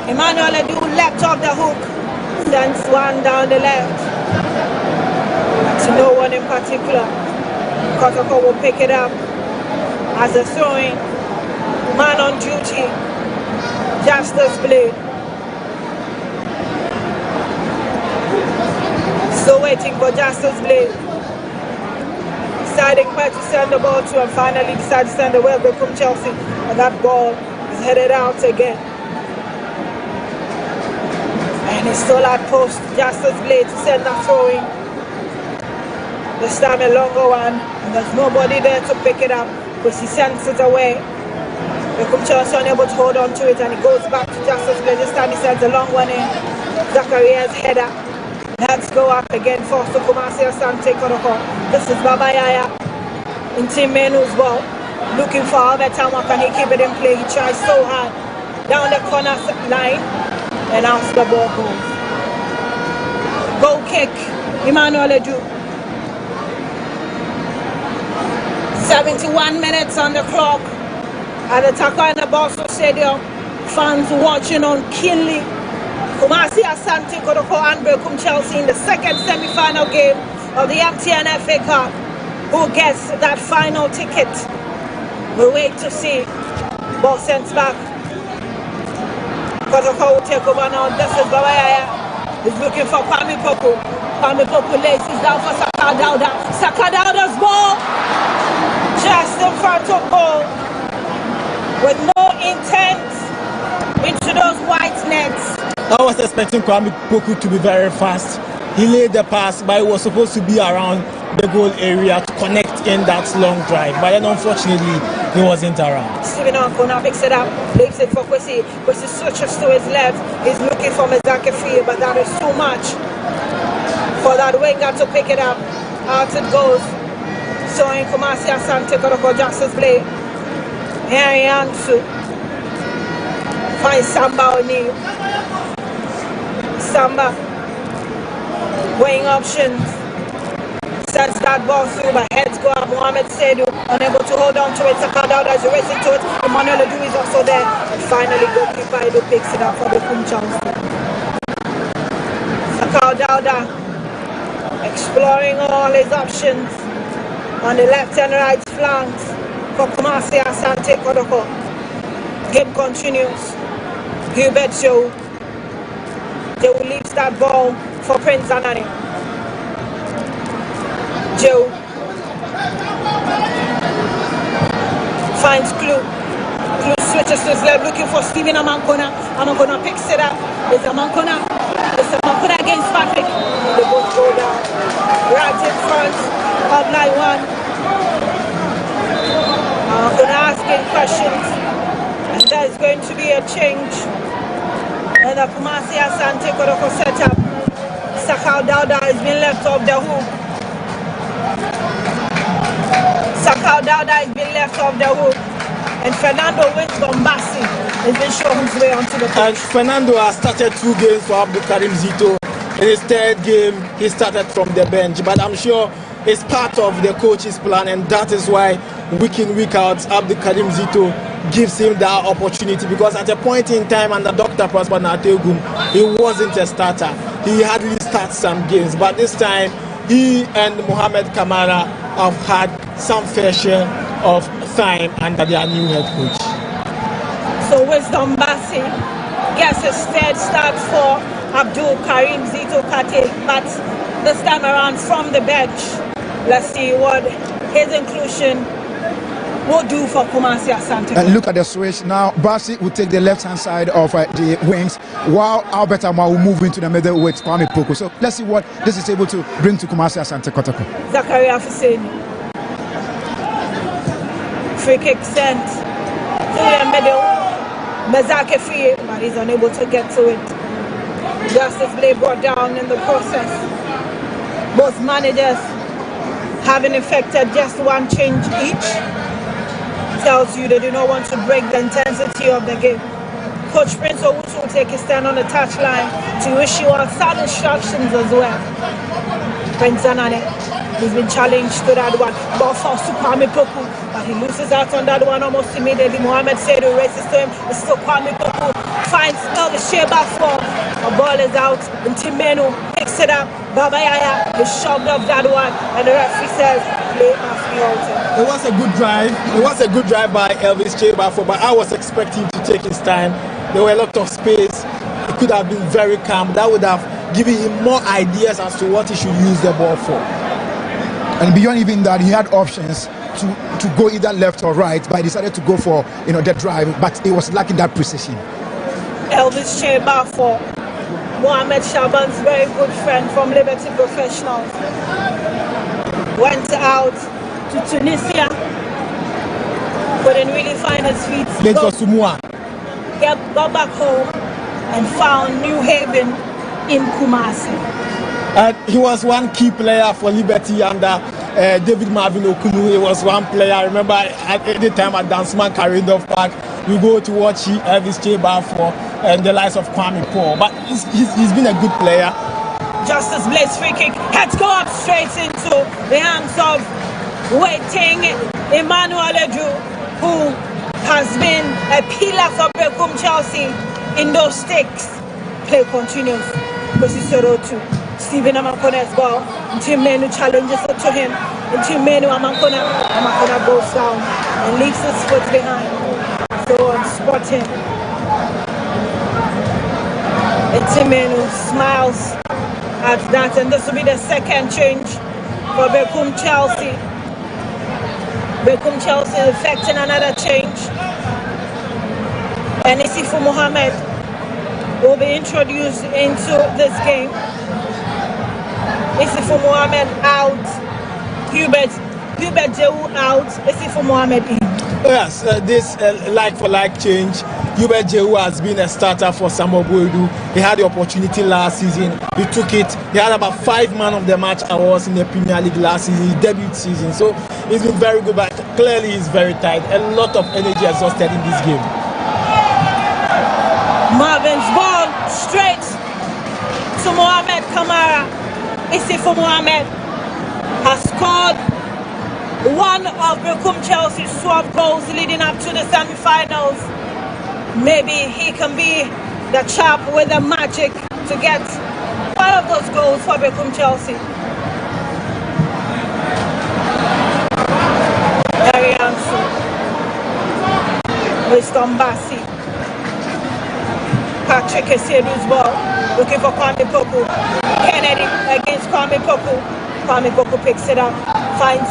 Emmanuel Edu leapt off the hook, sends one down the left. To no one in particular. Kotoko will pick it up as a throwing. Man on duty. Justice blade. Still waiting for Justice Blade. Deciding where to send the ball to, and finally decided to send the well Berekum Chelsea. And that ball is headed out again. And it's still at post. Justice Blade to send that throw in. This time a longer one. And there's nobody there to pick it up because he sends it away. Berekum Chelsea unable to hold on to it, and it goes back to Justice Blade. This time he sends a long one in. Zachariah's header. Let's go up again for Kumasi Asante Kotoko. This is Baba Yaya in Team Menu's ball. Looking for Albert Tama. Can he keep it in play? He tries so hard. Down the corner line. And out the ball goes. Goal kick. Emmanuel Edu. 71 minutes on the clock. At the Taka in the Boston Stadium. Fans watching on keenly. Kumasi Asante Kotoko and Berekum Chelsea in the second semi-final game of the MTN FA Cup. Who gets that final ticket? We'll wait to see. Ball sent back. Kotoko will take over now. This is Baba Yaya. He's looking for Kwame Poku. Kwame Poku lays down for Saka Dauda. Saka Dauda's ball just in front of goal with no intent into those white nets. I was expecting Kwame Poku to be very fast. He laid the pass, but it was supposed to be around the goal area to connect in that long drive. But then unfortunately, he wasn't around. Steven Ankona picks it up, leaves it for Kwesi. Kwesi switches to his left. He's looking for Mezake Free, but that is too much for that winger to pick it up. Out it goes. Showing Kumasi Asante Kotoko Justice Blade. Harry Ansu finds Samba O'Neill. Samba weighing options, sends that ball through, but heads go up. Mohamed Seydou unable to hold on to it. Saka Dauda is racing to it. Emmanuel Edu is also there. And finally, goalkeeper Edu picks it up for Berekum Chelsea. Saka Dauda exploring all his options on the left and right flanks for Kumasi Asante Kotoko. Game continues. Hubert Joe. They will leave that ball for Prince Anani. Joe finds Clue. Clue switches to his left, looking for Steven Amankona. Amankona picks it up. It's Amankona. It's Amankona against Patrick. They both go down. Right in front of line one. Amankona asking questions. And there is going to be a change. And the Kumasi Asante Kotoko setup. Saka Dauda has been left off the hook. Saka Dauda has been left off the hook. And Fernando Bombasi has been shown his way onto the pitch. And Fernando has started 2 games for Abdul Karim Zito. In his 3rd game, he started from the bench. But I'm sure it's part of the coach's plan, and that is why week in, week out, Abdul Karim Zito gives him that opportunity, because at a point in time under Dr. Prosper Nategum, he wasn't a starter. He hardly starts some games, but this time he and Mohamed Kamara have had some fair share of time under their new head coach. So Wisdom Bassi gets his 3rd start for Abdul Karim Zito Kate, but this time around from the bench. Let's see what his inclusion will do for Kumasi Asante. And look at the switch now. Basi will take the left-hand side of the wings, while Albert Ama will move into the middle with Kwame Poku. So let's see what this is able to bring to Kumasi Asante Kotoko. Zachariah Fuseni. Free kick sent to the middle. Mezake Free, but he's unable to get to it. Justice Blade brought down in the process. Both managers having effected just 1 change each. Tells you they do not want to break the intensity of the game. Coach Prince Owusu will take his stand on the touchline to issue out some instructions as well. Prince Anane, he's been challenged to that one. Ball falls to Kwame Poku, but he loses out on that one almost immediately. Mohamed Seydou races to him. It's still Kwame Poku. Finds the Sheba for. The ball is out. And Timenu picks it up. Baba Yaya is shoved off that one. And the referee says, play must be halted. It was a good drive. It was a good drive by Elvis Chebafo, but I was expecting to take his time. There were a lot of space. It could have been very calm. That would have giving him more ideas as to what he should use the ball for. And beyond even that, he had options to go either left or right, but he decided to go for the drive, but it was lacking that precision. Elvis Cheba for Mohamed Shaban's very good friend from Liberty Professionals went out to Tunisia, couldn't really find his feet. Got back home and found New Haven in Kumasi. He was one key player for Liberty under David Marvin Okunu. He was one player. I remember at the time at Dansman Carindorf Park, we go to watch Elvis Cheba for the likes of Kwame Paul. But he's been a good player. Justice Blaze free kick. Heads go up straight into the hands of waiting Emmanuel Edu, who has been a pillar for Berekum Chelsea in those stakes. Play continues. Kosisorotu. Stephen Amankona's ball. Ntimenu challenges it to him. Ntimenu Amankona goes down and leaves his foot behind. So on spot him. Ntimenu smiles at that, and this will be the second change for Berekum Chelsea. Berekum Chelsea effecting another change. And Isifu Mohammed will be introduced into this game. Isifu Mohammed out. Hubert Jehu out. Isifu Mohammed in. Yes, this like-for-like change. Hubert Jehu has been a starter for Samuel Boydu. He had the opportunity last season. He took it. He had about 5 man of the match awards in the Premier League last season, his debut season. So he's been very good, but clearly he's very tired. A lot of energy exhausted in this game. Marvin's ball straight to Mohamed Kamara. Isifu Mohammed has scored one of Berekum Chelsea's 12 goals leading up to the semi-finals. Maybe he can be the chap with the magic to get one of those goals for Berekum Chelsea. Ariansu. Winston Bassi. Patrick Esiedu's ball. Looking for Kwame Poku. Kennedy against Kwame Poku. Kwame Poku picks it up. Finds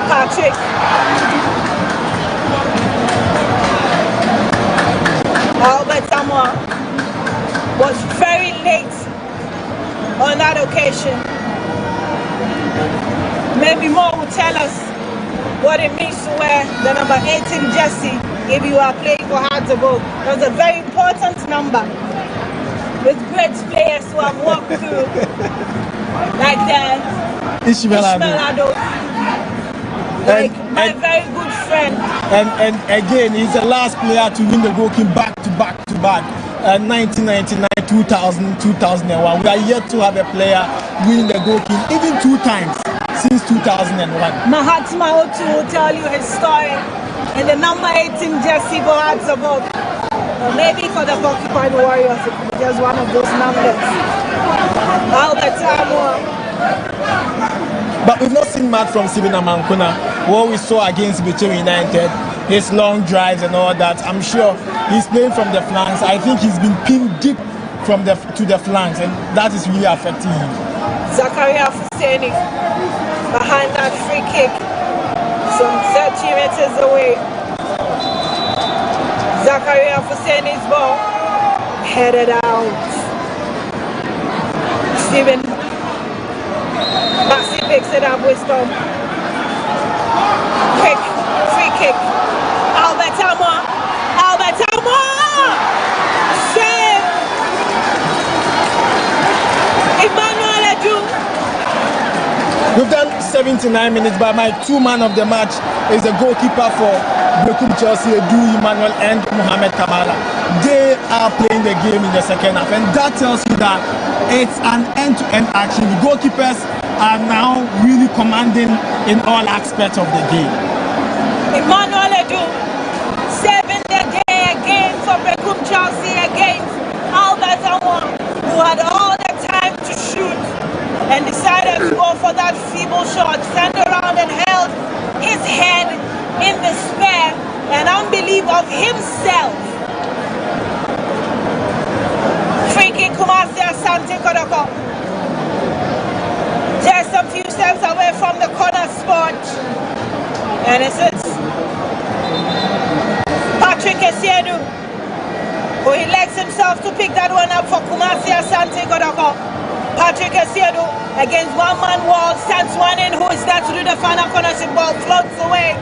Patrick. Albert Samoa was very late on that occasion. Maybe more will tell us what it means to wear the number 18 jersey if you are playing for Hartlepool. That's a very important number with great players who have walked through, like that. Ishmael Ado. Like my very good friend. And again, he's the last player to win the Berekum back to back. 1999, 2000, 2001. We are yet to have a player winning the Berekum even 2 times since 2001. Mahatma Otu will tell you his story in the number 18 jersey for Hartlepool. Or maybe for the Porcupine Warriors, it could be just one of those numbers. Albert Samoa. But we've not seen much from Stephen Amankona. What we saw against Berekum United, his long drives and all that. I'm sure he's playing from the flanks. I think he's been pinned deep to the flanks, and that is really affecting him. Zakaria Fuseni behind that free kick, some 30 meters away. Zakaria Fuseni's ball headed out. Stephen Bassi picks it up with some quick free kick. Albert Samoa. Save. Emmanuel Edu. We've done 79 minutes, but my 2 man of the match is the goalkeeper for Berekum Chelsea, Edu Emmanuel and Mohamed Kamara. They are playing the game in the second half, and that tells you that it's an end-to-end action. The goalkeepers are now really commanding in all aspects of the game. Emmanuel Edu saving the day again for Berekum Chelsea against Albert Samoa, who had all the time to shoot and decided to go for that feeble shot, turned around and held his head in despair and unbelief of himself. Free kick, Kumasi Asante Kotoko. Just a few steps away from the corner spot. And it's Patrick Essiedu, who elects himself to pick that one up for Kumasi Asante Kotoko. Patrick Essiedu against one-man wall, stands one in, who is there to do the final cornership. Ball floats away,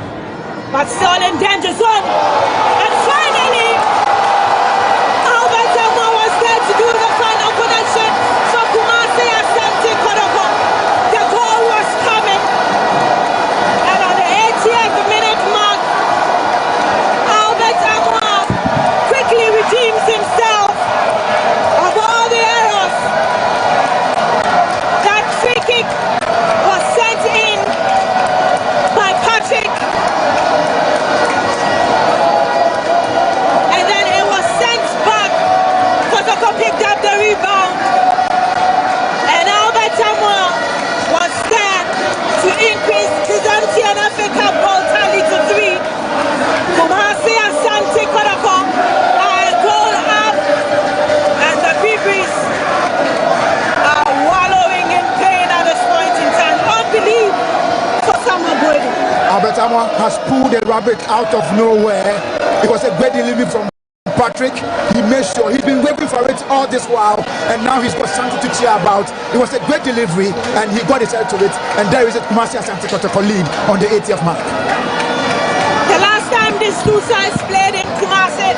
but still in danger zone. And finally, Albert Amwa was there to do the final connection for Kumasi Asante Kotoko. The goal was coming, and on the 80th minute mark, Albert Amwa quickly redeems himself of all the errors. That free kick was sent in by Patrick, and then it was sent back. Kotoko picked up the rebound, and Albert Amwa was there to increase his MTN FA Cup goal tally to 3. Kumasi Asante Kotoko are a goal up, and the Beavers are wallowing in pain at this point in time. Unbelief for Samuel Boyd. Albert Amwa has pulled a rabbit out of nowhere. It was a great delivery from Patrick. He made sure he's been waiting for it all this while, and now he's got something to cheer about. It was a great delivery, and he got his head to it. And there is it, Kumasi Asante Kotoko lead on the 80th mark. The last time these two sides played in Kumasi,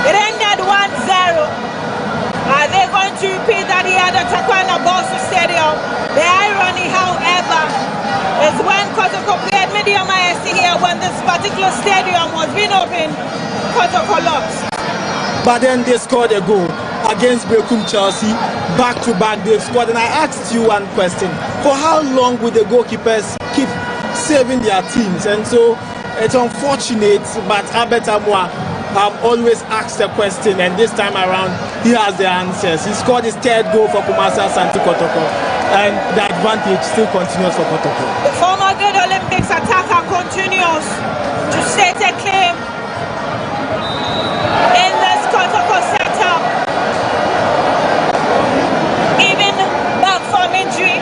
it ended 1-0. Are they going to repeat that here at the Taekwondo Bosu Stadium? The irony, however, is when Kotoko played Medium ISC here, when this particular stadium was being opened, Kotoko lost. But then they scored a goal against Berekum Chelsea. Back to back they've scored. And I asked you one question: for how long will the goalkeepers keep saving their teams? And so it's unfortunate, but Albert Amwa always asks the question, and this time around he has the answers. He scored his third goal for Kumasi Asante Kotoko, and the advantage still continues for Kotoko. The former Good Olympics attacker continues to state a claim in this Kotoko setup. Even back from injury,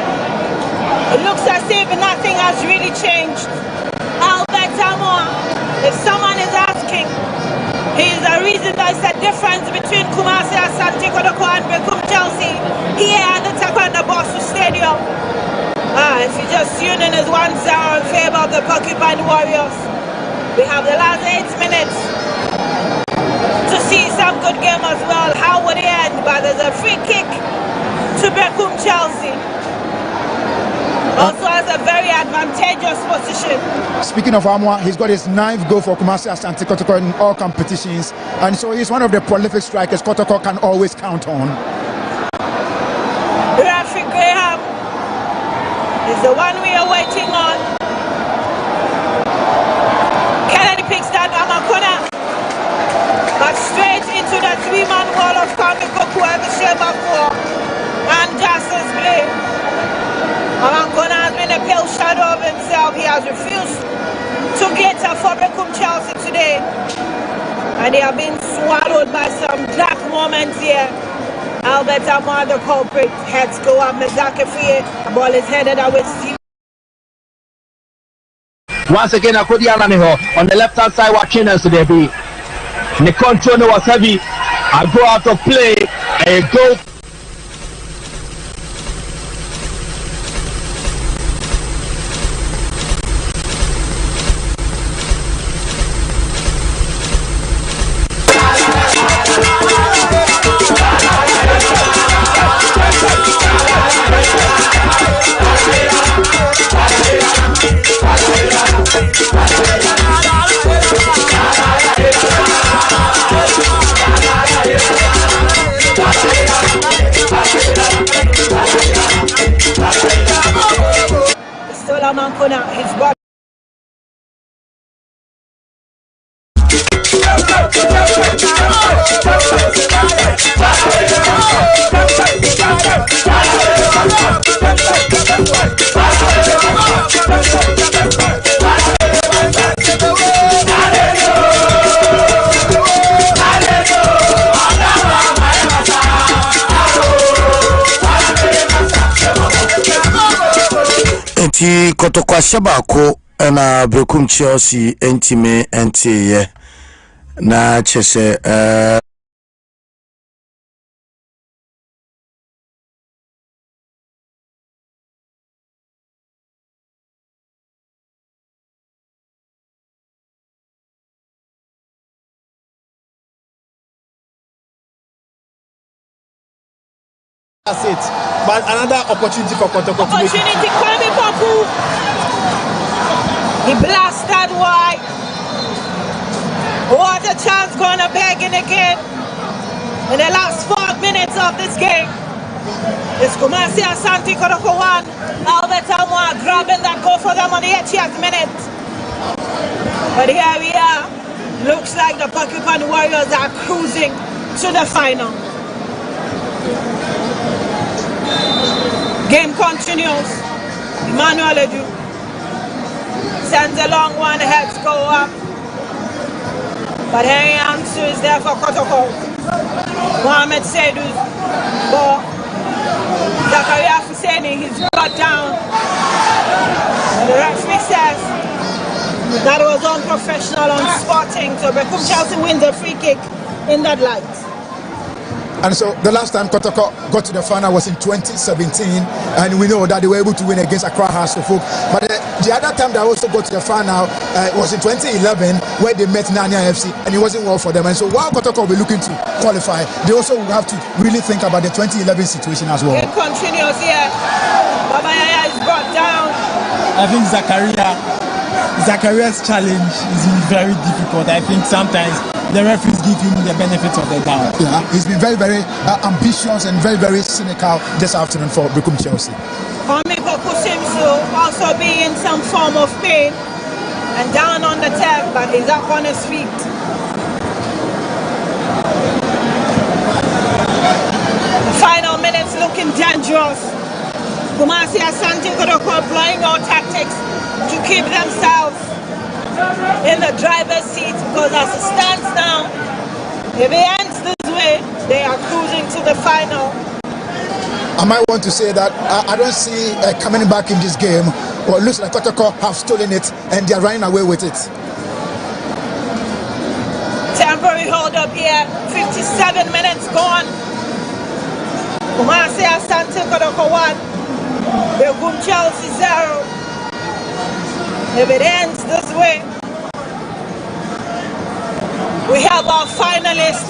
it looks as if nothing has really changed. Albert Amwa, if someone is asking, he is the reason there's a difference between Kumasi Asante Kotoko and Berekum Chelsea here at the Taekwondo Bosu Stadium. If you just tune in, as 1-0 in favor of the Porcupine Warriors. We have the last 8 minutes to see some good game as well. How would it end? But there's a free kick to Berekum Chelsea. Also has a very advantageous position. Speaking of Amwa, he's got his 9th goal for Kumasi Asante Kotoko in all competitions, and so he's one of the prolific strikers Kotoko can always count on. Referee Graham is the one we are waiting on. Kennedy picks that Amakona, but straight into the 3-man wall of Kamikoku and the Shebako and Justice Blade. Amakona has been a pale shadow of himself. He has refused to get a for Berekum Chelsea today, and they have been swallowed by some dark moments here. Albert Amwa, the culprit, heads go up. Mezake Fie, the ball is headed away. Once again, Akodi Alaneho on the left hand side, watching us today. The control was heavy. I go out of play. A goal. Amakona, his body. Ti Kotoko Ashabako na Berekum Chelsea entime entiye na chese That's it. But another opportunity for Kotoko. Opportunity, Kwame Poku. He blasted wide. What a chance going to beg in again. In the last 4 minutes of this game. It's Kumasi Asante Kotoko 1. Albert Amwa grabbing that goal for them on the 80th minute. But here we are. Looks like the Porcupine Warriors are cruising to the final. Game continues. Emmanuel Edu sends a long one, heads go up. But Henry Ansu is there for Kotoko. Mohamed Seydou's ball. Zakaria Fuseni, he's brought down. And the referee says that was unprofessional, unsporting. So Berekum Chelsea wins a free kick in that light. And so the last time Kotoko got to the final was in 2017, and we know that they were able to win against Accra Hearts of Oak. But the other time they also got to the final was in 2011, where they met Nanya FC, and it wasn't well for them. And so while Kotoko will be looking to qualify, they also will have to really think about the 2011 situation as well. It continues here. Baba Yaya is brought down. I think Zacharia's challenge is very difficult. I think sometimes the referees give him the benefit of the doubt. Yeah, he's been very, very ambitious and very, very cynical this afternoon for Berekum Chelsea. Kwame Poku seems to also be in some form of pain and down on the turf, but he's up on his feet. The final minutes looking dangerous. Kumasi Asante Kotoko applying all tactics to keep themselves in the driver's seat, because as it stands now, if it ends this way, they are cruising to the final. I might want to say that I don't see coming back in this game. Well, it looks like Kotoko have stolen it and they are running away with it. Temporary hold up here, 57 minutes gone. Kumasi Asante Kotoko 1, Berekum Chelsea 0. If it ends this way, we have our finalists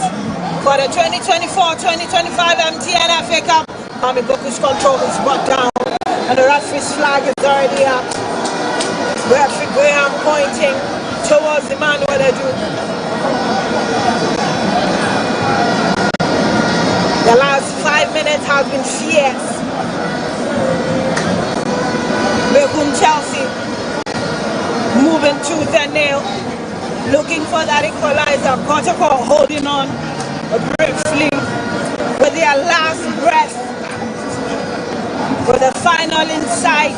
for the 2024-2025 MTN FA Cup. Kwame Poku's control is brought down, and the referee's flag is already up. Referee Graham pointing towards Emmanuel Edu. The last 5 minutes have been fierce. Berekum Chelsea moving tooth and nail, looking for that equalizer. Kotoko holding on briefly with their last breath, with the final in sight.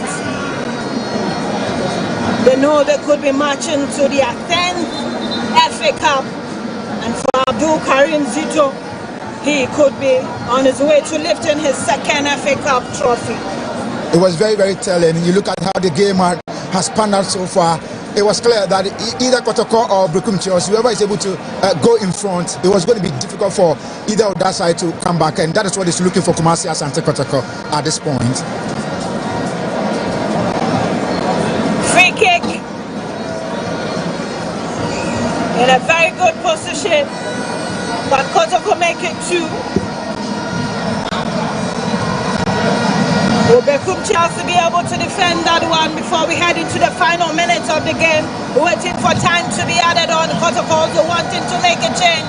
They know they could be marching to their 10th FA Cup, and for Abdul Karim Zito, he could be on his way to lifting his 2nd FA Cup trophy. It was very, very telling. You look at how the game has panned out so far. It was clear that either Kotoko or Berekum Chelsea, whoever is able to go in front, it was going to be difficult for either of that side to come back, and that is what is looking for Kumasi Asante Kotoko at this point. Free kick in a very good position, but Kotoko make it 2. Will Berekum Chelsea be able to defend that one before we head into the final minutes of the game? Waiting for time to be added on. Kotoko also wanting to make a change.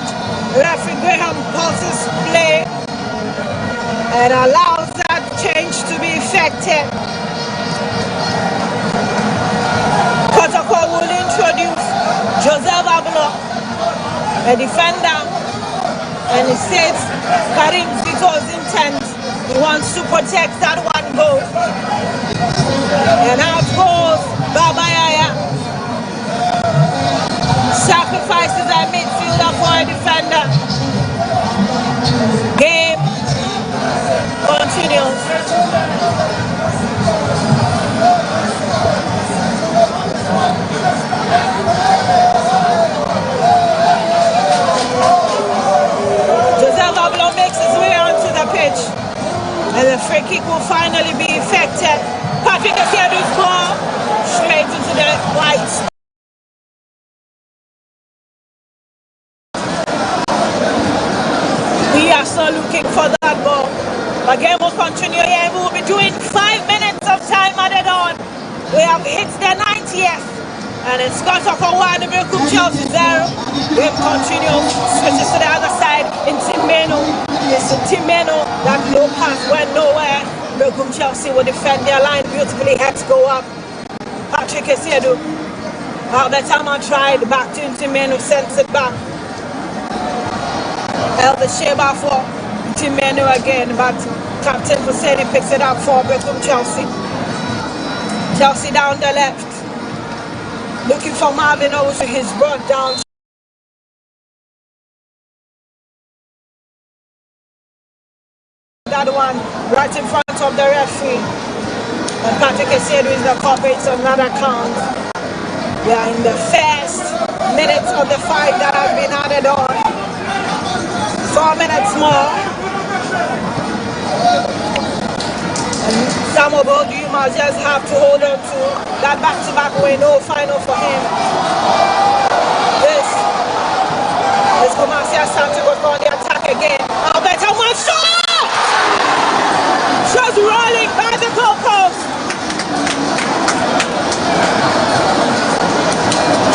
Referee Graham pulses play and allows that change to be effected. Kotoko will introduce Joseph Ablo, a defender, and he says Karim Zito's intent. He wants to protect that one goal. And out goes Baba Yaya. Sacrifices a midfielder for a defender. Game continues. We have hit the 90th. And it's Kotoko 1, Berekum Chelsea 0. Game continues, switches to the other side in Timeno. It's Timeno, that low pass went nowhere. Berekum Chelsea will defend their line beautifully, heads go up. Patrick Esedu. Albert Ama tried back to Timeno, sends it back. Elder Sheba for Timeno again, but Captain Hussein picks it up for Berekum Chelsea. Chelsea down the left. Looking for Marvin Owusu, he's brought down. That one right in front of the referee. And Patrick Esedu is the culprit on another count. We are in the first minutes of the fight that have been added on. 4 minutes more. Samuel Boduma just have to hold on to that back-to-back win. No final for him. This is Asante Kotoko on the attack again. Albert one shot! Just rolling by the goalpost.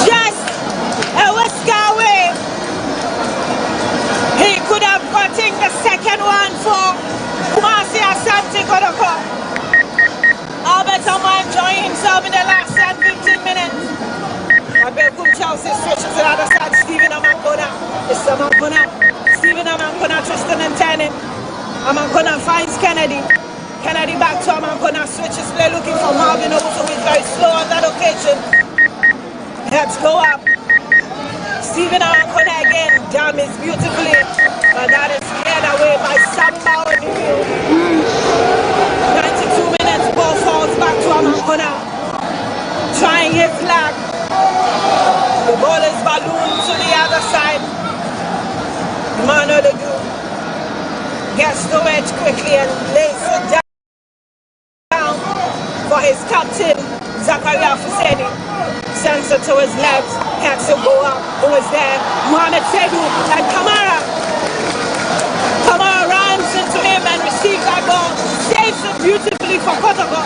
Just a whisker away. He could have gotten the second one for Asante Kotoko. Albert Ama enjoying himself in the last 10-15 minutes. Berekum Chelsea switches to the other side. Stephen Amankona. It's Amankona. Stephen Amankona twisting and turning. Amankona finds Kennedy. Kennedy back to Amankona. Switches play looking for Marvin Owusu, who is very slow on that occasion. Heads go up. Stephen Amankona again. Damage beautifully. But that is scared away by Samba on the field. 92 minutes, ball falls back to Amankona. Trying his flag. The ball is ballooned to the other side. Emmanuel Ledu gets the wedge quickly and lays it down for his captain, Zakaria Fuseni. Sends it to his left, heads to go up. Who is there? Mohamed Sedu and Kamara. Kamara runs into him and receives that ball. Saves it beautifully for Kotoko.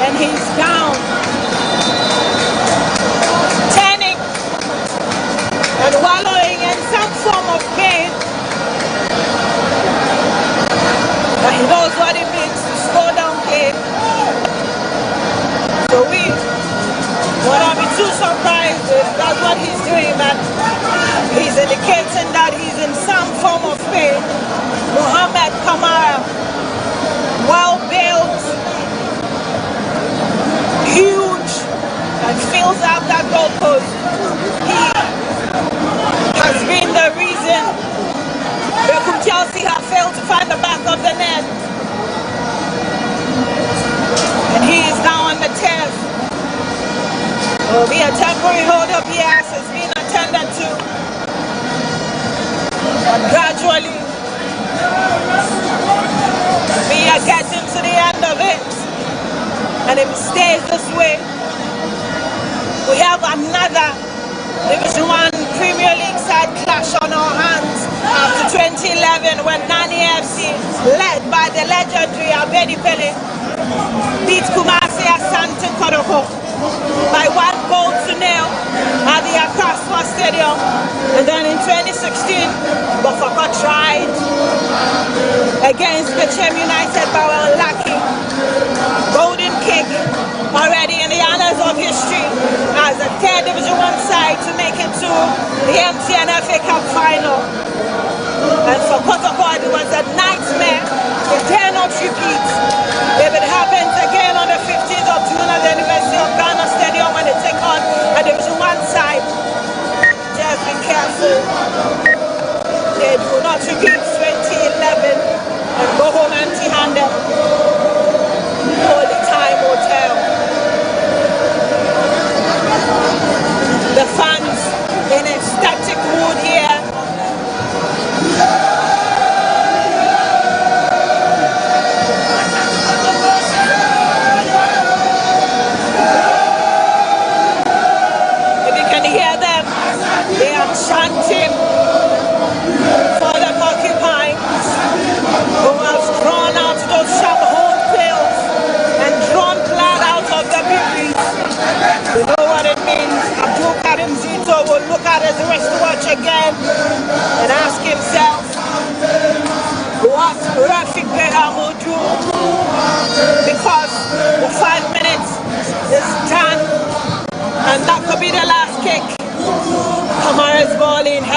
And he's down. Turning and wallowing in some form of pain. But he knows what it means to slow down pain. So we will not be too surprised if that's what he's doing, that he's indicating that he's in some form of pain. Mohamed Kamara, well built, huge, and fills out that goalpost. He has been the reason Berekum Chelsea have failed to find the back of the net. And he is now on the turf. There will be a temporary hold up, yes, it's been attended to. But gradually, we are getting to the end of it. And if it stays this way, we have another Division 1 Premier League side clash on our hands after 2011 when Nani FC, led by the legendary Abedi Pele, beat Asante Kotoko by 1-0 at the Accra Sports Stadium. And then in 2016, Bofako tried against Bechem United but were unlucky. Golden kick already in the annals of history as a third Division 1 side to make it to the MTN FA Cup final. And for Kotoko, it was a nightmare. It dare not repeat. If it happens again on the 15th of June at the University of Ghana Stadium when they take on a Division 1 side, just be careful. They do not repeat 2011 and go home empty-handed. Holy time will tell. The fans in ecstatic mood here.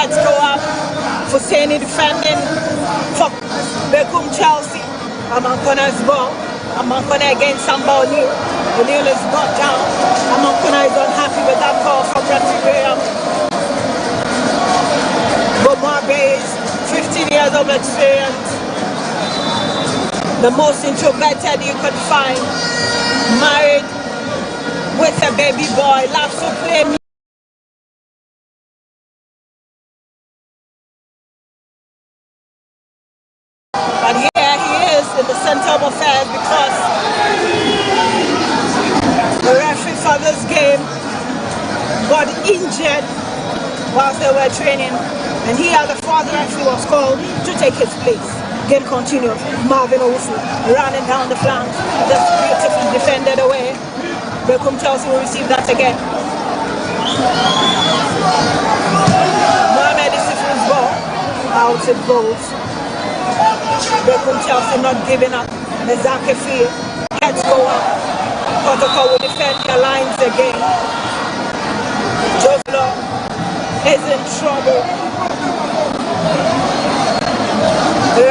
Heads go up for Sani defending for Berekum Chelsea. Amankona's ball. Amankona against Samba O'Neil. O'Neil is brought down. Amankona is unhappy with that call from referee Graham. Bomar Bays, 15 years of experience. The most introverted you could find. Married with a baby boy. Loves to play music. But here he is in the center of affairs because the referee for this game got injured whilst they were training, and he, as the fourth referee, was called to take his place. Game continues. Marvin Owusu running down the flank, just beautifully defended away. Berekum Chelsea will receive that again. Mohamed Isufu's ball out it goes. Berekum Chelsea not giving up. Mezake Field, heads go up. Kotoko will defend the lines again. Joslo is in trouble. The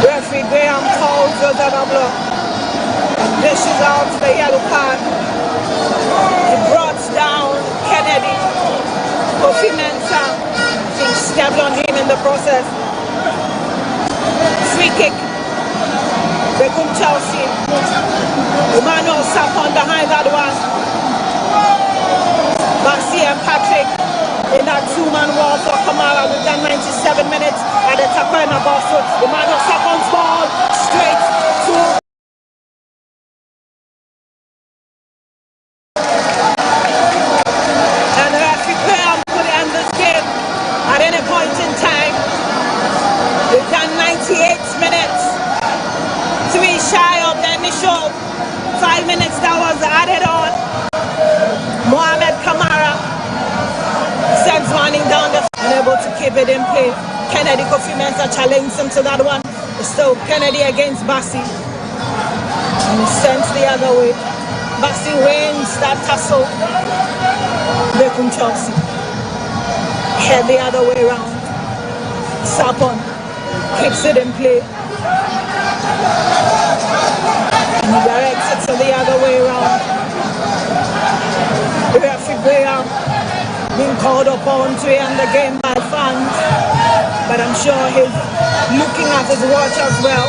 referee Graham calls Joslo. Dishes out the yellow card. He brought down Kennedy. Kofi Mensah, he stepped on him in the process. Free kick. Berekum Chelsea. Emmanuel Sapon behind that one. Maxi and Patrick in that two-man wall for Kamara. We've done 97 minutes at the Takwena ball. So Emmanuel Sapon's ball straight to initial 5 minutes that was added on. Mohamed Kamara sends running down the unable to keep it in play. Kennedy Kofi Mensah challenged him to that one. Still Kennedy against Bassi. And he sends the other way. Bassi wins that tussle. Berekum Chelsea head the other way around. Sapon keeps it in play. And he directs it to the other way around. The referee Graham being called upon to end the game by fans, but I'm sure he's looking at his watch as well.